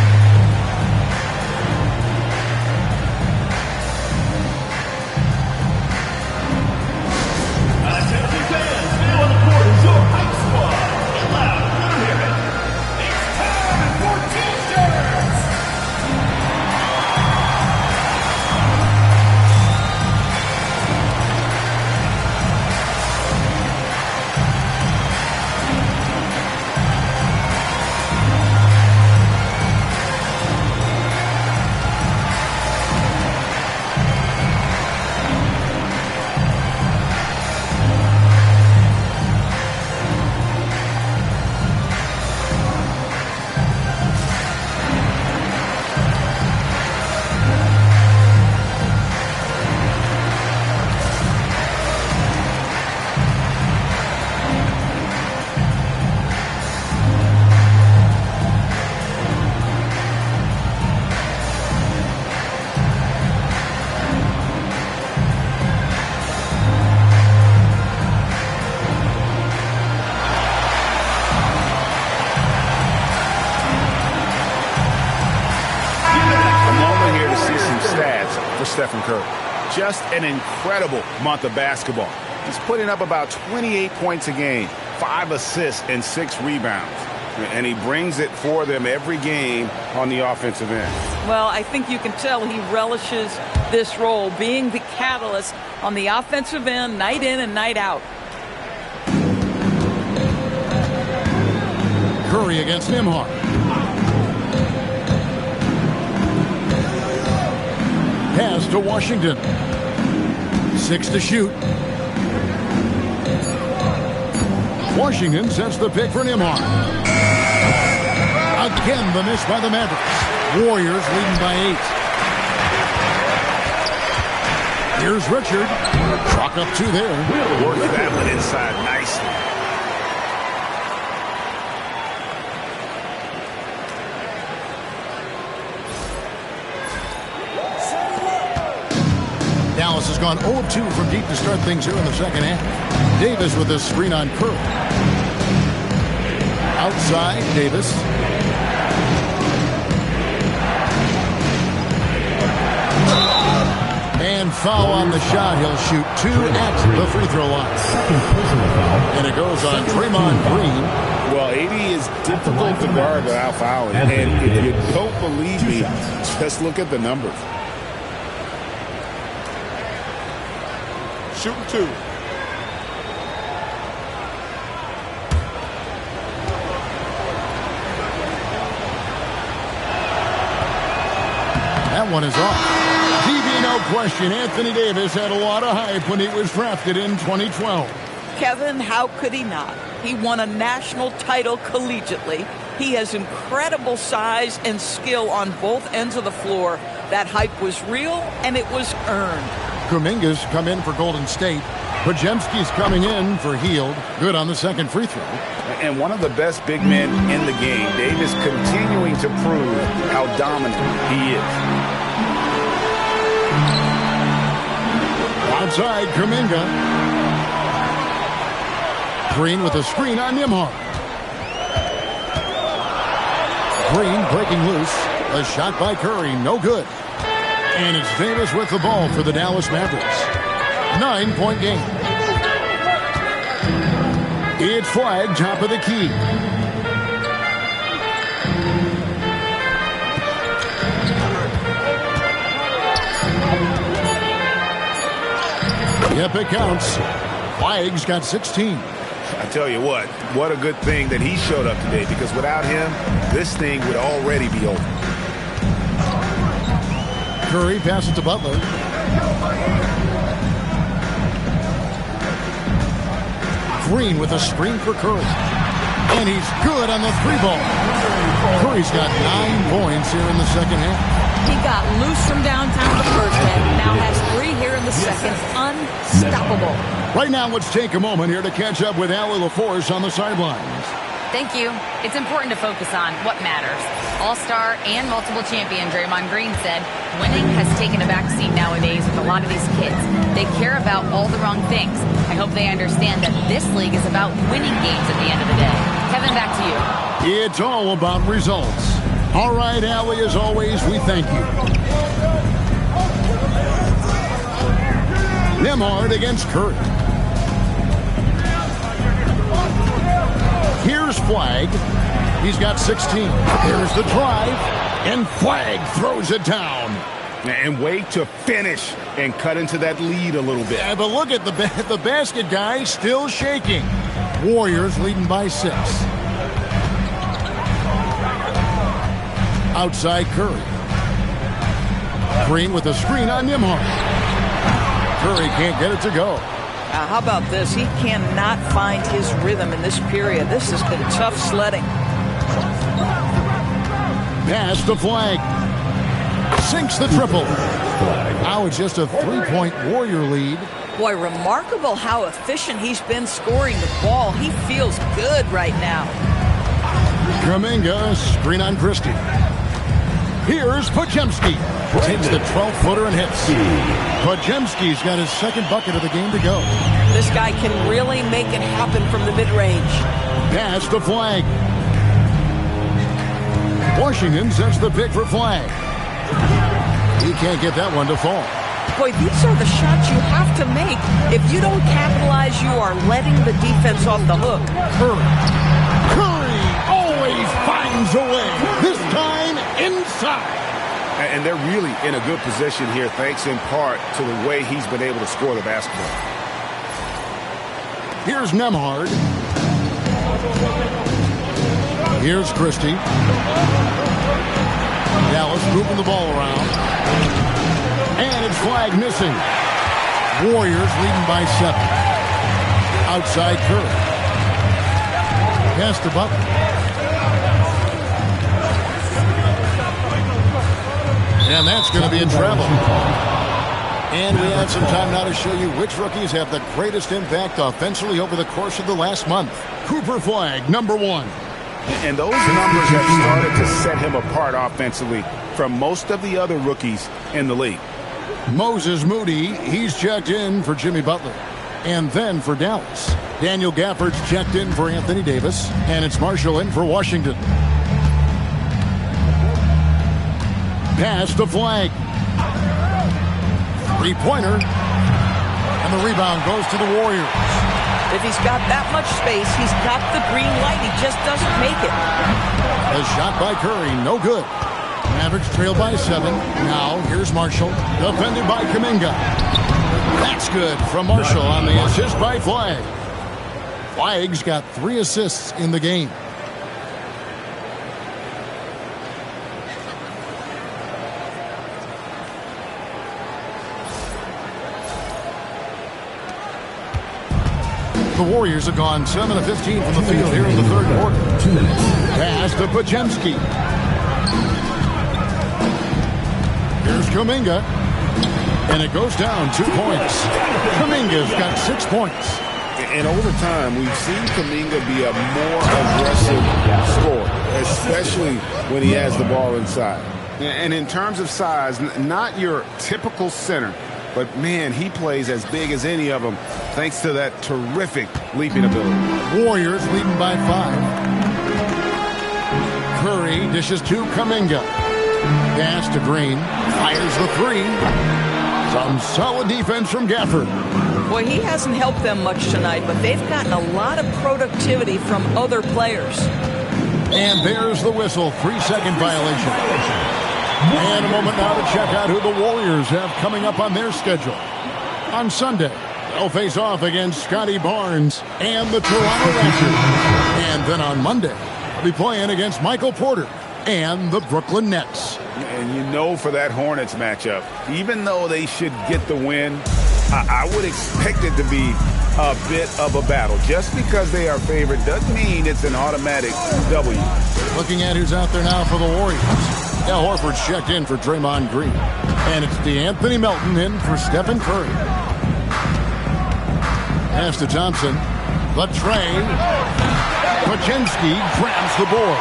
S14: Stephen Curry. Just an incredible month of basketball. He's putting up about 28 points a game, 5 assists, and 6 rebounds. And he brings it for them every game on the offensive end.
S12: Well, I think you can tell he relishes this role, being the catalyst on the offensive end, night in and night out.
S11: Curry against Nembhard. Pass to Washington. 6 to shoot. Washington sets the pick for Nembhard. Again, the miss by the Mavericks. Warriors leading by 8. Here's Richard. Clock up 2 there.
S14: Work that one inside nicely.
S11: Dallas has gone 0 of 2 from deep to start things here in the second half. Davis with a screen on Curry. Outside, Davis. And foul on the shot. He'll shoot 2 at the free throw line. And it goes on Draymond Green.
S14: Well, 80 is difficult to guard without fouling. And if you don't believe me, just look at the numbers.
S7: Shooting 2.
S11: That one is off. TV, no question. Anthony Davis had a lot of hype when he was drafted in 2012.
S12: Kevin, how could he not? He won a national title collegiately. He has incredible size and skill on both ends of the floor. That hype was real, and it was earned.
S11: Kuminga's come in for Golden State. Podziemski's coming in for Hield. Good on the second free throw.
S14: And one of the best big men in the game. Davis continuing to prove how dominant he is.
S11: Outside, Kuminga. Green with a screen on Nembhard. Green breaking loose. A shot by Curry, no good. And it's Davis with the ball for the Dallas Mavericks. 9-point game. It's flag, top of the key. Yep, it counts. Flag's got 16.
S14: I tell you what a good thing that he showed up today, because without him, this thing would already be over.
S11: Curry passes to Butler. Green with a screen for Curry. And he's good on the 3 ball. Curry's got 9 points here in the second half.
S12: He got loose from downtown the first half, now has 3 here in the second. Unstoppable.
S11: Right now, let's take a moment here to catch up with Allie LaForce on the sidelines.
S5: Thank you. It's important to focus on what matters. All-star and multiple champion Draymond Green said winning has taken a backseat nowadays with a lot of these kids. They care about all the wrong things. I hope they understand that this league is about winning games at the end of the day. Kevin, back to you.
S11: It's all about results. All right, Allie, as always, we thank you. Nembhard against Curry. Here's Flagg. He's got 16. Here's the drive. And Flagg throws it down.
S14: And wait to finish and cut into that lead a little bit.
S11: Yeah, but look at the basket guy still shaking. Warriors leading by 6. Outside Curry. Green with a screen on Nembhard. Curry can't get it to go.
S12: How about this? He cannot find his rhythm in this period. This has been tough sledding.
S11: Pass to Flagg. Sinks the triple. Now it's just a 3-point Warrior lead.
S12: Boy, remarkable how efficient he's been scoring the ball. He feels good right now.
S11: Kuminga, screen on Christie. Here's Podziemski. Takes the 12-footer and hits. Podziemski's got his second bucket of the game to go.
S12: This guy can really make it happen from the mid-range.
S11: Pass to Flagg. Washington sets the pick for Flagg. He can't get that one to fall.
S12: Boy, these are the shots you have to make. If you don't capitalize, you are letting the defense off the hook.
S11: Curry always finds a way. This time inside.
S14: And they're really in a good position here, thanks in part to the way he's been able to score the basketball.
S11: Here's Nembhard. Here's Christie. Dallas moving the ball around. And it's Flagg missing. Warriors leading by 7. Outside Curry. Pass to Butler. And that's going to be in trouble. And we have some time now to show you which rookies have the greatest impact offensively over the course of the last month. Cooper Flagg, number 1.
S14: And those numbers have started to set him apart offensively from most of the other rookies in the league.
S11: Moses Moody, he's checked in for Jimmy Butler. And then for Dallas, Daniel Gafford's checked in for Anthony Davis. And it's Marshall in for Washington. Pass to Flagg. 3-pointer. And the rebound goes to the Warriors.
S12: If he's got that much space, he's got the green light. He just doesn't make it.
S11: A shot by Curry, no good. Mavericks trail by 7. Now here's Marshall, defended by Kuminga. That's good from Marshall on the assist by Flagg. Flagg's got 3 assists in the game. The Warriors have gone 7 of 15 from the field here in the third quarter. Pass to Podziemski. Here's Kuminga. And it goes down 2 points. Kuminga's got 6 points.
S14: And over time, we've seen Kuminga be a more aggressive scorer, especially when he has the ball inside. And in terms of size, not your typical center, but man, he plays as big as any of them thanks to that terrific leaping ability.
S11: Warriors leading by 5. Curry dishes to Kuminga. Pass to Green. Fires the 3. Some solid defense from Gafford.
S12: Boy, he hasn't helped them much tonight, but they've gotten a lot of productivity from other players.
S11: And there's the whistle. 3-second violation. And a moment now to check out who the Warriors have coming up on their schedule. On Sunday, they'll face off against Scotty Barnes and the Toronto Raptors. And then on Monday, they'll be playing against Michael Porter and the Brooklyn Nets.
S14: And you know, for that Hornets matchup, even though they should get the win, I would expect it to be a bit of a battle. Just because they are favored doesn't mean it's an automatic W.
S11: Looking at who's out there now for the Warriors. Al Horford's checked in for Draymond Green. And it's DeAnthony Melton in for Stephen Curry. Pass to Thompson. The tray. Podziemski grabs the board.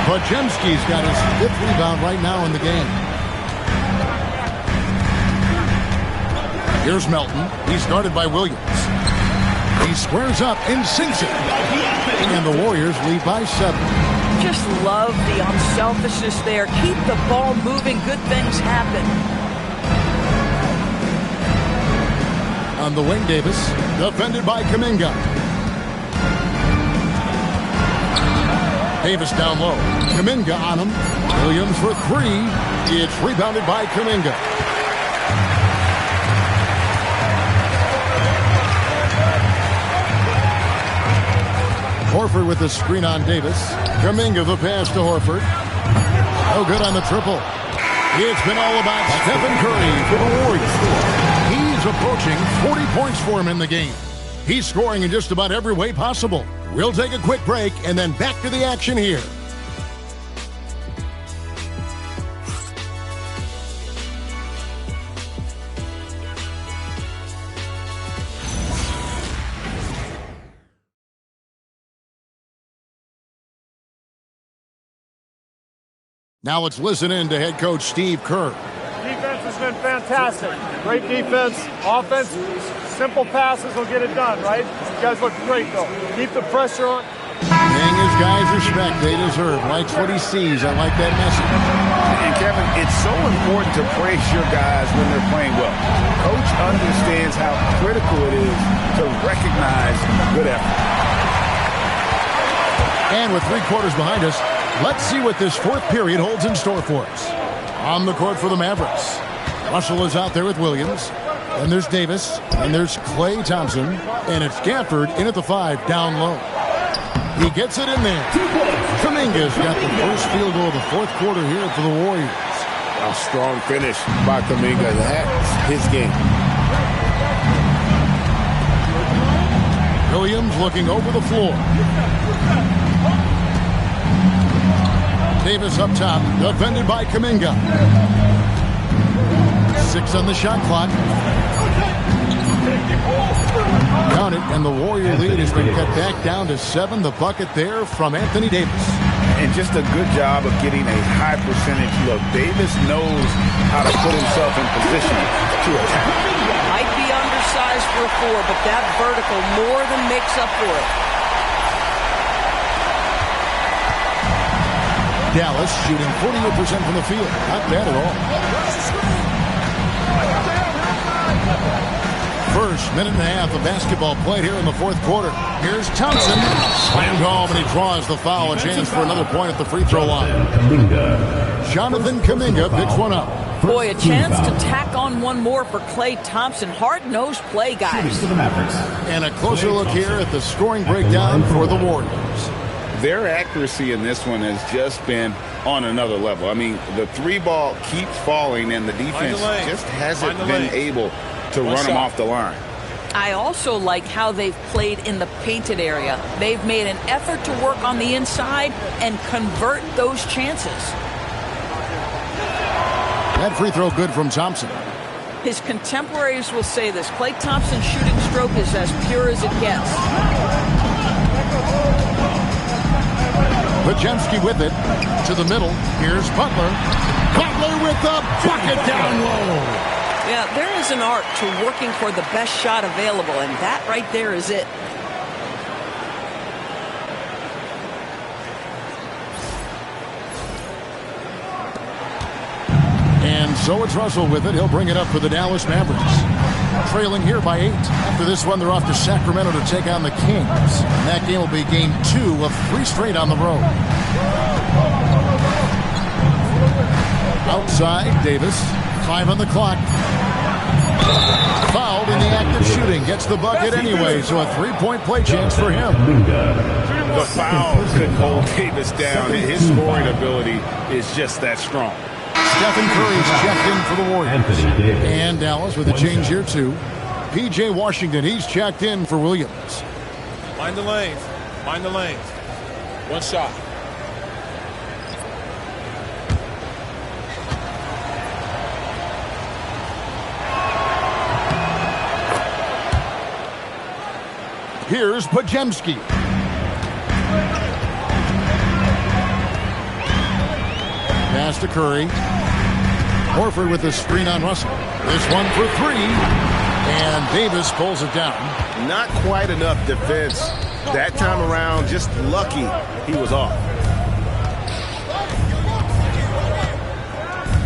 S11: Podziemski's got his 5th rebound right now in the game. Here's Melton. He's guarded by Williams. He squares up and sinks it. And the Warriors lead by 7.
S12: Just love the unselfishness there. Keep the ball moving. Good things happen.
S11: On the wing, Davis. Defended by Kuminga. Davis down low. Kuminga on him. Williams for 3. It's rebounded by Kuminga. Horford with the screen on Davis. Kuminga the pass to Horford. No good on the triple. It's been all about Stephen Curry for the Warriors. He's approaching 40 points for him in the game. He's scoring in just about every way possible. We'll take a quick break and then back to the action here. Now let's listen in to head coach Steve Kerr.
S15: Defense has been fantastic. Great defense. Offense, simple passes will get it done, right? You guys look great, though. Keep the pressure on.
S11: Paying his guys respect they deserve. Likes what he sees. I like that message.
S14: And Kevin, it's so important to praise your guys when they're playing well. Coach understands how critical it is to recognize good effort.
S11: And with 3 quarters behind us, let's see what this 4th period holds in store for us. On the court for the Mavericks. Russell is out there with Williams. And there's Davis. And there's Klay Thompson. And it's Gafford in at the 5 down low. He gets it in there. Kuminga's got the first field goal of the 4th quarter here for the Warriors.
S13: A strong finish by Kuminga. That's his game.
S11: Williams looking over the floor. Davis up top, defended by Kuminga. 6 on the shot clock. Count it, and the Warrior lead has been cut back down to 7. The bucket there from Anthony Davis.
S14: And just a good job of getting a high percentage look. Davis knows how to put himself in position to attack.
S12: Might be undersized for a 4, but that vertical more than makes up for it.
S11: Dallas shooting 48% from the field. Not bad at all. First minute and a half of basketball played here in the 4th quarter. Here's Thompson. Slammed home, and he draws the foul. A chance for another point at the free throw line. Jonathan Kuminga picks one up.
S12: Boy, a chance to tack on one more for Klay Thompson. Hard-nosed play, guys.
S11: And a closer look here at the scoring breakdown for the Warriors.
S14: Their accuracy in this one has just been on another level. I mean, the 3 ball keeps falling, and the defense just hasn't been able to run them off the line.
S12: I also like how they've played in the painted area. They've made an effort to work on the inside and convert those chances.
S11: That free throw good from Thompson.
S12: His contemporaries will say this. Klay Thompson's shooting stroke is as pure as it gets.
S11: Podziemski with it to the middle. Here's Butler. Butler with the bucket down low.
S12: Yeah, there is an art to working for the best shot available, and that right there is it.
S11: And so it's Russell with it. He'll bring it up for the Dallas Mavericks. Trailing here by 8. After this one, they're off to Sacramento to take on the Kings. And that game will be game 2 of 3 straight on the road. Outside, Davis. 5 on the clock. Fouled in the act of shooting. Gets the bucket anyway, so a 3-point play chance for him.
S14: The foul could hold Davis down. His scoring ability is just that strong.
S11: Stephen Curry's checked in for the Warriors. And Dallas with a change here, too. P.J. Washington, he's checked in for Williams.
S6: Mind the lanes. Mind the lanes. One shot.
S11: Here's Pajemski. Pass to Curry. Horford with the screen on Russell. This one for three. And Davis pulls it down.
S14: Not quite enough defense that time around. Just lucky he was off.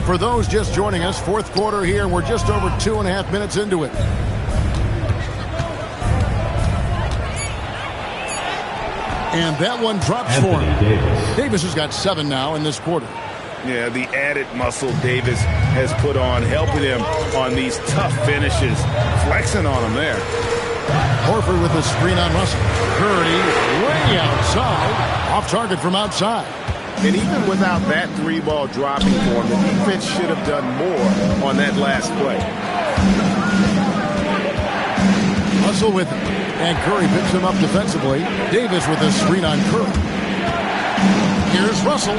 S11: For those just joining us, fourth quarter here. We're just over 2.5 minutes into it. And that one drops for him. Davis has got 7 now in this quarter.
S14: Yeah, the added muscle Davis has put on, helping him on these tough finishes. Flexing on him there.
S11: Horford with the screen on Russell. Curry way outside. Off target from outside.
S14: And even without that 3-ball dropping for him, the defense should have done more on that last play.
S11: Russell with it. And Curry picks him up defensively. Davis with a screen on Curry. Here's Russell.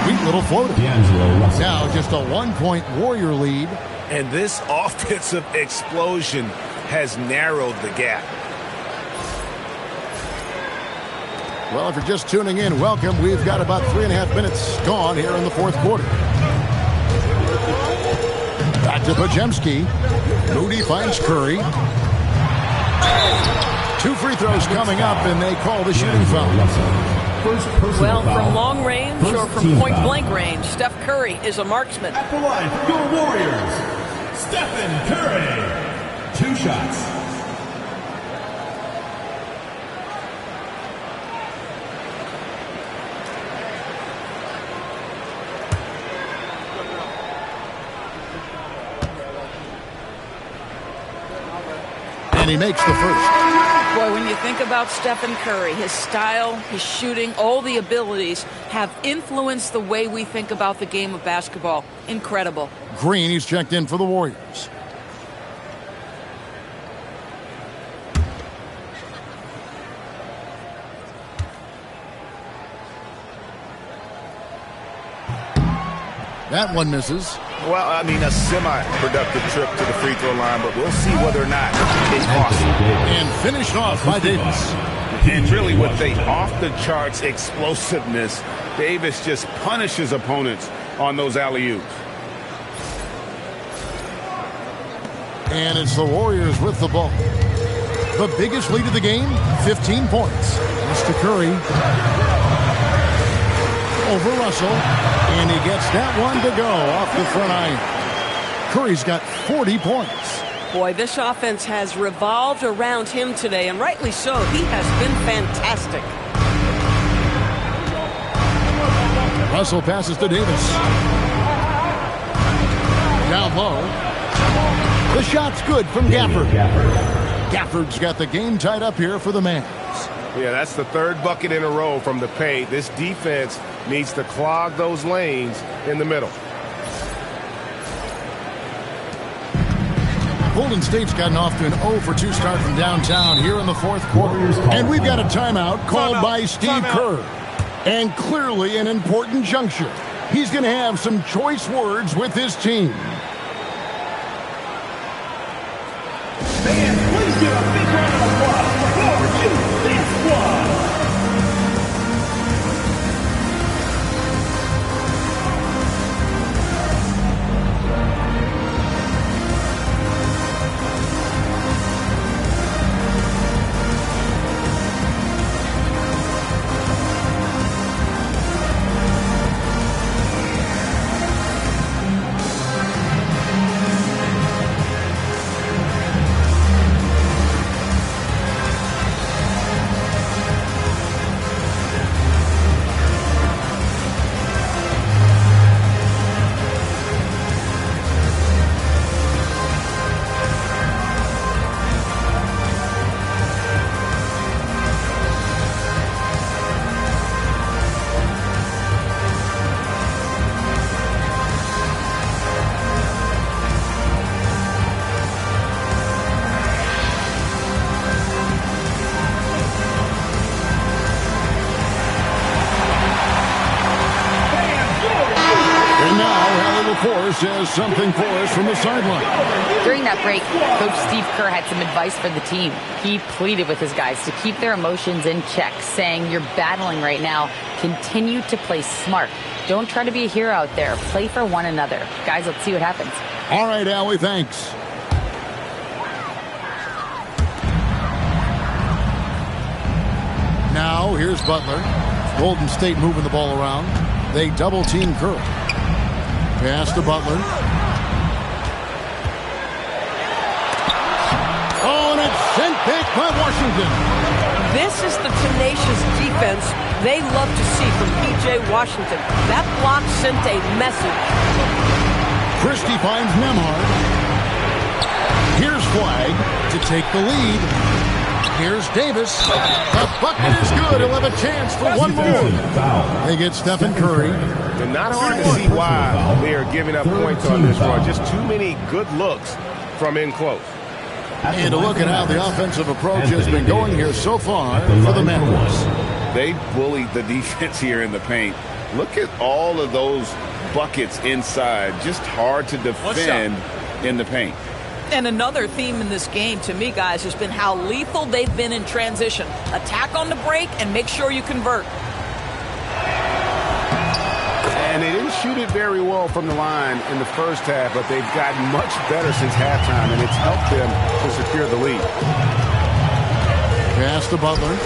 S11: Sweet little floater. Now just a 1-point Warrior lead.
S14: And this offensive explosion has narrowed the gap.
S11: Well, if you're just tuning in, welcome. We've got about 3.5 minutes gone here in the fourth quarter. Back to Pajemski. Moody finds Curry. 2 free throws coming up, and they call the shooting foul.
S12: Well, from long range or from point-blank range, Steph Curry is a marksman.
S1: At the line for your Warriors, Stephen Curry. 2 shots.
S11: And he makes the first.
S12: Boy, when you think about Stephen Curry, his style, his shooting, all the abilities have influenced the way we think about the game of basketball. Incredible.
S11: Green, he's checked in for the Warriors. That one misses.
S14: Well, I mean, a semi-productive trip to the free throw line, but we'll see whether or not it costs him.
S11: And finished off by Davis.
S14: And really with the off-the-charts explosiveness, Davis just punishes opponents on those alley-oops.
S11: And it's the Warriors with the ball. The biggest lead of the game, 15 points. Mr. Curry over Russell, and he gets that one to go off the front iron. Curry's got 40 points.
S16: Boy, this offense has revolved around him today, and rightly so. He has been fantastic.
S11: Russell passes to Davis. Down low. The shot's good from Gafford. Gafford's got the game tied up here for the Mavs.
S14: Yeah, that's the 3rd bucket in a row from the paint. This defense needs to clog those lanes in the middle.
S11: Golden State's gotten off to an 0-for-2 start from downtown here in the fourth quarter. And we've got a timeout called by Steve Kerr. And clearly an important juncture. He's going to have some choice words with his team.
S1: Fans, please give a big round of applause for this squad.
S11: Force has something for us from the sideline.
S5: During that break, Coach Steve Kerr had some advice for the team. He pleaded with his guys to keep their emotions in check, saying, "You're battling right now. Continue to play smart. Don't try to be a hero out there. Play for one another." Guys, let's see what happens.
S11: All right, Allie, thanks. Now, here's Butler. Golden State moving the ball around. They double-team Kerr. Pass to Butler. Oh, and it's sent back by Washington.
S16: This is the tenacious defense they love to see from P.J. Washington. That block sent a message.
S11: Christie finds Nembhard. Here's Flag to take the lead. Here's Davis. The bucket is good. He'll have a chance for one more. They get Stephen Curry.
S14: And not hard to see why they are giving up points on this run. Just too many good looks from in close.
S11: And to look at how the offensive approach has been going here so far for the Mavericks.
S14: They bullied the defense here in the paint. Look at all of those buckets inside. Just hard to defend in the paint.
S12: And another theme in this game, to me, guys, has been how lethal they've been in transition. Attack on the break and make sure you convert.
S14: And they didn't shoot it very well from the line in the first half, but they've gotten much better since halftime, and it's helped them to secure the lead.
S11: Pass to Butler.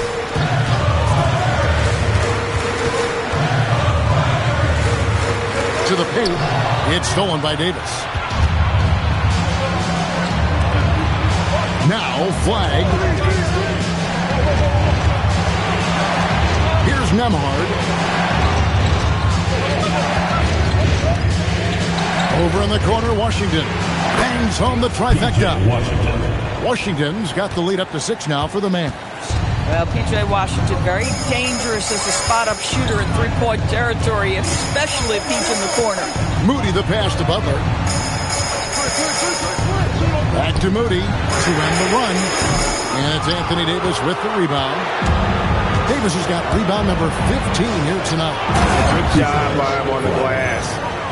S11: To the paint. It's stolen by Davis. Now, Flag. Here's Nembhard. Over in the corner, Washington bangs home the trifecta. Washington's got the lead up to 6 now for the Mavericks.
S12: Well, P.J. Washington, very dangerous as a spot-up shooter in three-point territory, especially if he's in the corner.
S11: Moody the pass to Butler. Back to Moody to end the run. And it's Anthony Davis with the rebound. Davis has got rebound number 15 here tonight.
S14: Good job by him on the glass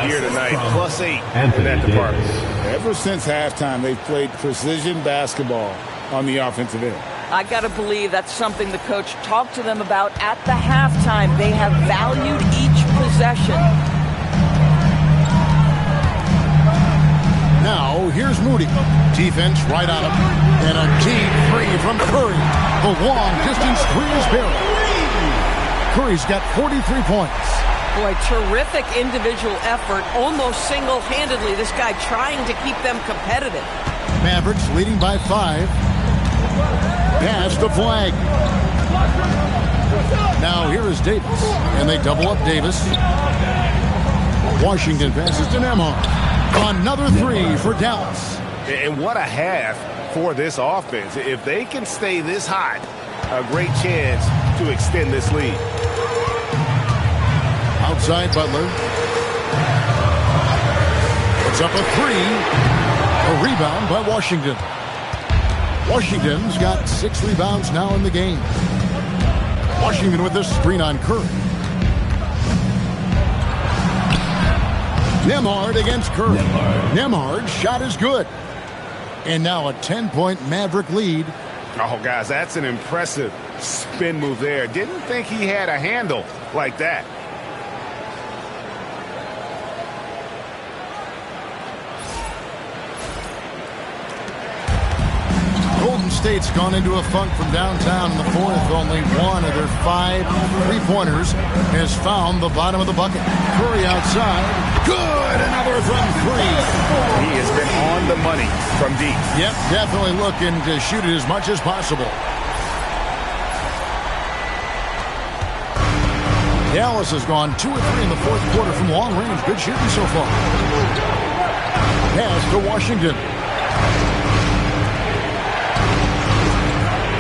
S14: here tonight. +8 in that department.
S13: Ever since halftime, they've played precision basketball on the offensive end.
S12: I got to believe that's something the coach talked to them about at the halftime. They have valued each possession.
S11: Now, here's Moody. Defense right on him. And a deep three from Curry. The long-distance three is buried. Curry's got 43 points.
S12: Boy, terrific individual effort. Almost single-handedly, this guy trying to keep them competitive.
S11: Mavericks leading by 5. Pass to Flag. Now, here is Davis. And they double up Davis. Washington passes to Nembhard. Another 3 for Dallas.
S14: And what a half for this offense. If they can stay this hot, a great chance to extend this lead.
S11: Outside Butler. It's up a 3. A rebound by Washington. Washington's got 6 rebounds now in the game. Washington with this screen on Curry. Nembhard against Curry. Nembhard's shot is good. And now a 10-point Maverick lead.
S14: Oh, guys, that's an impressive spin move there. Didn't think he had a handle like that.
S11: Golden State's gone into a funk from downtown in the fourth. Only one of their 5 three-pointers has found the bottom of the bucket. Curry outside. Good! Another from 3.
S14: He has been on the money from deep.
S11: Yep, definitely looking to shoot it as much as possible. Dallas has gone 2 of 3 in the fourth quarter from long range. Good shooting so far. Pass to Washington.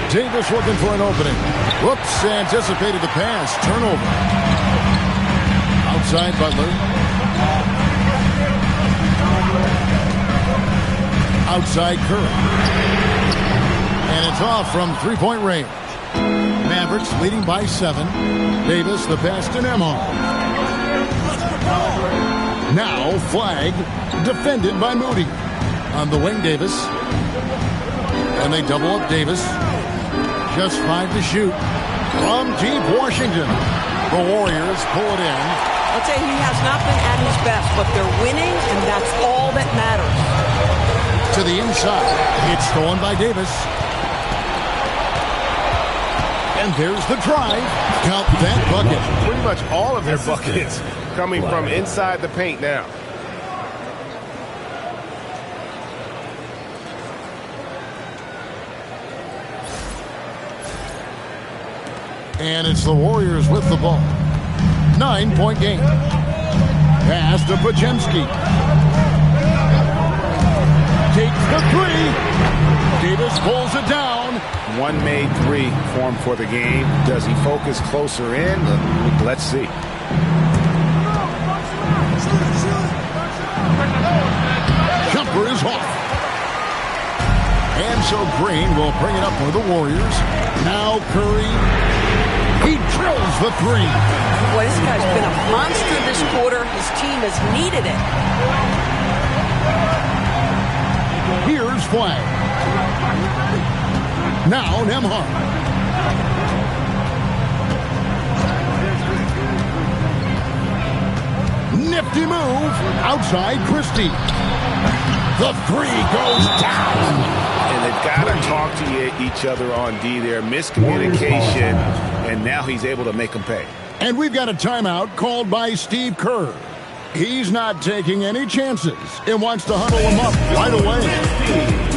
S11: Davis looking for an opening. Whoops, anticipated the pass. Turnover. Outside Butler. Outside Curry. And it's off from three-point range. Mavericks leading by 7. Davis the pass to Nembhard. Now flag defended by Moody. On the wing, Davis. And they double up Davis. Just 5 to shoot. From deep Washington. The Warriors pull it in.
S16: I'll tell you, he has not been at his best, but they're winning, and that's all that matters.
S11: To the inside. It's stolen by Davis. And there's the drive. Count that bucket.
S17: Pretty much all of their buckets coming from inside the paint now.
S11: And it's the Warriors with the ball. 9-point game. Pass to Pajemski. Takes the three. Davis pulls it down.
S14: One made three for him for the game. Does he focus closer in? Let's see.
S11: Jumper is off. And so Green will bring it up for the Warriors. Now Curry. He drills the three.
S16: Boy, this guy's been a monster this quarter. His team has needed it.
S11: Here's Flag. Now Nembhard. Nifty move. Outside Christie. The three goes down.
S14: And they've got to talk to each other on D there. Miscommunication. And now he's able to make them pay.
S11: And we've got a timeout called by Steve Kerr. He's not taking any chances and wants to huddle them up right away.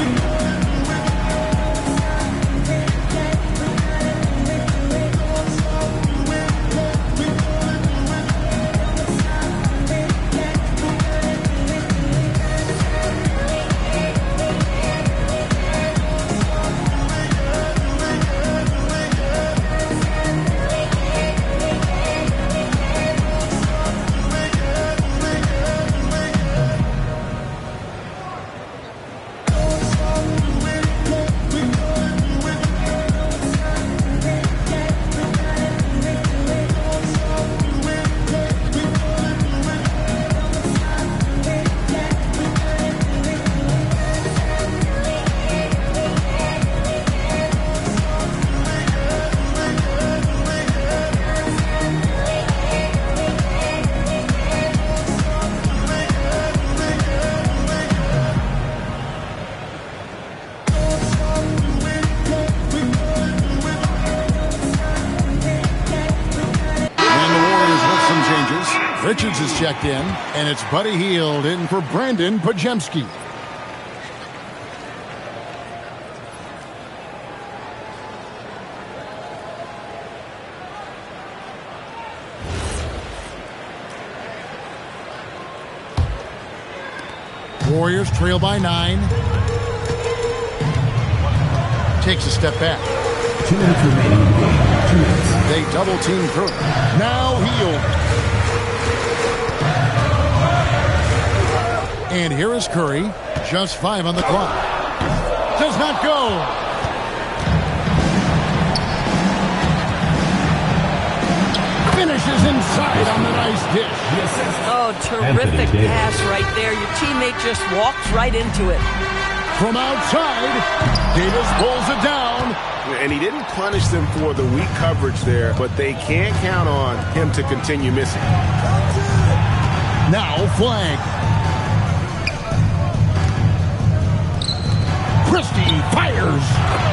S11: Richards is checked in, and it's Buddy Hield in for Brandon Pajemski. Warriors trail by 9. Takes a step back.
S1: 2 minutes remaining in the game. 2 minutes.
S11: They double team Curry. Now Hield. And here is Curry. Just 5 on the clock. Does not go. Finishes inside on the nice dish.
S16: Oh, terrific pass right there. Your teammate just walks right into it.
S11: From outside, Davis pulls it down.
S17: And he didn't punish them for the weak coverage there, but they can't count on him to continue missing.
S11: Now Flag. Christie fires,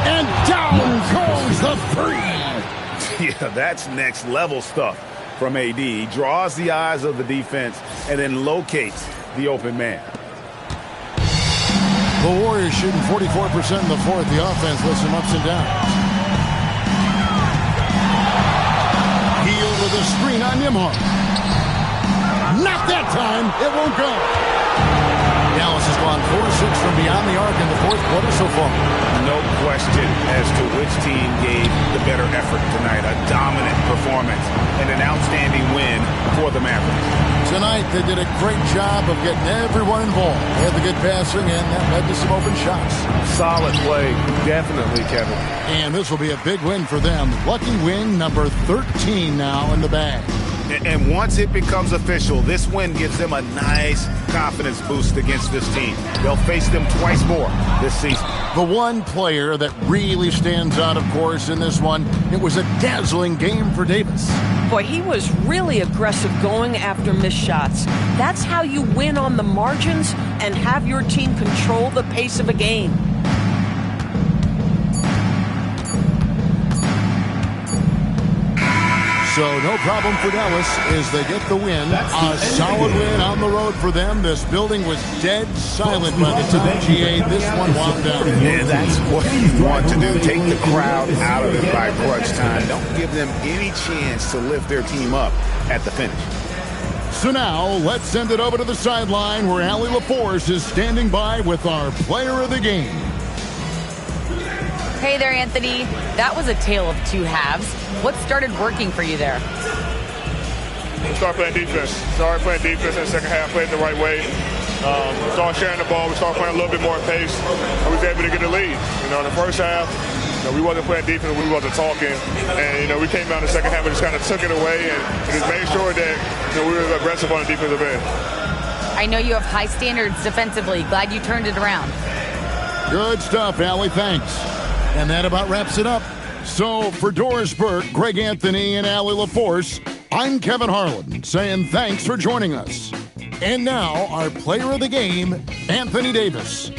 S11: and down goes the three.
S14: Yeah, that's next level stuff from AD. He draws the eyes of the defense and then locates the open man.
S11: The Warriors shooting 44% in the fourth. The offense with some ups and downs. Hield with a screen on Nembhard. Not that time. It won't go. Dallas has gone 4-6 from beyond the arc in the fourth quarter so far.
S14: No question as to which team gave the better effort tonight. A dominant performance and an outstanding win for the Mavericks.
S11: Tonight, they did a great job of getting everyone involved. They had the good passing, and that led to some open shots.
S17: Solid play, definitely, Kevin.
S11: And this will be a big win for them. Lucky win number 13 now in the bag.
S14: And once it becomes official, this win gives them a nice confidence boost against this team. They'll face them twice more this season.
S11: The one player that really stands out, of course, in this one, it was a dazzling game for Davis.
S16: Boy, he was really aggressive going after missed shots. That's how you win on the margins and have your team control the pace of a game.
S11: So no problem for Dallas as they get the win. A solid win on the road for them. This building was dead silent by the time GA this one wound down.
S14: And that's what you want to do. Take the crowd out of it by crunch time. Don't give them any chance to lift their team up at the finish.
S11: So now let's send it over to the sideline where Allie LaForce is standing by with our player of the game.
S5: Hey there, Anthony. That was a tale of two halves. What started working for you there?
S15: We started playing defense. In the second half, played the right way. Started sharing the ball. We started playing a little bit more pace. I was able to get the lead. In the first half, we wasn't playing defense. We wasn't talking. And, we came out in the second half and just kind of took it away and just made sure that we were aggressive on the defensive end.
S5: I know you have high standards defensively. Glad you turned it around.
S11: Good stuff, Allie. Thanks. And that about wraps it up. So for Doris Burke, Greg Anthony, and Allie LaForce, I'm Kevin Harlan saying thanks for joining us. And now our player of the game, Anthony Davis.